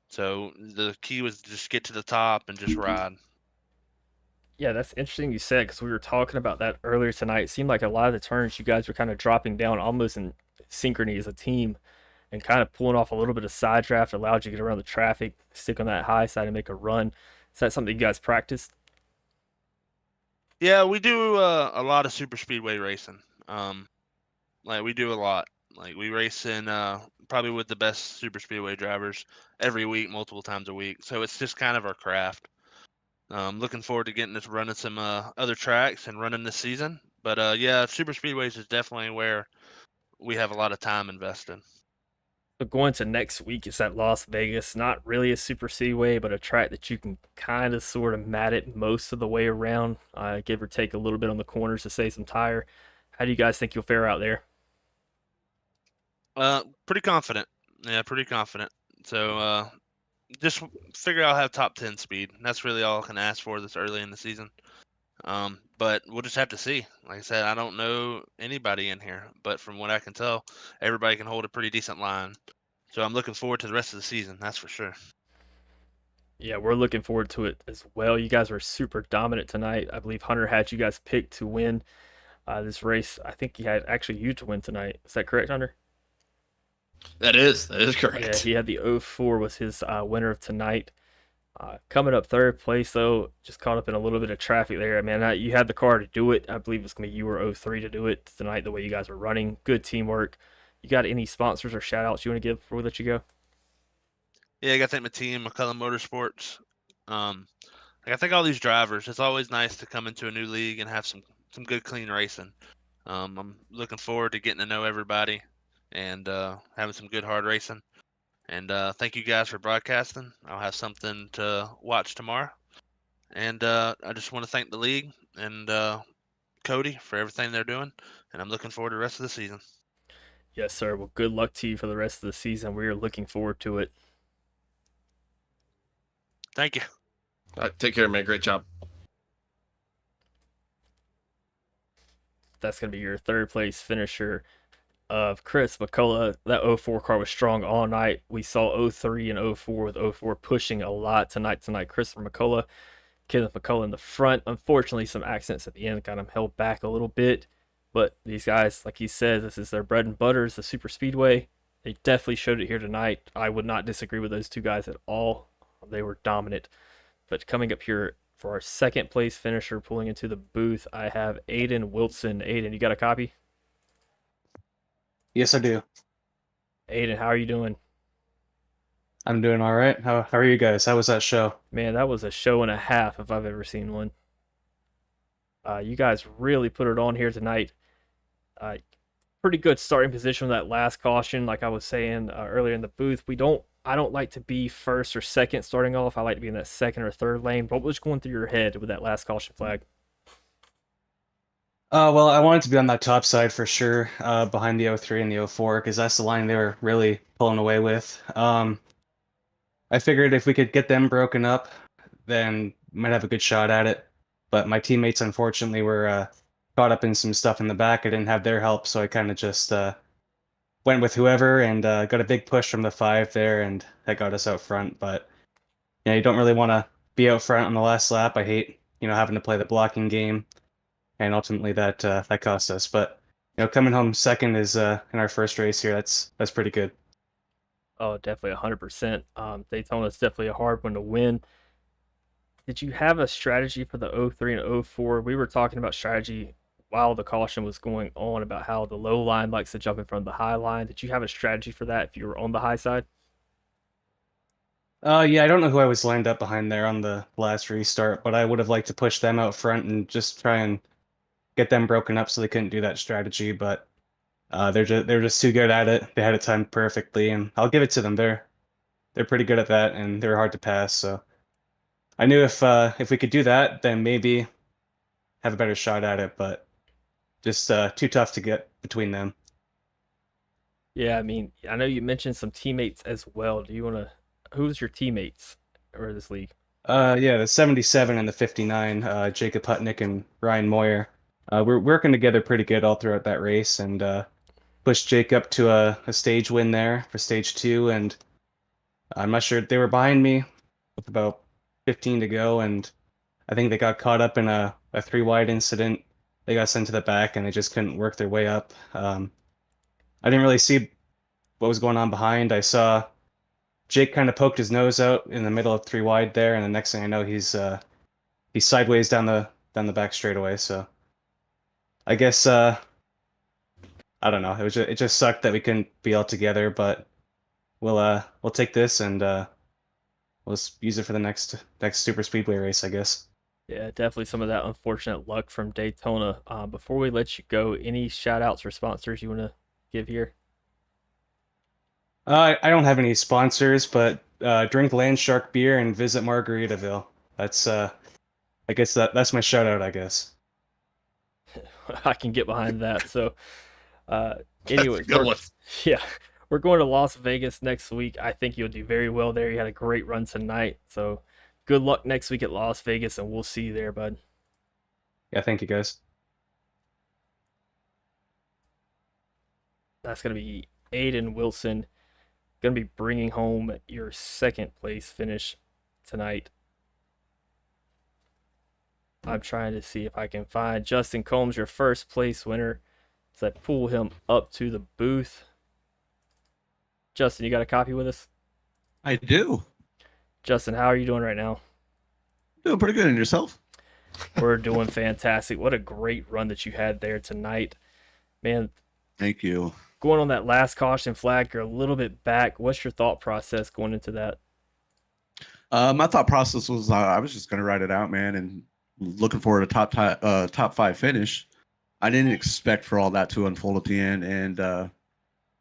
So the key was to just get to the top and just ride. Yeah, that's interesting you said because we were talking about that earlier tonight. It seemed like a lot of the turns you guys were kind of dropping down almost in synchrony as a team and kind of pulling off a little bit of side draft allowed you to get around the traffic, stick on that high side and make a run. Is that something you guys practiced? Yeah, we do a lot of super speedway racing. Like we do a lot. Like we race in probably with the best super speedway drivers every week, multiple times a week. So it's just kind of our craft. Looking forward to getting this running some other tracks and running this season. But yeah, super speedways is definitely where we have a lot of time invested. But going to next week is at Las Vegas. Not really a super speedway, but a track that you can kind of sort of mat it most of the way around, give or take a little bit on the corners to save some tire. How do you guys think you'll fare out there? Pretty confident. Yeah, pretty confident. So just figure out have top 10 speed. That's really all I can ask for this early in the season. But we'll just have to see. Like I said, I don't know anybody in here, but from what I can tell, everybody can hold a pretty decent line. So I'm looking forward to the rest of the season. That's for sure. Yeah, we're looking forward to it as well. You guys were super dominant tonight. I believe Hunter had you guys picked to win this race. I think he had actually you to win tonight. Is that correct, Hunter? That is correct. Yeah, he had the '04 was his winner of tonight. Coming up third place though, just caught up in a little bit of traffic there. Man, you had the car to do it. I believe it's gonna be you or '03 to do it tonight. The way you guys are running, good teamwork. You got any sponsors or shout outs you want to give before we let you go? Yeah, I got to thank my team, McCullum Motorsports. I got to thank all these drivers. It's always nice to come into a new league and have some good, clean racing. I'm looking forward to getting to know everybody and having some good, hard racing. And thank you guys for broadcasting. I'll have something to watch tomorrow. And I just want to thank the league and Cody for everything they're doing. And I'm looking forward to the rest of the season. Yes, sir. Well, good luck to you for the rest of the season. We are looking forward to it. Thank you. All right, take care, man. Great job. That's going to be your third place finisher of Chris McCullough. That '04 car was strong all night. We saw '03 and '04 with '04 pushing a lot tonight. Christopher McCullough, Kenneth McCullough in the front. Unfortunately, some accidents at the end got him held back a little bit. But these guys, like he says, this is their bread and butter, is the super speedway. They definitely showed it here tonight. I would not disagree with those two guys at all. They were dominant. But coming up here for our second place finisher pulling into the booth, I have Aiden Wilson. Aiden, you got a copy? Yes, I do. Aiden, how are you doing? I'm doing all right. How are you guys? How was that show? Man, that was a show and a half if I've ever seen one. You guys really put it on here tonight. Pretty good starting position with that last caution. Like I was saying earlier in the booth, I don't like to be first or second starting off. I like to be in that second or third lane. What was going through your head with that last caution flag? Well, I wanted to be on that top side for sure, behind the '03 and the '04, because that's the line they were really pulling away with. I figured if we could get them broken up, then we might have a good shot at it. but my teammates unfortunately were caught up in some stuff in the back. I didn't have their help, so I kind of just went with whoever and got a big push from the 5 there, and that got us out front. But yeah, you don't really want to be out front on the last lap. I hate, having to play the blocking game, and ultimately that cost us. But coming home second is in our first race here. That's pretty good. Oh, definitely 100%. Daytona is definitely a hard one to win. Did you have a strategy for the '03 and '04? We were talking about strategy while the caution was going on about how the low line likes to jump in front of the high line. Did you have a strategy for that if you were on the high side? Yeah, I don't know who I was lined up behind there on the last restart, but I would have liked to push them out front and just try and get them broken up so they couldn't do that strategy. But they're just too good at it. They had it timed perfectly, and I'll give it to them. They're pretty good at that, and they're hard to pass. So I knew if we could do that, then maybe have a better shot at it. But just too tough to get between them. Yeah, I mean, I know you mentioned some teammates as well. Do you want to? Who's your teammates or this league? Yeah, the 77 and the 59, Jacob Hutnick and Ryan Moyer. We're working together pretty good all throughout that race, and pushed Jake up to a stage win there for stage 2. And I'm not sure, they were behind me with about 15 to go, and I think they got caught up in a 3 wide incident. They got sent to the back, and they just couldn't work their way up. I didn't really see what was going on behind. I saw Jake kind of poked his nose out in the middle of 3 wide there, and the next thing I know, he's sideways down the back straightaway. So I guess I don't know. It just sucked that we couldn't be all together, but we'll take this, and we'll just use it for the next super speedway race, I guess. Yeah, definitely some of that unfortunate luck from Daytona. Before we let you go, any shout outs or sponsors you want to give here? I don't have any sponsors, but drink Landshark beer and visit Margaritaville. That's I guess that's my shout out, I guess. I can get behind that. So, uh, That's anyway, a good one. yeah, we're going to Las Vegas next week. I think you'll do very well there. You had a great run tonight. So, good luck next week at Las Vegas, and we'll see you there, bud. Yeah, thank you guys. That's going to be Aiden Wilson, going to be bringing home your second place finish tonight. I'm trying to see if I can find Justin Combs, your first place winner. So I pull him up to the booth. Justin, you got a copy with us? I do. Justin, how are you doing right now? Doing pretty good. And yourself? We're doing fantastic. What a great run that you had there tonight. Man, Thank you. going on that last caution flag, you're a little bit back. What's your thought process going into that? My thought process was I was just going to ride it out, man, and looking for a top 5 finish. I didn't expect for all that to unfold at the end, and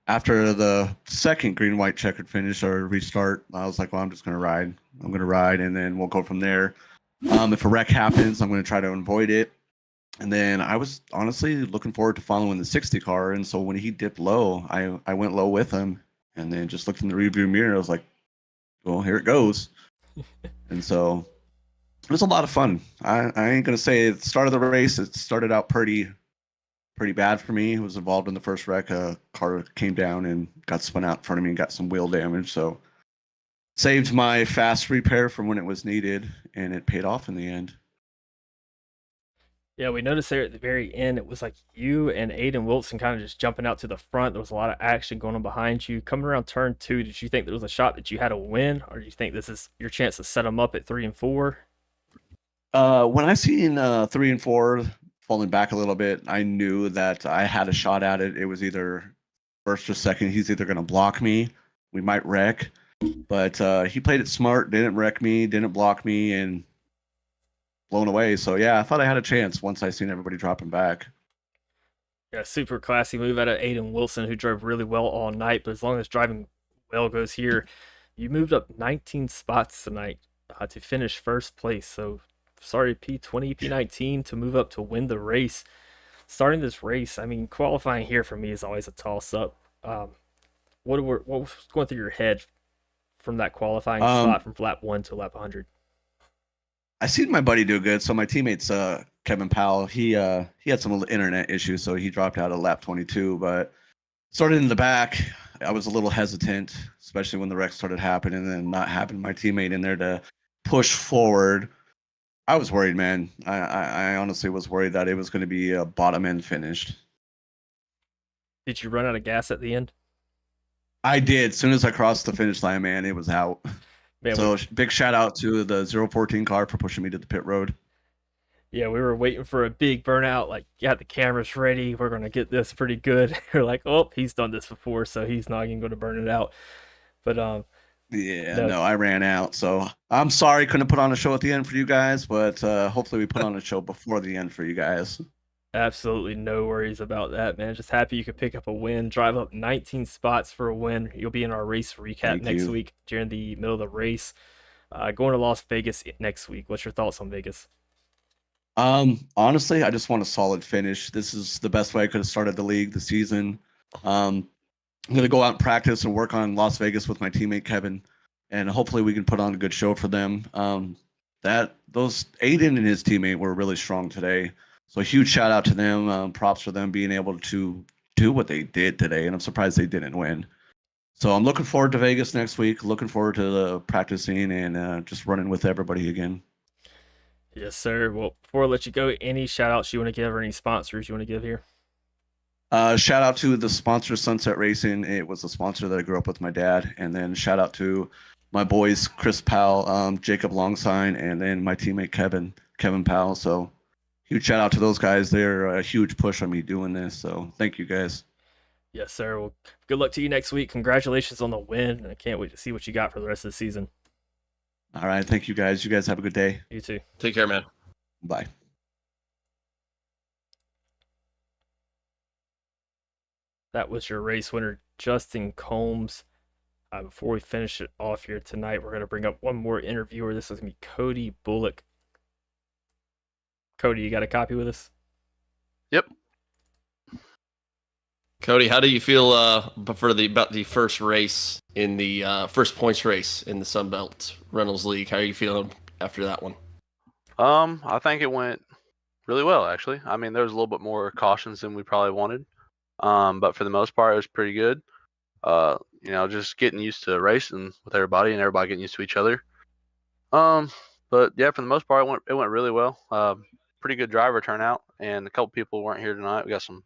after the second green white checkered finish or restart, I was like, well, I'm just going to ride. I'm going to ride, and then we'll go from there. If a wreck happens, I'm going to try to avoid it. And then I was honestly looking forward to following the 60 car. And so when he dipped low, I went low with him, and then just looked in the rearview mirror. I was like, well, here it goes. And so it was a lot of fun. I ain't going to say at the start of the race, it started out pretty bad for me. I was involved in the first wreck. A car came down and got spun out in front of me and got some wheel damage. So saved my fast repair from when it was needed, and it paid off in the end. Yeah, we noticed there at the very end, it was like you and Aiden Wilson kind of just jumping out to the front. There was a lot of action going on behind you. Coming around turn 2, did you think there was a shot that you had a win, or do you think this is your chance to set them up at 3 and 4? When I seen 3 and 4 falling back a little bit, I knew that I had a shot at it. It was either first or second. He's either going to block me, we might wreck, but he played it smart, didn't wreck me, didn't block me, and blown away. So yeah, I thought I had a chance once I seen everybody dropping back. Yeah, super classy move out of Aiden Wilson, who drove really well all night. But as long as driving well goes here, you moved up 19 spots tonight to finish first place. So sorry, P20, P19 to move up to win the race. Starting this race, I mean, qualifying here for me is always a toss-up. What was going through your head from that qualifying spot from lap 1 to lap 100? I seen my buddy do good. So my teammate's Kevin Powell. He had some internet issues, so he dropped out of lap 22. But started in the back, I was a little hesitant, especially when the wreck started happening, and then not having my teammate in there to push forward. I was worried, man. I honestly was worried that it was going to be a bottom end finished. Did you run out of gas at the end? I did. As soon as I crossed the finish line, man, it was out. Man, So big shout out to the 014 car for pushing me to the pit road. yeah, we were waiting for a big burnout. Like, got the cameras ready. We're gonna get this pretty good. We're like, oh, he's done this before, so he's not even going to burn it out. But Yeah, No. no, I ran out. So I'm sorry couldn't put on a show at the end for you guys, but hopefully we put on a show before the end for you guys. absolutely no worries about that, man. Just happy you could pick up a win, drive up 19 spots for a win. You'll be in our race recap Thank next you. week during the middle of the race. Going to Las Vegas next week. What's your thoughts on Vegas? Honestly, I just want a solid finish. This is the best way I could have started the league, the season. I'm gonna go out and practice and work on Las Vegas with my teammate Kevin, and hopefully we can put on a good show for them. Those Aiden and his teammate were really strong today, so a huge shout out to them. Props for them being able to do what they did today, and I'm surprised they didn't win. So I'm looking forward to Vegas next week. Looking forward to practicing and just running with everybody again. Yes, sir. Well, before I let you go, any shout outs you want to give or any sponsors you want to give here? Shout out to the sponsor, Sunset Racing. It was a sponsor that I grew up with my dad. And then shout out to my boys, Chris Powell, Jacob Longsign, and then my teammate, Kevin Powell. So huge shout out to those guys. They're a huge push on me doing this. So thank you guys. Yes, sir. Well, good luck to you next week. Congratulations on the win. And I can't wait to see what you got for the rest of the season. All right. Thank you guys. You guys have a good day. You too. Take care, man. Bye. That was your race winner, Justin Combs. Before we finish it off here tonight, we're going to bring up one more interviewer. This is going to be Cody Bullock. Cody, you got a copy with us? Yep. Cody, how do you feel about the first race in the first points race in the Sunbelt Rentals League? How are you feeling after that one? I think it went really well, actually. I mean, there was a little bit more cautions than we probably wanted. But for the most part, it was pretty good. Just getting used to racing with everybody and everybody getting used to each other. But yeah, for the most part, it went really well. Pretty good driver turnout, and a couple people weren't here tonight. We got some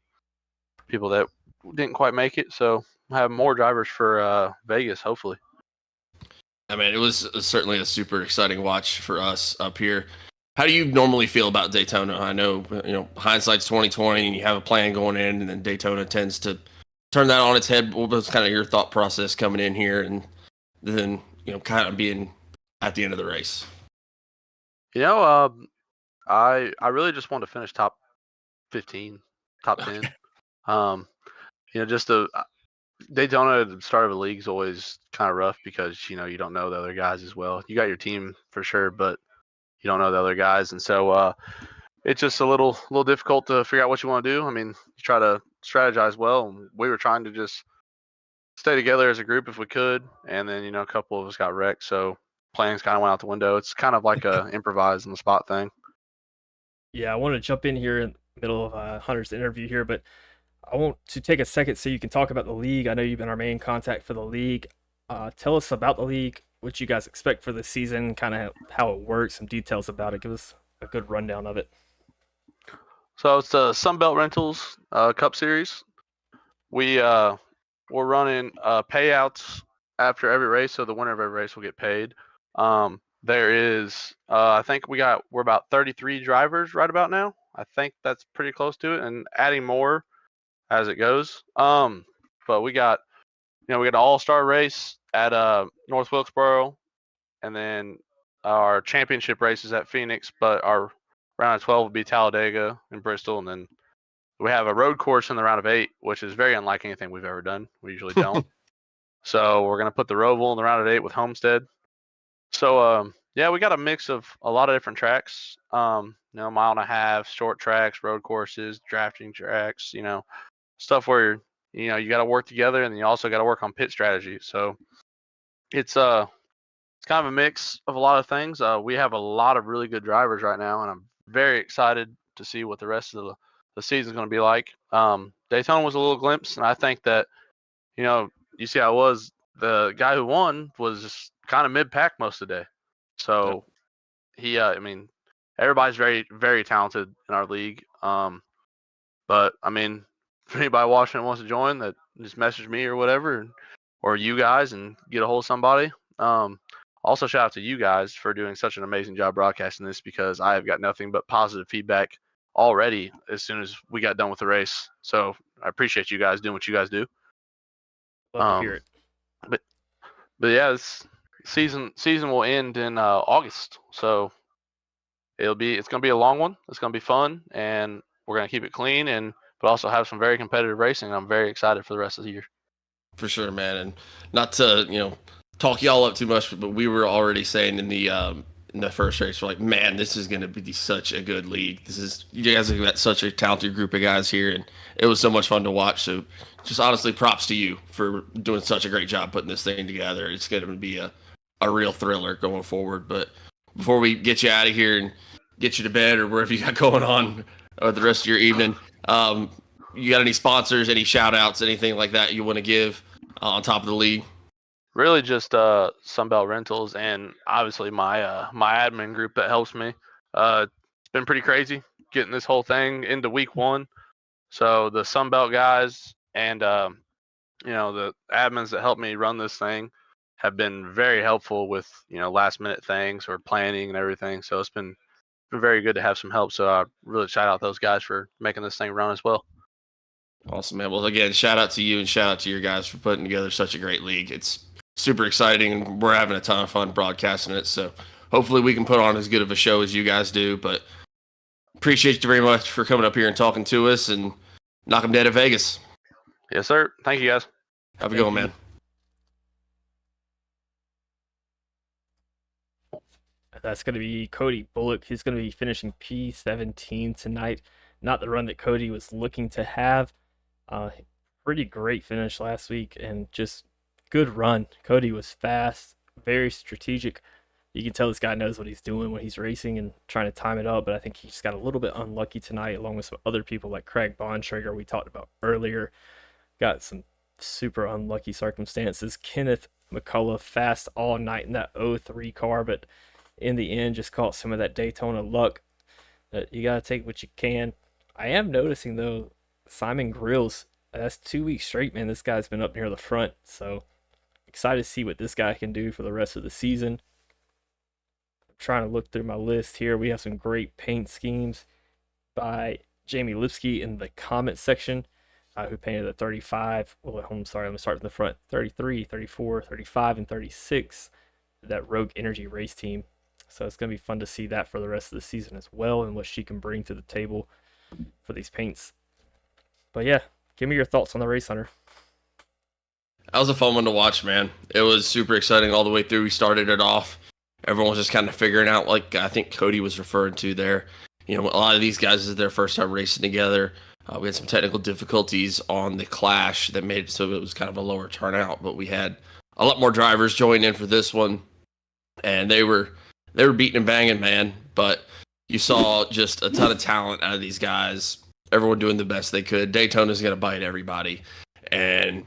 people that didn't quite make it, so we'll have more drivers for Vegas, hopefully. I mean, it was certainly a super exciting watch for us up here. How do you normally feel about Daytona? I know, hindsight's 2020, and you have a plan going in, and then Daytona tends to turn that on its head. What was kind of your thought process coming in here, and then kind of being at the end of the race? I really just wanted to finish top 15, top 10. Daytona at the start of a league is always kind of rough because you don't know the other guys as well. You got your team for sure, but you don't know the other guys, and so it's just a little difficult to figure out what you want to do. I mean, you try to strategize well, and we were trying to just stay together as a group if we could, and then a couple of us got wrecked, so plans kind of went out the window. It's kind of like a improvise on the spot thing. Yeah, I want to jump in here in the middle of Hunter's interview here, but I want to take a second so you can talk about the league. I know you've been our main contact for the league. Tell us about the league, what you guys expect for the season, kind of how it works, some details about it. Give us a good rundown of it. So it's the Sunbelt Rentals Cup Series. We're running payouts after every race, so the winner of every race will get paid. There is, I think we're about 33 drivers right about now. I think that's pretty close to it, and adding more as it goes. But we got an all-star race at North Wilkesboro, and then our championship races at Phoenix, but our round of 12 will be Talladega and Bristol, and then we have a road course in the round of 8, which is very unlike anything we've ever done. We usually don't. So we're going to put the Roval in the round of 8 with Homestead. So, we got a mix of a lot of different tracks, mile and a half, short tracks, road courses, drafting tracks, stuff where, you got to work together, and then you also got to work on pit strategy. So it's kind kind of a mix of a lot of things. We have a lot of really good drivers right now, and I'm very excited to see what the rest of the season is going to be like. Daytona was a little glimpse, and I think that, you see how it was. The guy who won was just kind of mid-pack most of the day. So he, I mean, everybody's very, very talented in our league. But I mean, if anybody watching wants to join, that just message me or whatever, or you guys, and get a hold of somebody. Also, shout out to you guys for doing such an amazing job broadcasting this, because I have got nothing but positive feedback already as soon as we got done with the race. So I appreciate you guys doing what you guys do. Love to hear it. But yeah, this season will end in August, so it's gonna be a long one. It's gonna be fun, and we're gonna keep it clean, but also have some very competitive racing. I'm very excited for the rest of the year. For sure, man. And not to talk y'all up too much, but we were already saying in the first race, we're like, man, this is gonna be such a good league. You guys have got such a talented group of guys here, and it was so much fun to watch. So just honestly, props to you for doing such a great job putting this thing together. It's gonna be a real thriller going forward. But before we get you out of here and get you to bed or wherever you got going on the rest of your evening, you got any sponsors, any shout outs, anything like that you want to give on top of the league? Really just Sunbelt Rentals, and obviously my admin group that helps me. It's been pretty crazy getting this whole thing into week one. So the Sunbelt guys and the admins that help me run this thing have been very helpful with last minute things or planning and everything. So it's been very good to have some help. So I really shout out those guys for making this thing run as well. Awesome, man. Well, again, shout out to you and shout out to your guys for putting together such a great league. It's super exciting, and we're having a ton of fun broadcasting it. So hopefully we can put on as good of a show as you guys do. But appreciate you very much for coming up here and talking to us, and knock 'em dead at Vegas. Yes, sir. Thank you, guys. Have a good one, man. That's going to be Cody Bullock. He's going to be finishing P17 tonight. Not the run that Cody was looking to have. Pretty great finish last week, and just good run. Cody was fast, very strategic. You can tell this guy knows what he's doing when he's racing and trying to time it up, but I think he just got a little bit unlucky tonight, along with some other people like Craig Bontrager we talked about earlier. Got some super unlucky circumstances. Kenneth McCullough fast all night in that 03 car, but in the end just caught some of that Daytona luck. You got to take what you can. I am noticing, though, Simon Grills, that's 2 weeks straight, man. This guy's been up near the front, so excited to see what this guy can do for the rest of the season. I'm trying to look through my list here. We have some great paint schemes by Jamie Lipsky in the comment section, who painted the 35. Well, I'm sorry, let me start from the front. 33, 34, 35, and 36. That Rogue Energy race team. So it's going to be fun to see that for the rest of the season as well, and what she can bring to the table for these paints. But yeah, give me your thoughts on the race, Hunter. That was a fun one to watch, man. It was super exciting all the way through. We started it off. Everyone was just kind of figuring out, like I think Cody was referring to there. A lot of these guys, this is their first time racing together. We had some technical difficulties on the Clash that made it so it was kind of a lower turnout, but we had a lot more drivers join in for this one, and they were beating and banging, man. But you saw just a ton of talent out of these guys. Everyone doing the best they could. Daytona's going to bite everybody, and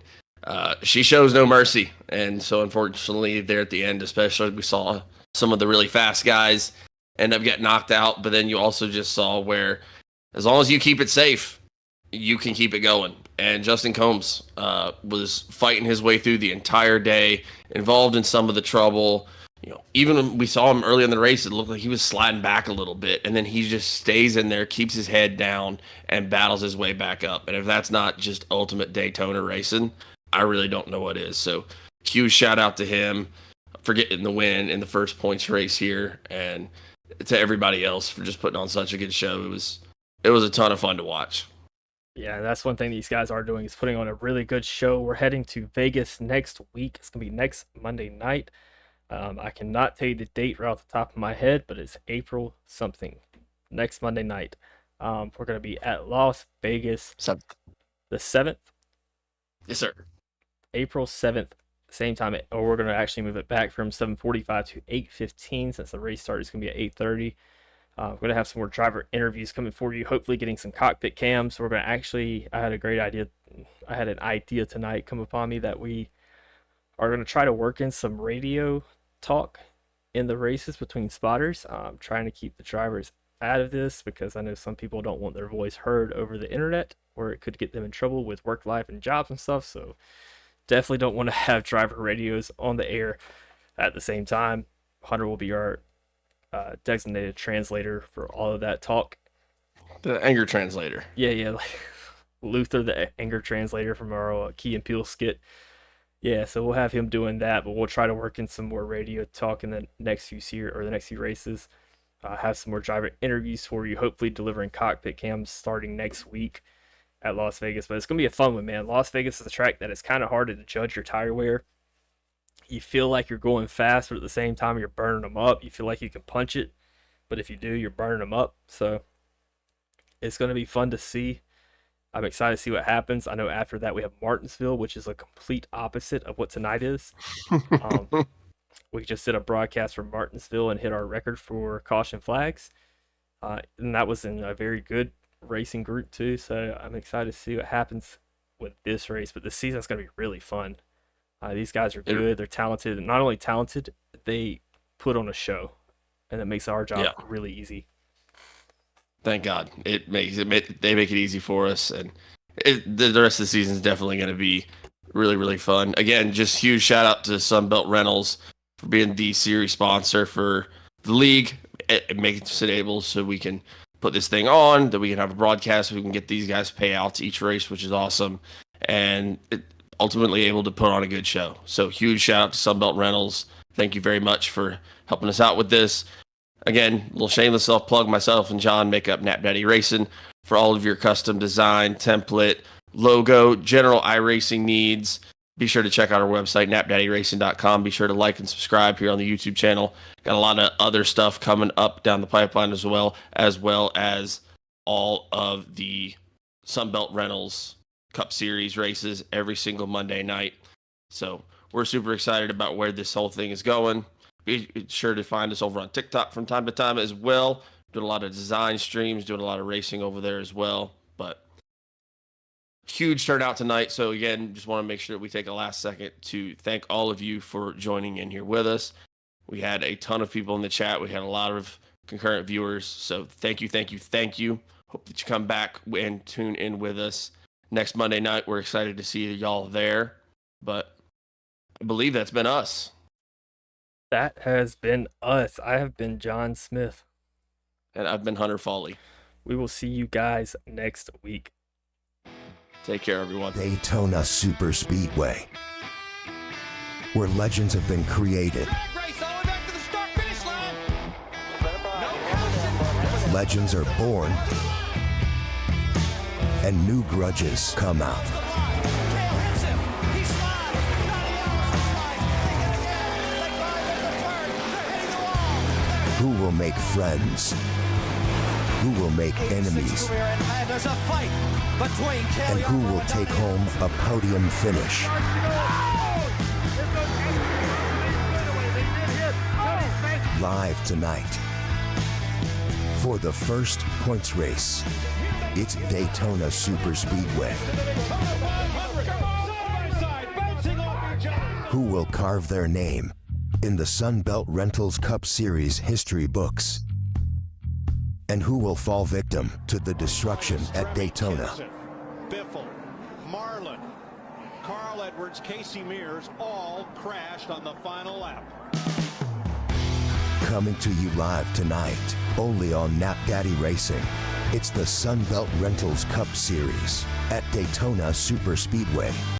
she shows no mercy. And so, unfortunately, there at the end, especially, we saw some of the really fast guys end up getting knocked out. But then you also just saw where, as long as you keep it safe, you can keep it going. And Justin Combs was fighting his way through the entire day, involved in some of the trouble. Even when we saw him early in the race, it looked like he was sliding back a little bit, and then he just stays in there, keeps his head down, and battles his way back up. And if that's not just ultimate Daytona racing, I really don't know what is. So huge shout out to him for getting the win in the first points race here, and to everybody else for just putting on such a good show. It was a ton of fun to watch. Yeah, that's one thing these guys are doing, is putting on a really good show. We're heading to Vegas next week. It's going to be next Monday night. I cannot tell you the date right off the top of my head, but it's April something. Next Monday night. We're going to be at Las Vegas. 7th. The 7th? Yes, sir. April 7th, same time, or we're going to actually move it back from 7:45 to 8:15 since the race start is going to be at 8:30. We're going to have some more driver interviews coming for you, hopefully getting some cockpit cams. We're going to actually, I had an idea tonight come upon me that we are going to try to work in some radio talk in the races between spotters. Trying to keep the drivers out of this because I know some people don't want their voice heard over the internet, or it could get them in trouble with work life and jobs and stuff. So definitely don't want to have driver radios on the air at the same time. Hunter will be our designated translator for all of that talk. The anger translator. Yeah, like Luther, the anger translator from our Key and Peele skit. Yeah, so we'll have him doing that, but we'll try to work in some more radio talk in the next few races. Have some more driver interviews for you, hopefully delivering cockpit cams starting next week at Las Vegas. But it's going to be a fun one, man. Las Vegas is a track that is kind of hard to judge your tire wear. You feel like you're going fast, but at the same time, you're burning them up. You feel like you can punch it, but if you do, you're burning them up. So it's going to be fun to see. I'm excited to see what happens. I know after that we have Martinsville, which is a complete opposite of what tonight is. We just did a broadcast from Martinsville and hit our record for caution flags. And that was in a very good racing group too. So I'm excited to see what happens with this race. But this season's going to be really fun. These guys are good. They're talented. And not only talented, they put on a show. And it makes our job really easy. Thank God. They make it easy for us. And the rest of the season is definitely going to be really, really fun. Again, just huge shout out to Sunbelt Rentals for being the series sponsor for the league, making it able so we can put this thing on, that we can have a broadcast, we can get these guys payouts each race, which is awesome, and ultimately able to put on a good show. So huge shout out to Sunbelt Rentals. Thank you very much for helping us out with this. Again, a little shameless self-plug, myself and John make up Nap Daddy Racing for all of your custom design, template, logo, general iRacing needs. Be sure to check out our website, napdaddyracing.com. Be sure to like and subscribe here on the YouTube channel. Got a lot of other stuff coming up down the pipeline as well as all of the Sunbelt Rentals Cup Series races every single Monday night. So we're super excited about where this whole thing is going. Be sure to find us over on TikTok from time to time as well. Doing a lot of design streams, doing a lot of racing over there as well. But huge turnout tonight. So again, just want to make sure that we take a last second to thank all of you for joining in here with us. We had a ton of people in the chat. We had a lot of concurrent viewers. So thank you. Hope that you come back and tune in with us next Monday night. We're excited to see y'all there. But I believe that's been us. That has been us. I have been John Smith. And I've been Hunter Foley. We will see you guys next week. Take care, everyone. Daytona Super Speedway, where legends have been created. Legends are born, and new grudges come out. Who will make friends? Who will make enemies? And who will take home a podium finish? Live tonight. For the first points race, it's Daytona Super Speedway. Who will carve their name in the Sunbelt Rentals Cup Series history books? And who will fall victim to the destruction at Daytona? Biffle, Marlin, Carl Edwards, Casey Mears all crashed on the final lap. Coming to you live tonight, only on Nap Daddy Racing. It's the Sunbelt Rentals Cup Series at Daytona Super Speedway.